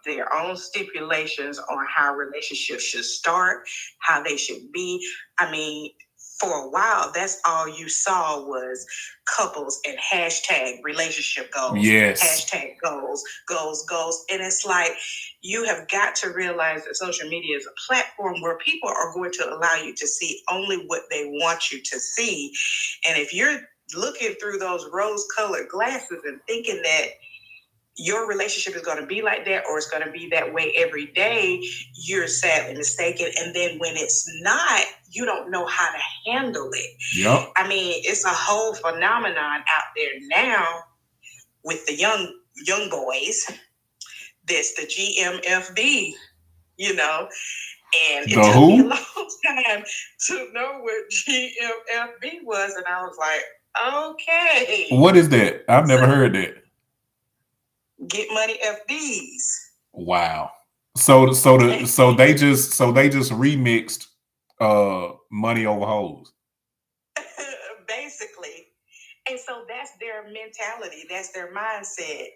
their own stipulations on how relationships should start, how they should be. I mean, for a while, that's all you saw was couples and hashtag relationship goals. Yes. Hashtag goals. And it's like, you have got to realize that social media is a platform where people are going to allow you to see only what they want you to see. And if you're looking through those rose-colored glasses and thinking that your relationship is going to be like that, or it's going to be that way every day, you're sadly mistaken. And then when it's not, you don't know how to handle it. Yep. I mean, it's a whole phenomenon out there now with the young boys. That's the GMFB, you know. And it took me a long time to know what GMFB was, and I was like, okay. What is that? I've never heard that. Get money FDs. Wow. So they just remixed Money over hoes. Basically. And so that's their mentality. That's their mindset.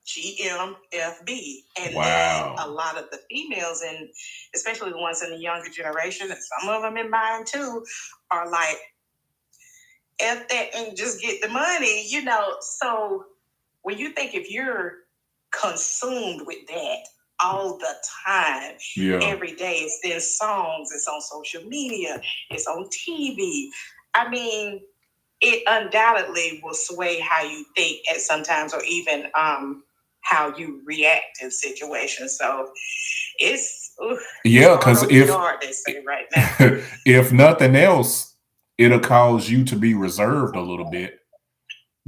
GMFB. And wow. then a lot of the females, and especially the ones in the younger generation, and some of them in mine too, are like, F that and just get the money, you know. So when you think if you're consumed with that all the time, every day, it's in songs, it's on social media, it's on TV. I mean, it undoubtedly will sway how you think at sometimes, or even how you react in situations. So it's because if they say right now, if nothing else, it'll cause you to be reserved a little bit,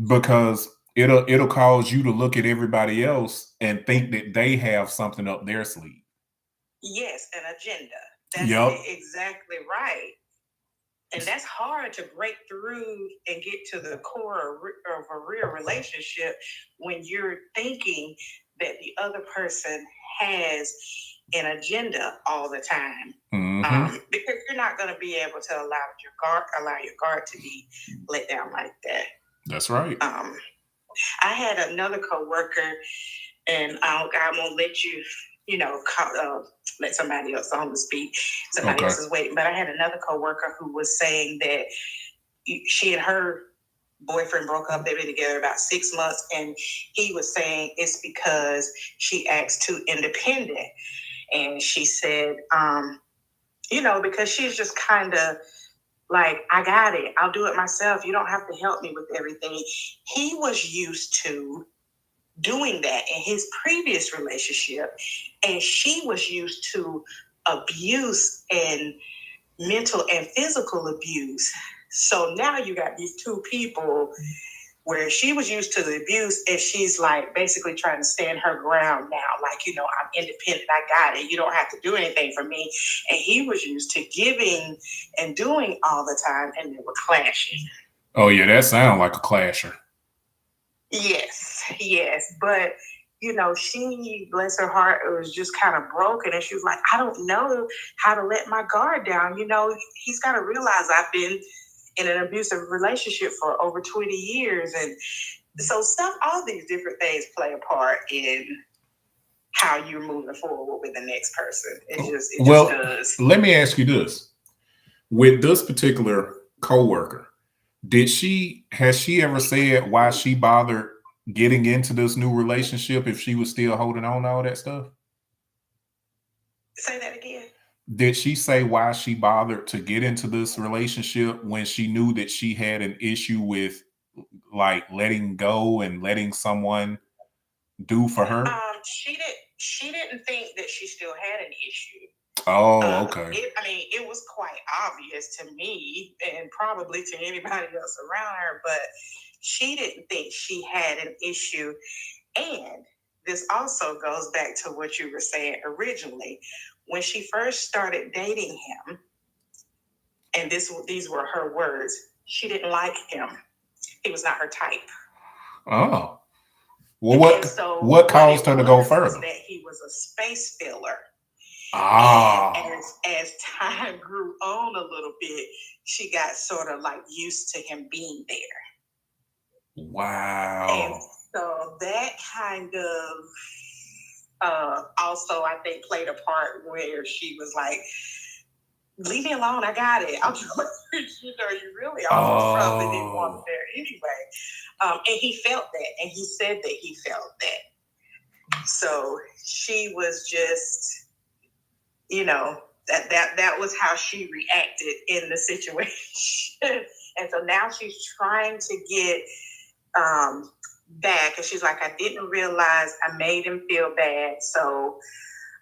because it'll cause you to look at everybody else and think that they have something up their sleeve. Yes, an agenda. That's exactly right. And that's hard to break through and get to the core of a real relationship when you're thinking that the other person has an agenda all the time. Because you're not going to be able to allow your guard to be let down like that. That's right. I had another coworker, and I'm gonna let you, let somebody else on to speak. Somebody else is waiting. But I had another coworker who was saying that she and her boyfriend broke up. They've been together about 6 months, and he was saying it's because she acts too independent. And she said, because she's just kind of like, I got it. I'll do it myself. You don't have to help me with everything. He was used to doing that in his previous relationship, and she was used to abuse and mental and physical abuse. So now you got these two people where she was used to the abuse, and she's like basically trying to stand her ground now. Like, I'm independent. I got it. You don't have to do anything for me. And he was used to giving and doing all the time, and they were clashing. Oh yeah, that sounds like a clasher. Yes. But, she, bless her heart, it was just kind of broken. And she was like, I don't know how to let my guard down. He's got to realize I've been in an abusive relationship for over 20 years. And so all these different things play a part in how you're moving forward with the next person. It just does. Let me ask you this. With this particular coworker, has she ever said why she bothered getting into this new relationship if she was still holding on to all that stuff? Say that again. Did she say why she bothered to get into this relationship when she knew that she had an issue with like letting go and letting someone do for her? She didn't think that she still had an issue. Oh, okay. It was quite obvious to me, and probably to anybody else around her, but she didn't think she had an issue. And this also goes back to what you were saying originally. When she first started dating him, and these were her words, she didn't like him. He was not her type. Oh. Well, what caused her to go further? That he was a space filler. And as time grew on a little bit, she got sort of like used to him being there. Wow. And so that kind of also, I think, played a part where she was like, leave me alone, I got it. I'm like, you really almost probably didn't want him there anyway. And he felt that, and he said that he felt that. So she was just, that was how she reacted in the situation. And so now she's trying to get back, and she's like, I didn't realize I made him feel bad, so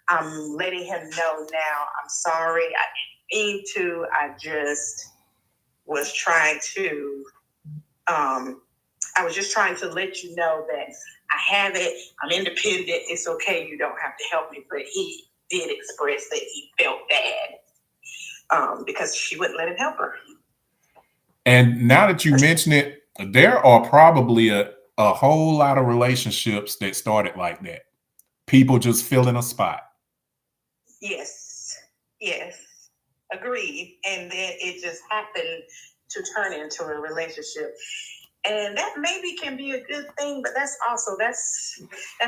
I'm letting him know now. I'm sorry. I didn't mean to. I just was trying to let you know that I have it. I'm independent. It's okay. You don't have to help me. But he did express that he felt bad because she wouldn't let him help her. And now that you mention it, there are probably a whole lot of relationships that started like that. People just filling a spot. Yes. Agreed. And then it just happened to turn into a relationship. And that maybe can be a good thing, but that's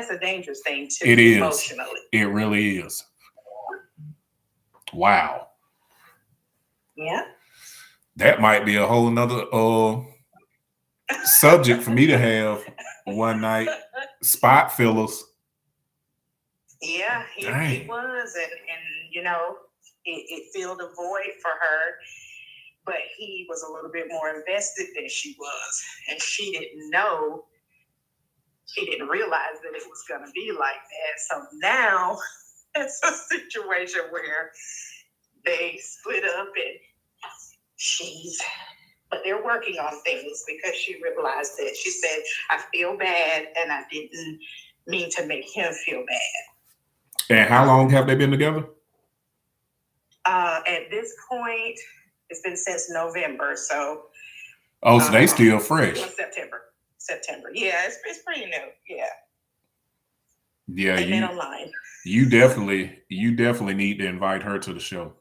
a dangerous thing too. It is. Emotionally. It really is. Wow. Yeah. That might be a whole nother subject for me to have one night. Spot fillers. Yeah, he was, and you know, it filled a void for her, but he was a little bit more invested than she was, and she didn't realize that it was going to be like that. So now it's a situation where they split up, and but they're working on things because she realized that. She said, I feel bad, and I didn't mean to make him feel bad. And how long have they been together? At this point, it's been since November, so. So they still fresh. September. Yeah, it's pretty new. Yeah. Yeah, they met online. You definitely need to invite her to the show.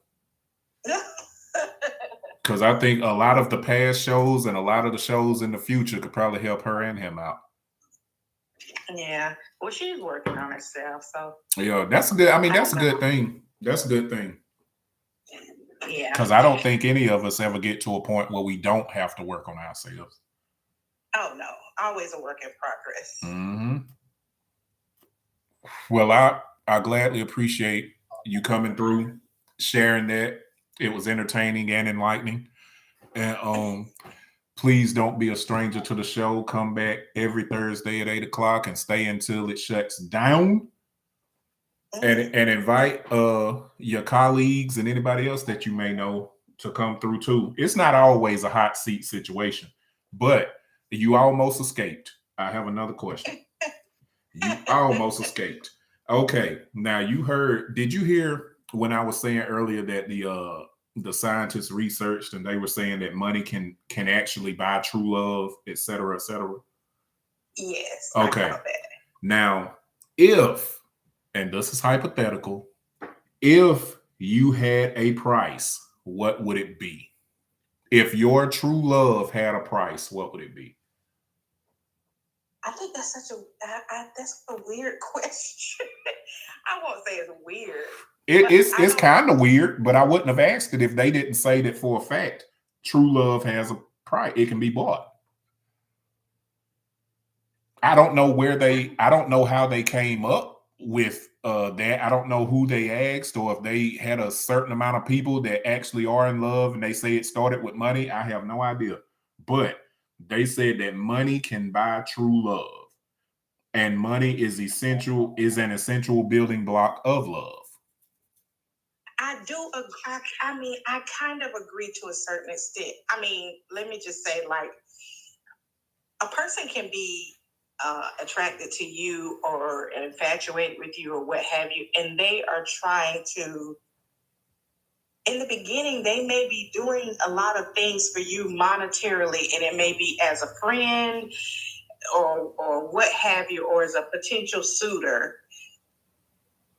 Because I think a lot of the past shows and a lot of the shows in the future could probably help her and him out. Yeah. Well, she's working on herself, so. Yeah, that's good. I mean, that's a good thing. That's a good thing. Yeah. Because I don't think any of us ever get to a point where we don't have to work on ourselves. Oh, no. Always a work in progress. Mm-hmm. Well, I gladly appreciate you coming through, sharing that. It was entertaining and enlightening. And please don't be a stranger to the show. Come back every Thursday at 8:00 and stay until it shuts down. And invite your colleagues and anybody else that you may know to come through too. It's not always a hot seat situation, but you almost escaped. I have another question. You almost escaped. Okay, now did you hear when I was saying earlier that the scientists researched and they were saying that money can actually buy true love, et cetera, et cetera? Yes. Okay. Now, and this is hypothetical, if you had a price, what would it be? If your true love had a price, what would it be? I think that's that's a weird question. I won't say it's weird. It's kind of weird, but I wouldn't have asked it if they didn't say that for a fact. True love has a price. It can be bought. I don't know how they came up with that. I don't know who they asked or if they had a certain amount of people that actually are in love and they say it started with money. I have no idea. But they said that money can buy true love. And money is an essential building block of love. I do agree. I mean, I kind of agree to a certain extent. I mean, let me just say, like, a person can be attracted to you or infatuated with you or what have you, and they are trying to, in the beginning, they may be doing a lot of things for you monetarily, and it may be as a friend or what have you, or as a potential suitor.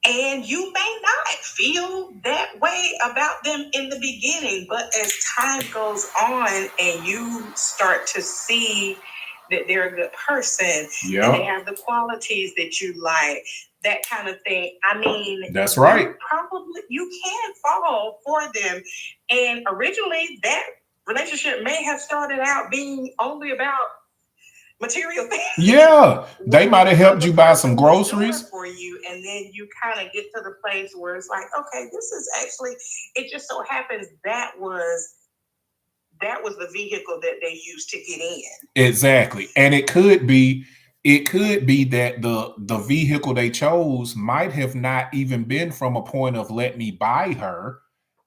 And you may not feel that way about them in the beginning, but as time goes on and you start to see that they're a good person, and they have the qualities that you like, that kind of thing. I mean, that's right. You can fall for them. And originally that relationship may have started out being only about material things. Yeah, they might have helped you buy some groceries for you, and then you kind of get to the place where it's like, okay, this is actually. It just so happens that was the vehicle that they used to get in. Exactly, and it could be that the vehicle they chose might have not even been from a point of let me buy her.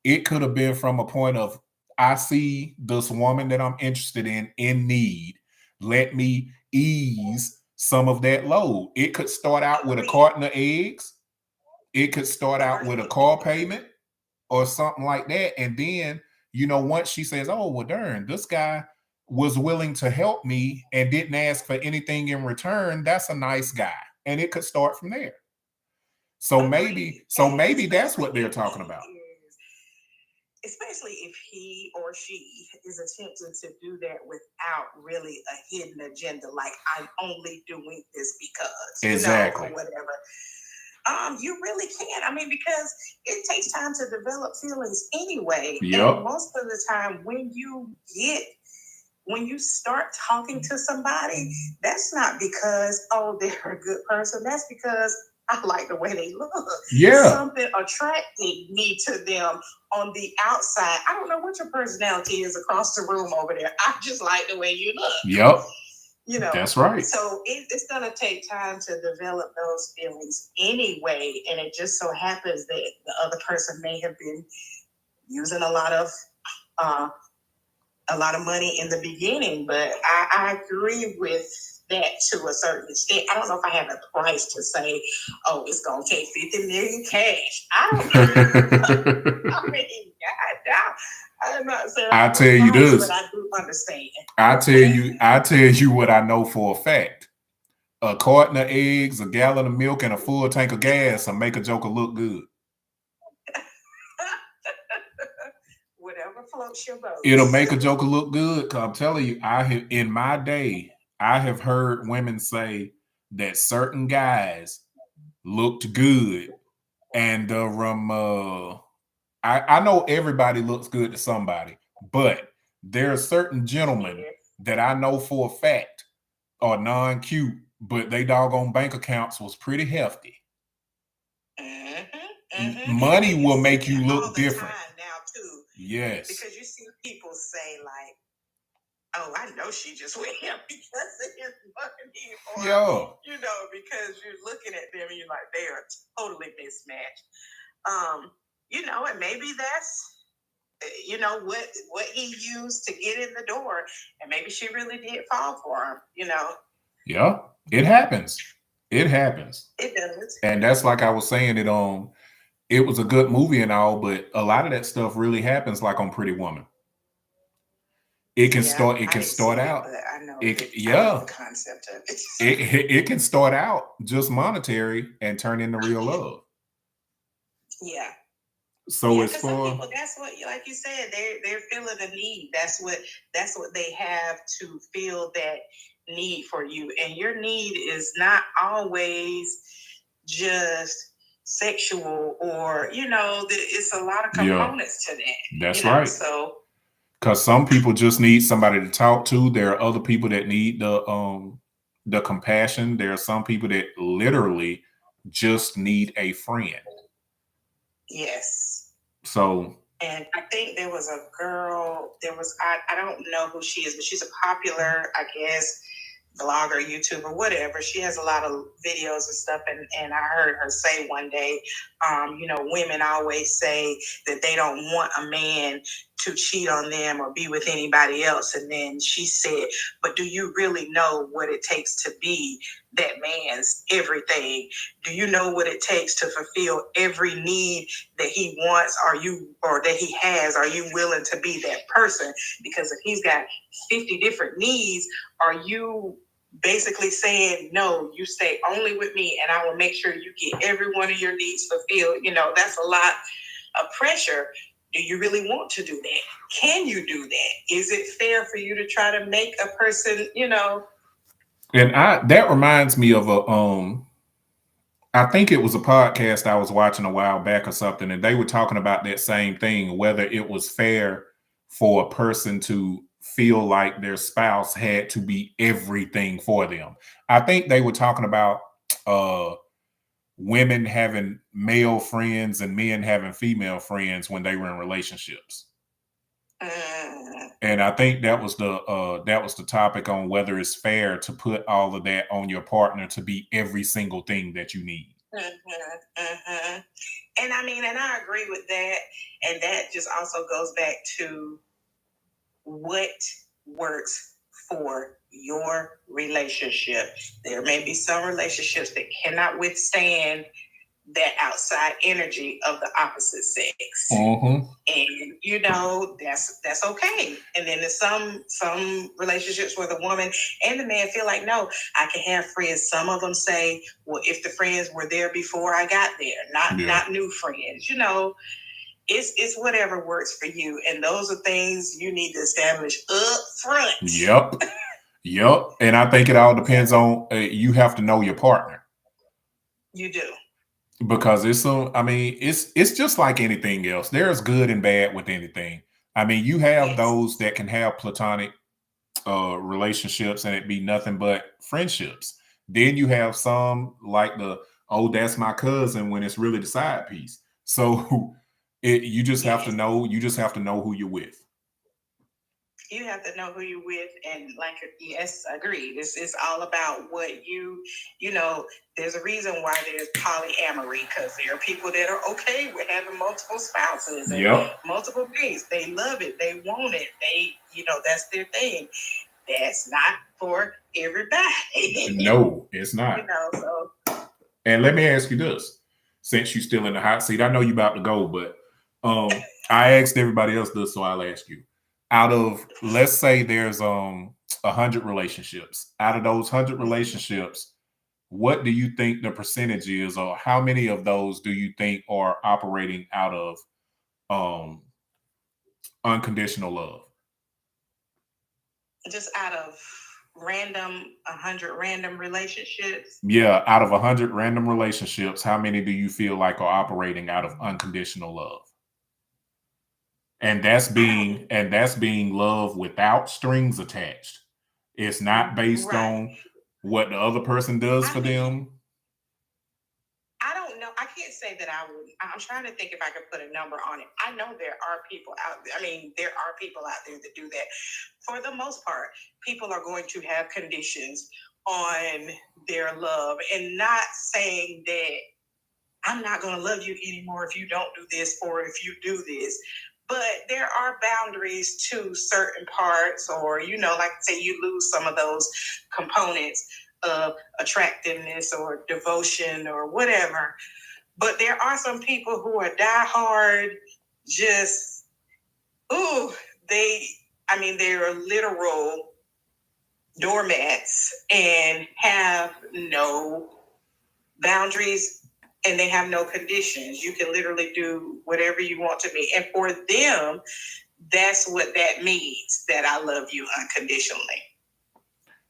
It could have been from a point of I see this woman that I'm interested in need. Let me ease some of that load. It could start out with a carton of eggs. It could start out with a car payment or something like that. And then, once she says, oh, well, darn, this guy was willing to help me and didn't ask for anything in return, that's a nice guy. And it could start from there. So maybe that's what they're talking about. especially if he or she is attempting to do that without really a hidden agenda, like I'm only doing this because, exactly, or whatever. You really can't. I mean, because it takes time to develop feelings anyway. Yep. And most of the time when you start talking to somebody, that's not because, they're a good person. That's because I like the way they look. Yeah. Something attracted me to them on the outside. I don't know what your personality is across the room over there. I just like the way you look. Yep. That's right. So it's going to take time to develop those feelings anyway. And it just so happens that the other person may have been using a lot of money in the beginning, but I agree with that to a certain extent. I don't know if I have a price to say, it's going to take 50 million cash. I don't know. I mean, I'm not saying I tell you this, but I do understand. I tell you what I know for a fact. A carton of eggs, a gallon of milk, and a full tank of gas will make a joker look good. Whatever floats your boat. It'll make a joker look good. Cause I'm telling you, in my day, I have heard women say that certain guys looked good, and I know everybody looks good to somebody, but there are certain gentlemen that I know for a fact are non-cute, but they doggone bank accounts was pretty hefty. Money will make you look different now too. Yes, because you see people say like, I know she just went him because of his money, or because you're looking at them and you're like, they are totally mismatched. And maybe that's what he used to get in the door, and maybe she really did fall for him. Yeah, it happens. It happens. It does. And that's like I was saying, it was a good movie and all, but a lot of that stuff really happens like on Pretty Woman. It can start out. But I know the concept of it. It can start out just monetary and turn into real love. Yeah. So it's for some people, that's what, like you said, they're feeling a need. That's what they have to feel, that need for you, and your need is not always just sexual, or it's a lot of components to that. That's right. So. Because some people just need somebody to talk to. There are other people that need the compassion. There are some people that literally just need a friend. Yes. So. And I think there was a girl. I don't know who she is, but she's a popular, I guess, blogger, YouTuber, whatever. She has a lot of videos and stuff, and I heard her say one day, women always say that they don't want a man to cheat on them or be with anybody else. And then she said, but do you really know what it takes to be that man's everything? Do you know what it takes to fulfill every need that he wants, or that he has? Are you willing to be that person? Because if he's got 50 different needs, are you basically saying, no, you stay only with me and I will make sure you get every one of your needs fulfilled? That's a lot of pressure. Do you really want to do that? Can you do that? Is it fair for you to try to make a person, And that reminds me of I think it was a podcast I was watching a while back or something, and they were talking about that same thing, whether it was fair for a person to feel like their spouse had to be everything for them. I think they were talking about women having male friends and men having female friends when they were in relationships. And I think that was the topic on whether it's fair to put all of that on your partner to be every single thing that you need. And I mean, and I agree with that. And that just also goes back to what works for your relationship. There may be some relationships that cannot withstand that outside energy of the opposite sex. And that's okay. And then there's some relationships where the woman and the man feel like, no, I can have friends. Some of them say, well, if the friends were there before I got there, not new friends, It's whatever works for you, and those are things you need to establish up front. Yep. And I think it all depends on you have to know your partner. You do. Because it's just like anything else. There's good and bad with anything. I mean, you have those that can have platonic relationships and it be nothing but friendships. Then you have some like that's my cousin, when it's really the side piece. So you just have to know who you're with. You have to know who you're with, and yes, agreed. It's all about what you know. There's a reason why there's polyamory, because there are people that are okay with having multiple spouses and multiple things. They love it. They want it. They, that's their thing. That's not for everybody. No, it's not. So. And let me ask you this, since you're still in the hot seat, I know you're about to go, but I asked everybody else this, so I'll ask you. Out of, let's say there's 100 relationships. Out of those 100 relationships, what do you think the percentage is, or how many of those do you think are operating out of unconditional love? Just out of 100 random relationships? Yeah, out of 100 random relationships, how many do you feel like are operating out of unconditional love? And that's being love without strings attached. It's not based on what the other person does for them. I don't know. I can't say that I would. I'm trying to think if I could put a number on it. I know there are people out there. I mean, there are people out there that do that. For the most part, people are going to have conditions on their love, and not saying that I'm not going to love you anymore if you don't do this or if you do this. But there are boundaries to certain parts, or, like say you lose some of those components of attractiveness or devotion or whatever. But there are some people who are diehard, they're literal doormats and have no boundaries. And they have no conditions. You can literally do whatever you want to be. And for them, that's what that means, that I love you unconditionally.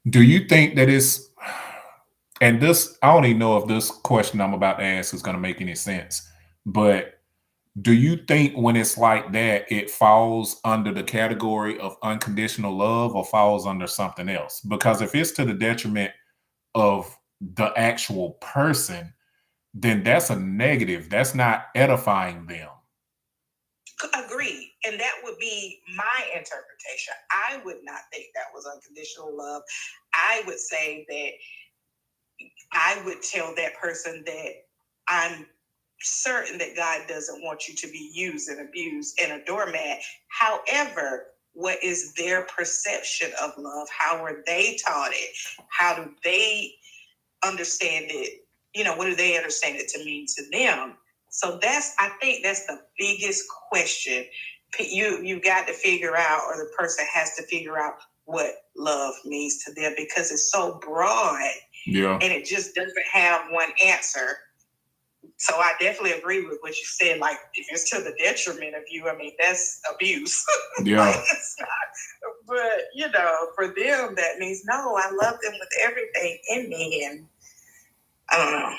Do you think that is, and this, I don't even know if this question I'm about to ask is going to make any sense, but do you think when it's like that, it falls under the category of unconditional love or falls under something else? Because if it's to the detriment of the actual person, then that's a negative. That's not edifying them. Agreed. And that would be my interpretation. I would not think that was unconditional love. I would say that I would tell that person that I'm certain that God doesn't want you to be used and abused and a doormat. However, what is their perception of love? How are they taught it? How do they understand it? What do they understand it to mean to them? So I think that's the biggest question. You got to figure out, or the person has to figure out what love means to them, because it's so broad. Yeah. And it just doesn't have one answer. So I definitely agree with what you said. Like, if it's to the detriment of you, that's abuse. Yeah. But, for them, that means, no, I love them with everything in me. And I don't know.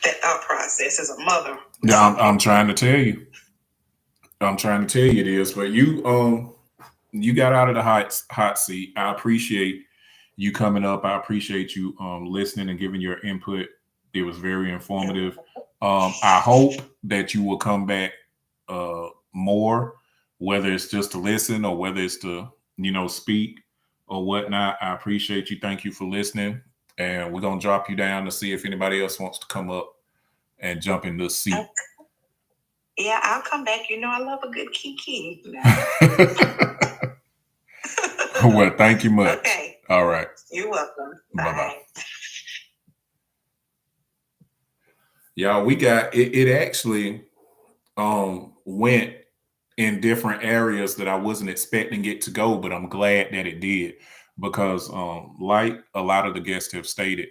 That thought process as a mother. Yeah, I'm trying to tell you. It is. But you got out of the hot seat. I appreciate you coming up. I appreciate you listening and giving your input. It was very informative. I hope that you will come back more, whether it's just to listen or whether it's to, speak or whatnot. I appreciate you. Thank you for listening. And we're going to drop you down to see if anybody else wants to come up and jump in this seat. Yeah, I'll come back. I love a good kiki. Well, thank you much. Okay. All right. You're welcome. Bye-bye. Y'all, we got it actually went in different areas that I wasn't expecting it to go, but I'm glad that it did, because like a lot of the guests have stated,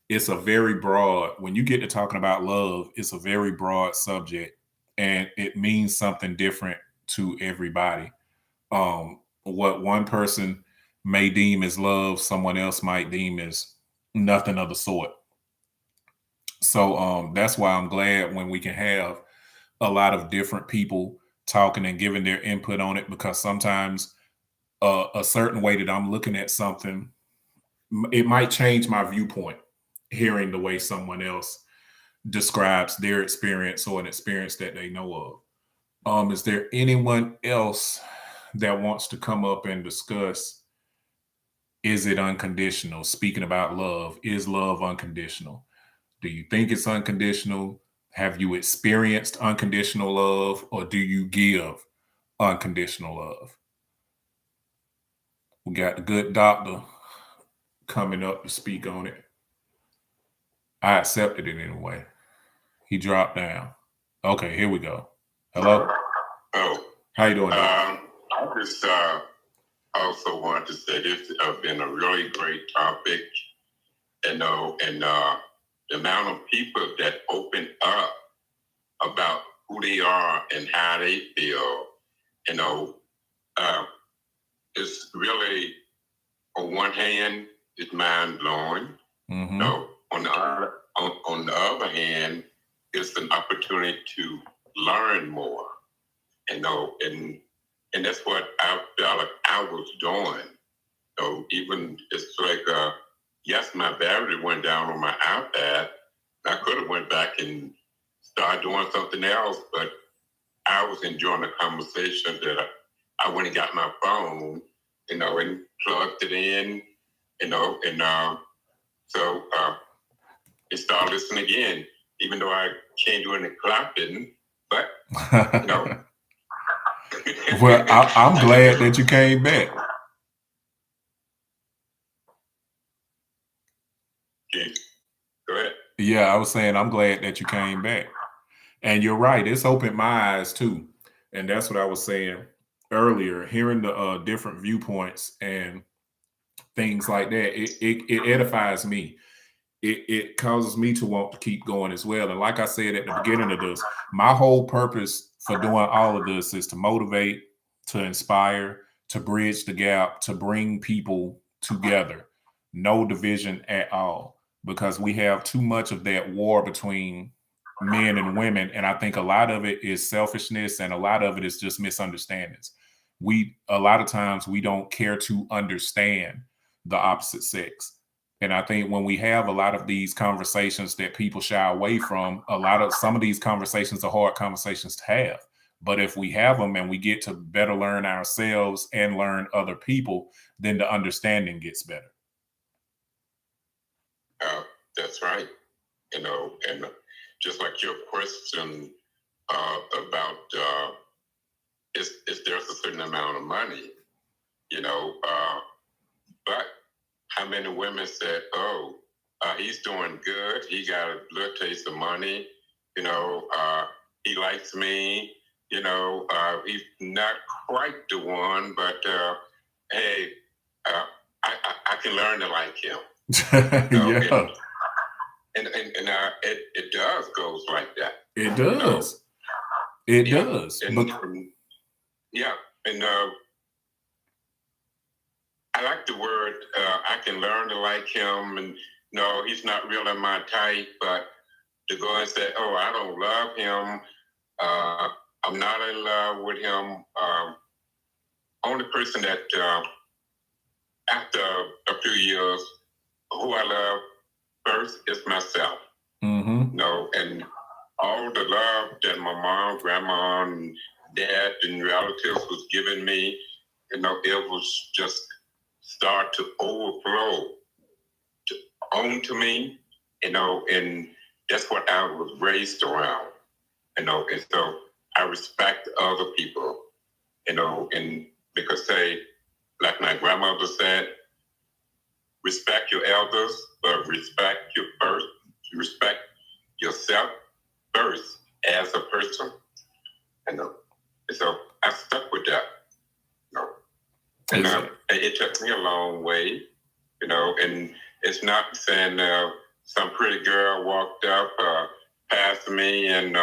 it's a very broad, when you get to talking about love, it's a very broad subject. and it means something different to everybody. What one person may deem as love, someone else might deem as nothing of the sort. So that's why I'm glad when we can have a lot of different people talking and giving their input on it, because sometimes a certain way that I'm looking at something, it might change my viewpoint hearing the way someone else describes their experience or an experience that they know of. Is there anyone else that wants to come up and discuss, is it unconditional? Speaking about love, is love unconditional? Do you think it's unconditional? Have you experienced unconditional love, or do you give unconditional love? We got the good doctor coming up to speak on it. I accepted it anyway. He dropped down. Okay, here we go. Hello? Oh. How you doing, doctor? I just also wanted to say this has been a really great topic. And the amount of people that open up about who they are and how they feel, it's really, on one hand, it's mind blowing. Mm-hmm. On the other hand, it's an opportunity to learn more. And that's what I felt like I was doing. So even it's like, yes, my battery went down on my iPad. I could have went back and started doing something else, but I was enjoying the conversation that I went and got my phone, and plugged it in, so I started listening again, even though I can't do any clapping, but, Well, I'm glad that you came back. Okay. Go ahead. Yeah, I was saying I'm glad that you came back. And you're right. It's opened my eyes too. And that's what I was saying earlier, hearing the different viewpoints and things like that. It edifies me. It causes me to want to keep going as well. And like I said at the beginning of this, my whole purpose for doing all of this is to motivate, to inspire, to bridge the gap, to bring people together. No division at all, because we have too much of that war between men and women. And I think a lot of it is selfishness, and a lot of it is just misunderstandings. A lot of times we don't care to understand the opposite sex. And I think when we have a lot of these conversations that people shy away from, some of these conversations are hard conversations to have. But if we have them and we get to better learn ourselves and learn other people, then the understanding gets better. That's right. And just like your question about is there's a certain amount of money, but how many women said, "Oh, he's doing good. He got a little taste of money. He likes me. He's not quite the one, but hey, I can learn to like him." Yeah. And it does goes like that. It does. It does. And, I like the word, I can learn to like him, and no, he's not really my type, but to go and say, oh, I don't love him, I'm not in love with him. Only person that after a few years, who I love first is myself. Mm-hmm. And all the love that my mom, grandma, and dad and relatives was giving me, it was just start to overflow onto me, and that's what I was raised around, and so I respect other people, and because like my grandmother said, respect your elders, but respect yourself first as a person, and so I stuck with that, and it took me a long way, and it's not saying some pretty girl walked up past me and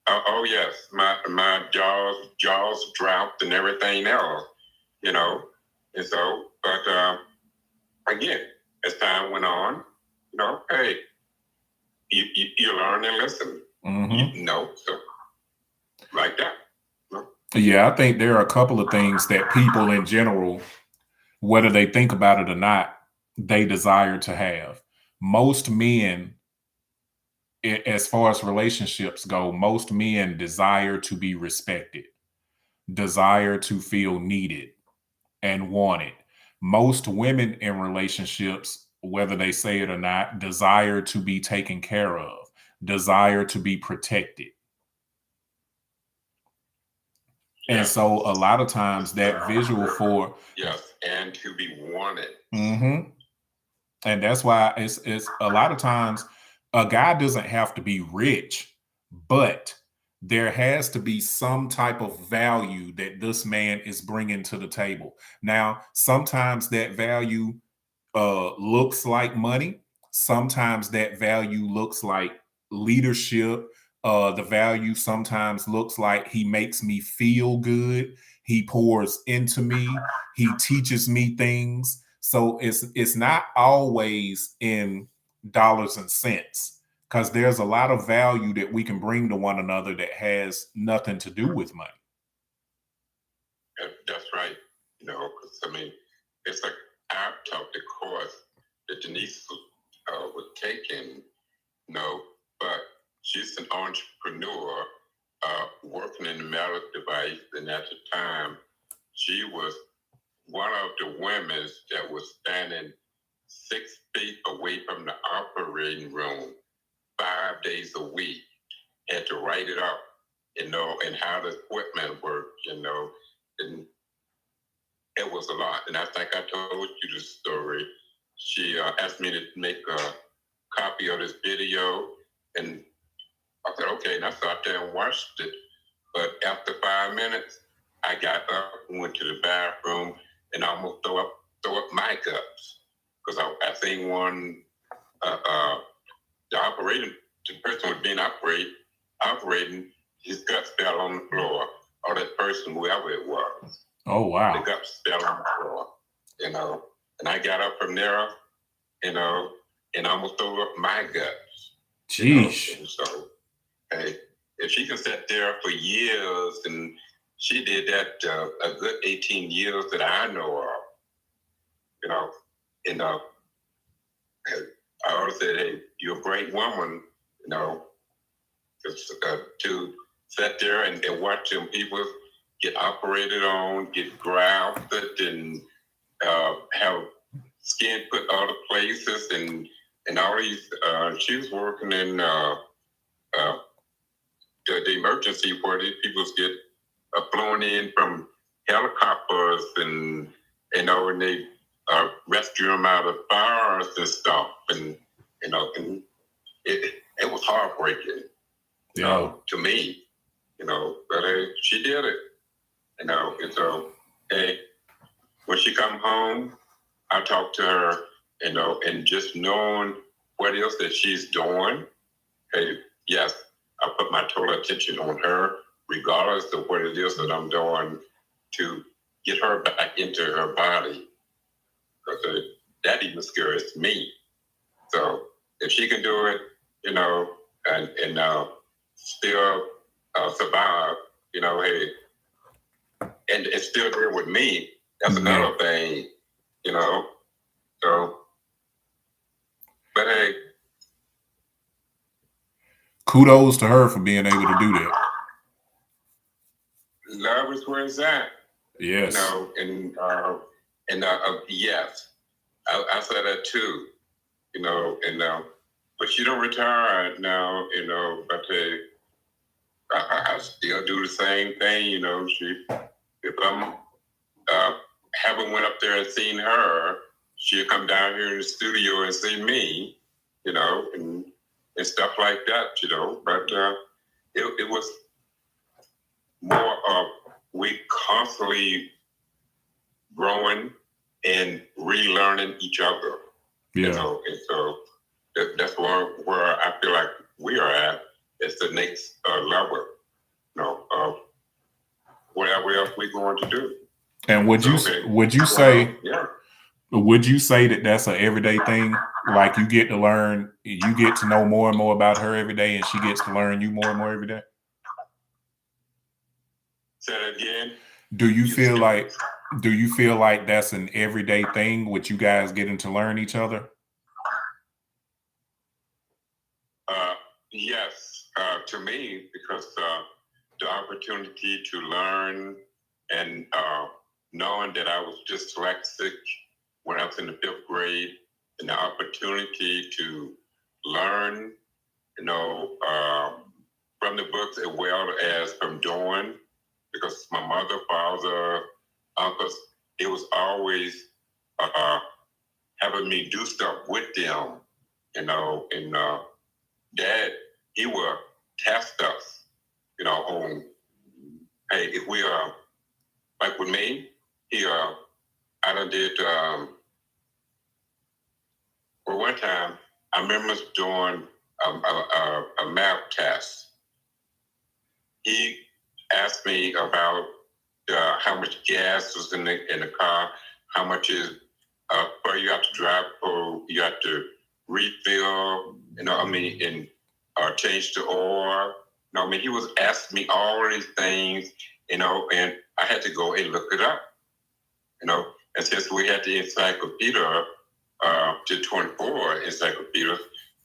Oh yes, my jaws dropped and everything else, you know. And so, but again, as time went on, you know, hey, you learn and listen. Mm-hmm. You know, so like that. Yeah, I think there are a couple of things that people in general, whether they think about it or not, they desire to have. Most men, as far as relationships go, most men desire to be respected, desire to feel needed and wanted. Most women in relationships, whether they say it or not, desire to be taken care of, desire to be protected. And Yes. so a lot of times that visual for yes, and to be wanted. Mm-hmm. And that's why it's a lot of times a guy doesn't have to be rich, but there has to be some type of value that this man is bringing to the table. Now, sometimes that value looks like money. Sometimes that value looks like leadership. The value sometimes looks like he makes me feel good. He pours into me. He teaches me things. So it's not always in dollars and cents, because there's a lot of value that we can bring to one another that has nothing to do with money. That's right. You know, because I mean, it's like I taught the course that Denise was taking, you know, but she's an entrepreneur working in the medical device, and at the time, she was one of the women that was standing 6 feet away from the operating room 5 days a week, had to write it up, you know, and how the equipment worked, you know, and it was a lot. And I think I told you the story. She asked me to make a copy of this video, and I said, okay, and I sat there and watched it. But after 5 minutes, I got up and went to the bathroom and almost throw up my cups. Because I seen one, the person was being operating, his guts fell on the floor, or that person, whoever it was. Oh, wow. The guts fell on the floor, you know. And I got up from there, you know, and almost threw up my guts. Jeez. You know? So, hey, if she can sit there for years, and she did that a good 18 years that I know of, you know, and I always said, hey, you're a great woman, you know, to sit there and watch them people get operated on, get grafted, and have skin put other places, and all these. She was working in the emergency where these people get flown in from helicopters, and you know, and they rescue them out of fires and stuff, and you know, and it was heartbreaking, you know, to me, you know, but she did it, you know, and so hey, when she come home, I talk to her, you know, and just knowing what else that she's doing, hey, yes, I put my total attention on her, regardless of what it is that I'm doing to get her back into her body, because that even scares me. So if she can do it, you know, and still survive, you know, hey, and it's still there with me, that's another thing, you know. So, but hey, kudos to her for being able to do that. Love is where it's at. Yes. You know, and yes, I said that too. You know, and but she don't retire now. You know, but I still do the same thing. You know, if I'm haven't went up there and seen her, she'll come down here in the studio and see me. You know, and stuff like that. You know, but it was more of we constantly growing and relearning each other. Yeah. You know, and so that's where I feel like we are at. It's the next level. whatever else we're going to do. And would you say that that's an everyday thing? Like you get to learn, you get to know more and more about her every day, and she gets to learn you more and more every day? Say that again. Do you feel like that's an everyday thing with you guys getting to learn each other? Yes, to me, because the opportunity to learn and knowing that I was dyslexic when I was in the 5th grade, and the opportunity to learn, from the books as well as from doing, because my mother, father, uncles, it was always having me do stuff with them, and Dad, he would test us, on, hey, if we like with me, he I done did for one time, I remember doing a math test. He asked me about how much gas was in the car, how much is where you have to drive, or you have to refill, and change the oil. He was asking me all these things, and I had to go and look it up, and since we had the encyclopedia, to 24 encyclopedias,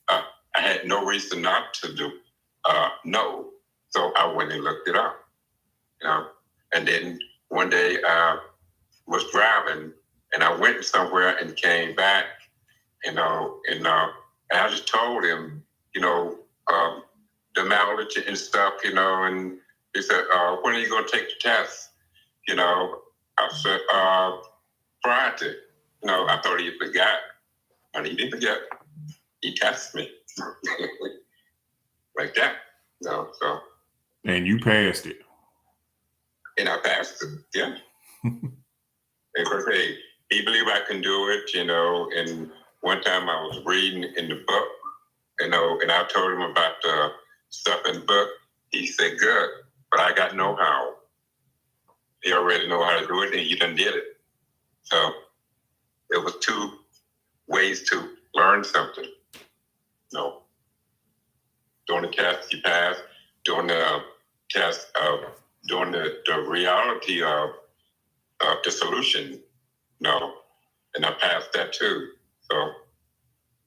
I had no reason not to know. So I went and looked it up, and then one day I was driving and I went somewhere and came back, and I just told him, the mileage and stuff, and he said, when are you going to take the test? I said, Friday. I thought he forgot, but he didn't forget. He tested me like that. So. And you passed it. And I passed it, yeah. Because, hey, he believed I can do it, and one time I was reading in the book, and I told him about the stuff in the book. He said, good, but I got know-how. He already know how to do it, and he done did it. So it was 2 ways to learn something. Doing the test, you pass. Doing the test of doing the reality of the solution, and I passed that too. So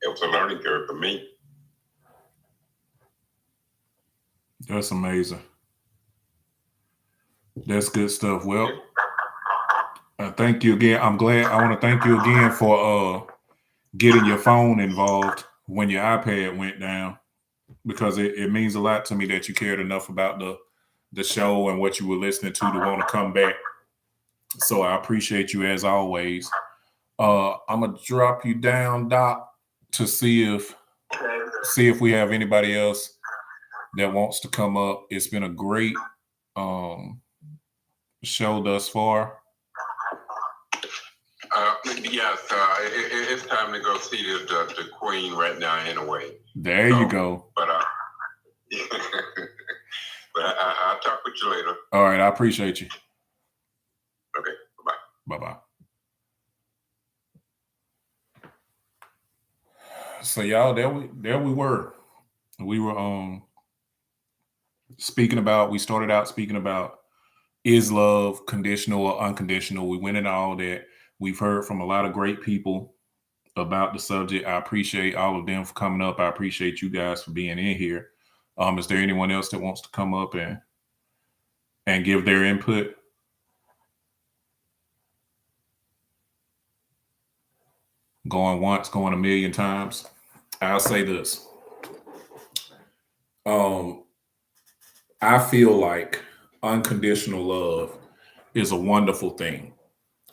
it was a learning curve for me. That's amazing. That's good stuff. Well, thank you again. I want to thank you again for getting your phone involved when your iPad went down, because it means a lot to me that you cared enough about the show and what you were listening to want to come back. So I appreciate you as always. I'm gonna drop you down, Doc, to see if we have anybody else that wants to come up. It's been a great show thus far. Yes, it's time to go see the Queen right now anyway. There you go. But but I'll talk with you later. All right, I appreciate you. Okay, bye-bye. Bye-bye. So y'all, there we were. We were we started out speaking about, is love conditional or unconditional? We went into all that. We've heard from a lot of great people about the subject. I appreciate all of them for coming up. I appreciate you guys for being in here. Is there anyone else that wants to come up and give their input? Going once, going a million times. I'll say this. I feel like unconditional love is a wonderful thing.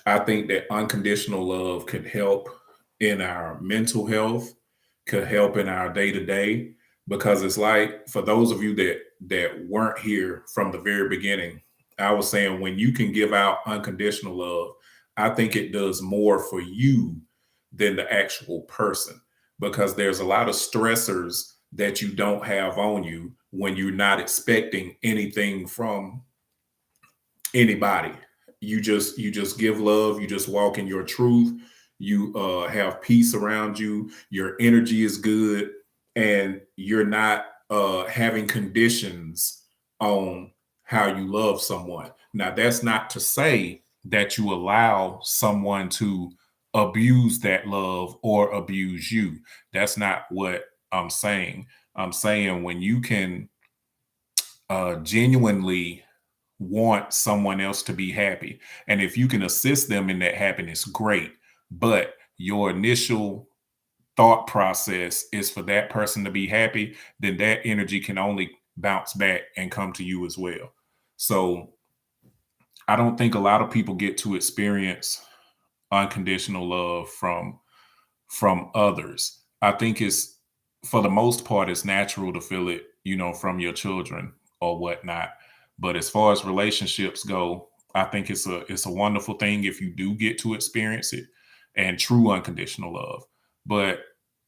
I think that unconditional love could help in our mental health, could help in our day-to-day, because it's like, for those of you that weren't here from the very beginning, I was saying, when you can give out unconditional love, I think it does more for you than the actual person, because there's a lot of stressors that you don't have on you when you're not expecting anything from anybody. You just give love. You just walk in your truth. You have peace around you. Your energy is good, and you're not having conditions on how you love someone. Now, that's not to say that you allow someone to abuse that love or abuse you. That's not what I'm saying. I'm saying when you can genuinely want someone else to be happy, and if you can assist them in that happiness, great. But your initial thought process is for that person to be happy, then that energy can only bounce back and come to you as well. So I don't think a lot of people get to experience unconditional love from others. I think it's, for the most part, it's natural to feel it, from your children or whatnot. But as far as relationships go, I think it's a wonderful thing if you do get to experience it, and true unconditional love. But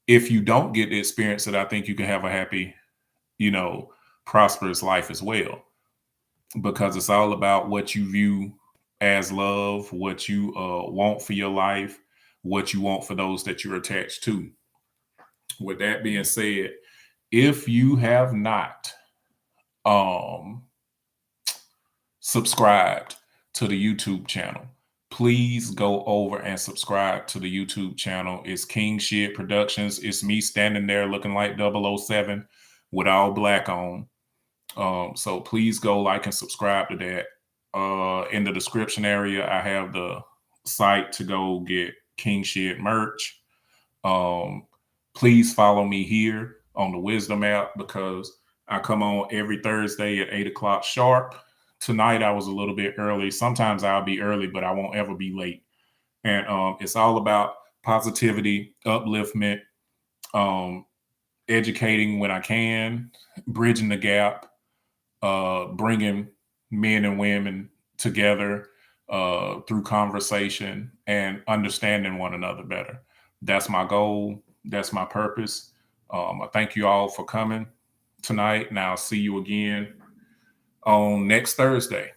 if you don't get to experience it, I think you can have a happy, prosperous life as well, because it's all about what you view as love, what you want for your life, what you want for those that you're attached to. With that being said, if you have not um, subscribed to the YouTube channel, please go over and subscribe to the YouTube channel. It's King Shit Productions. It's me standing there looking like 007 with all black on. So please go like and subscribe to that. In the description area, I have the site to go get King Shit merch. Please follow me here on the Wisdom app, because I come on every Thursday at 8 o'clock sharp. Tonight I was a little bit early. Sometimes I'll be early, but I won't ever be late. And it's all about positivity, upliftment, educating when I can, bridging the gap, bringing men and women together through conversation and understanding one another better. That's my goal. That's my purpose. I thank you all for coming tonight, and I'll see you again on next Thursday.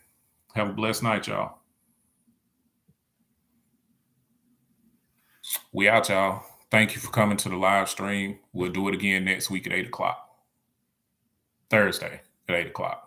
Have a blessed night, y'all. We out, y'all. Thank you for coming to the live stream. We'll do it again next week at 8 o'clock. Thursday at 8 o'clock.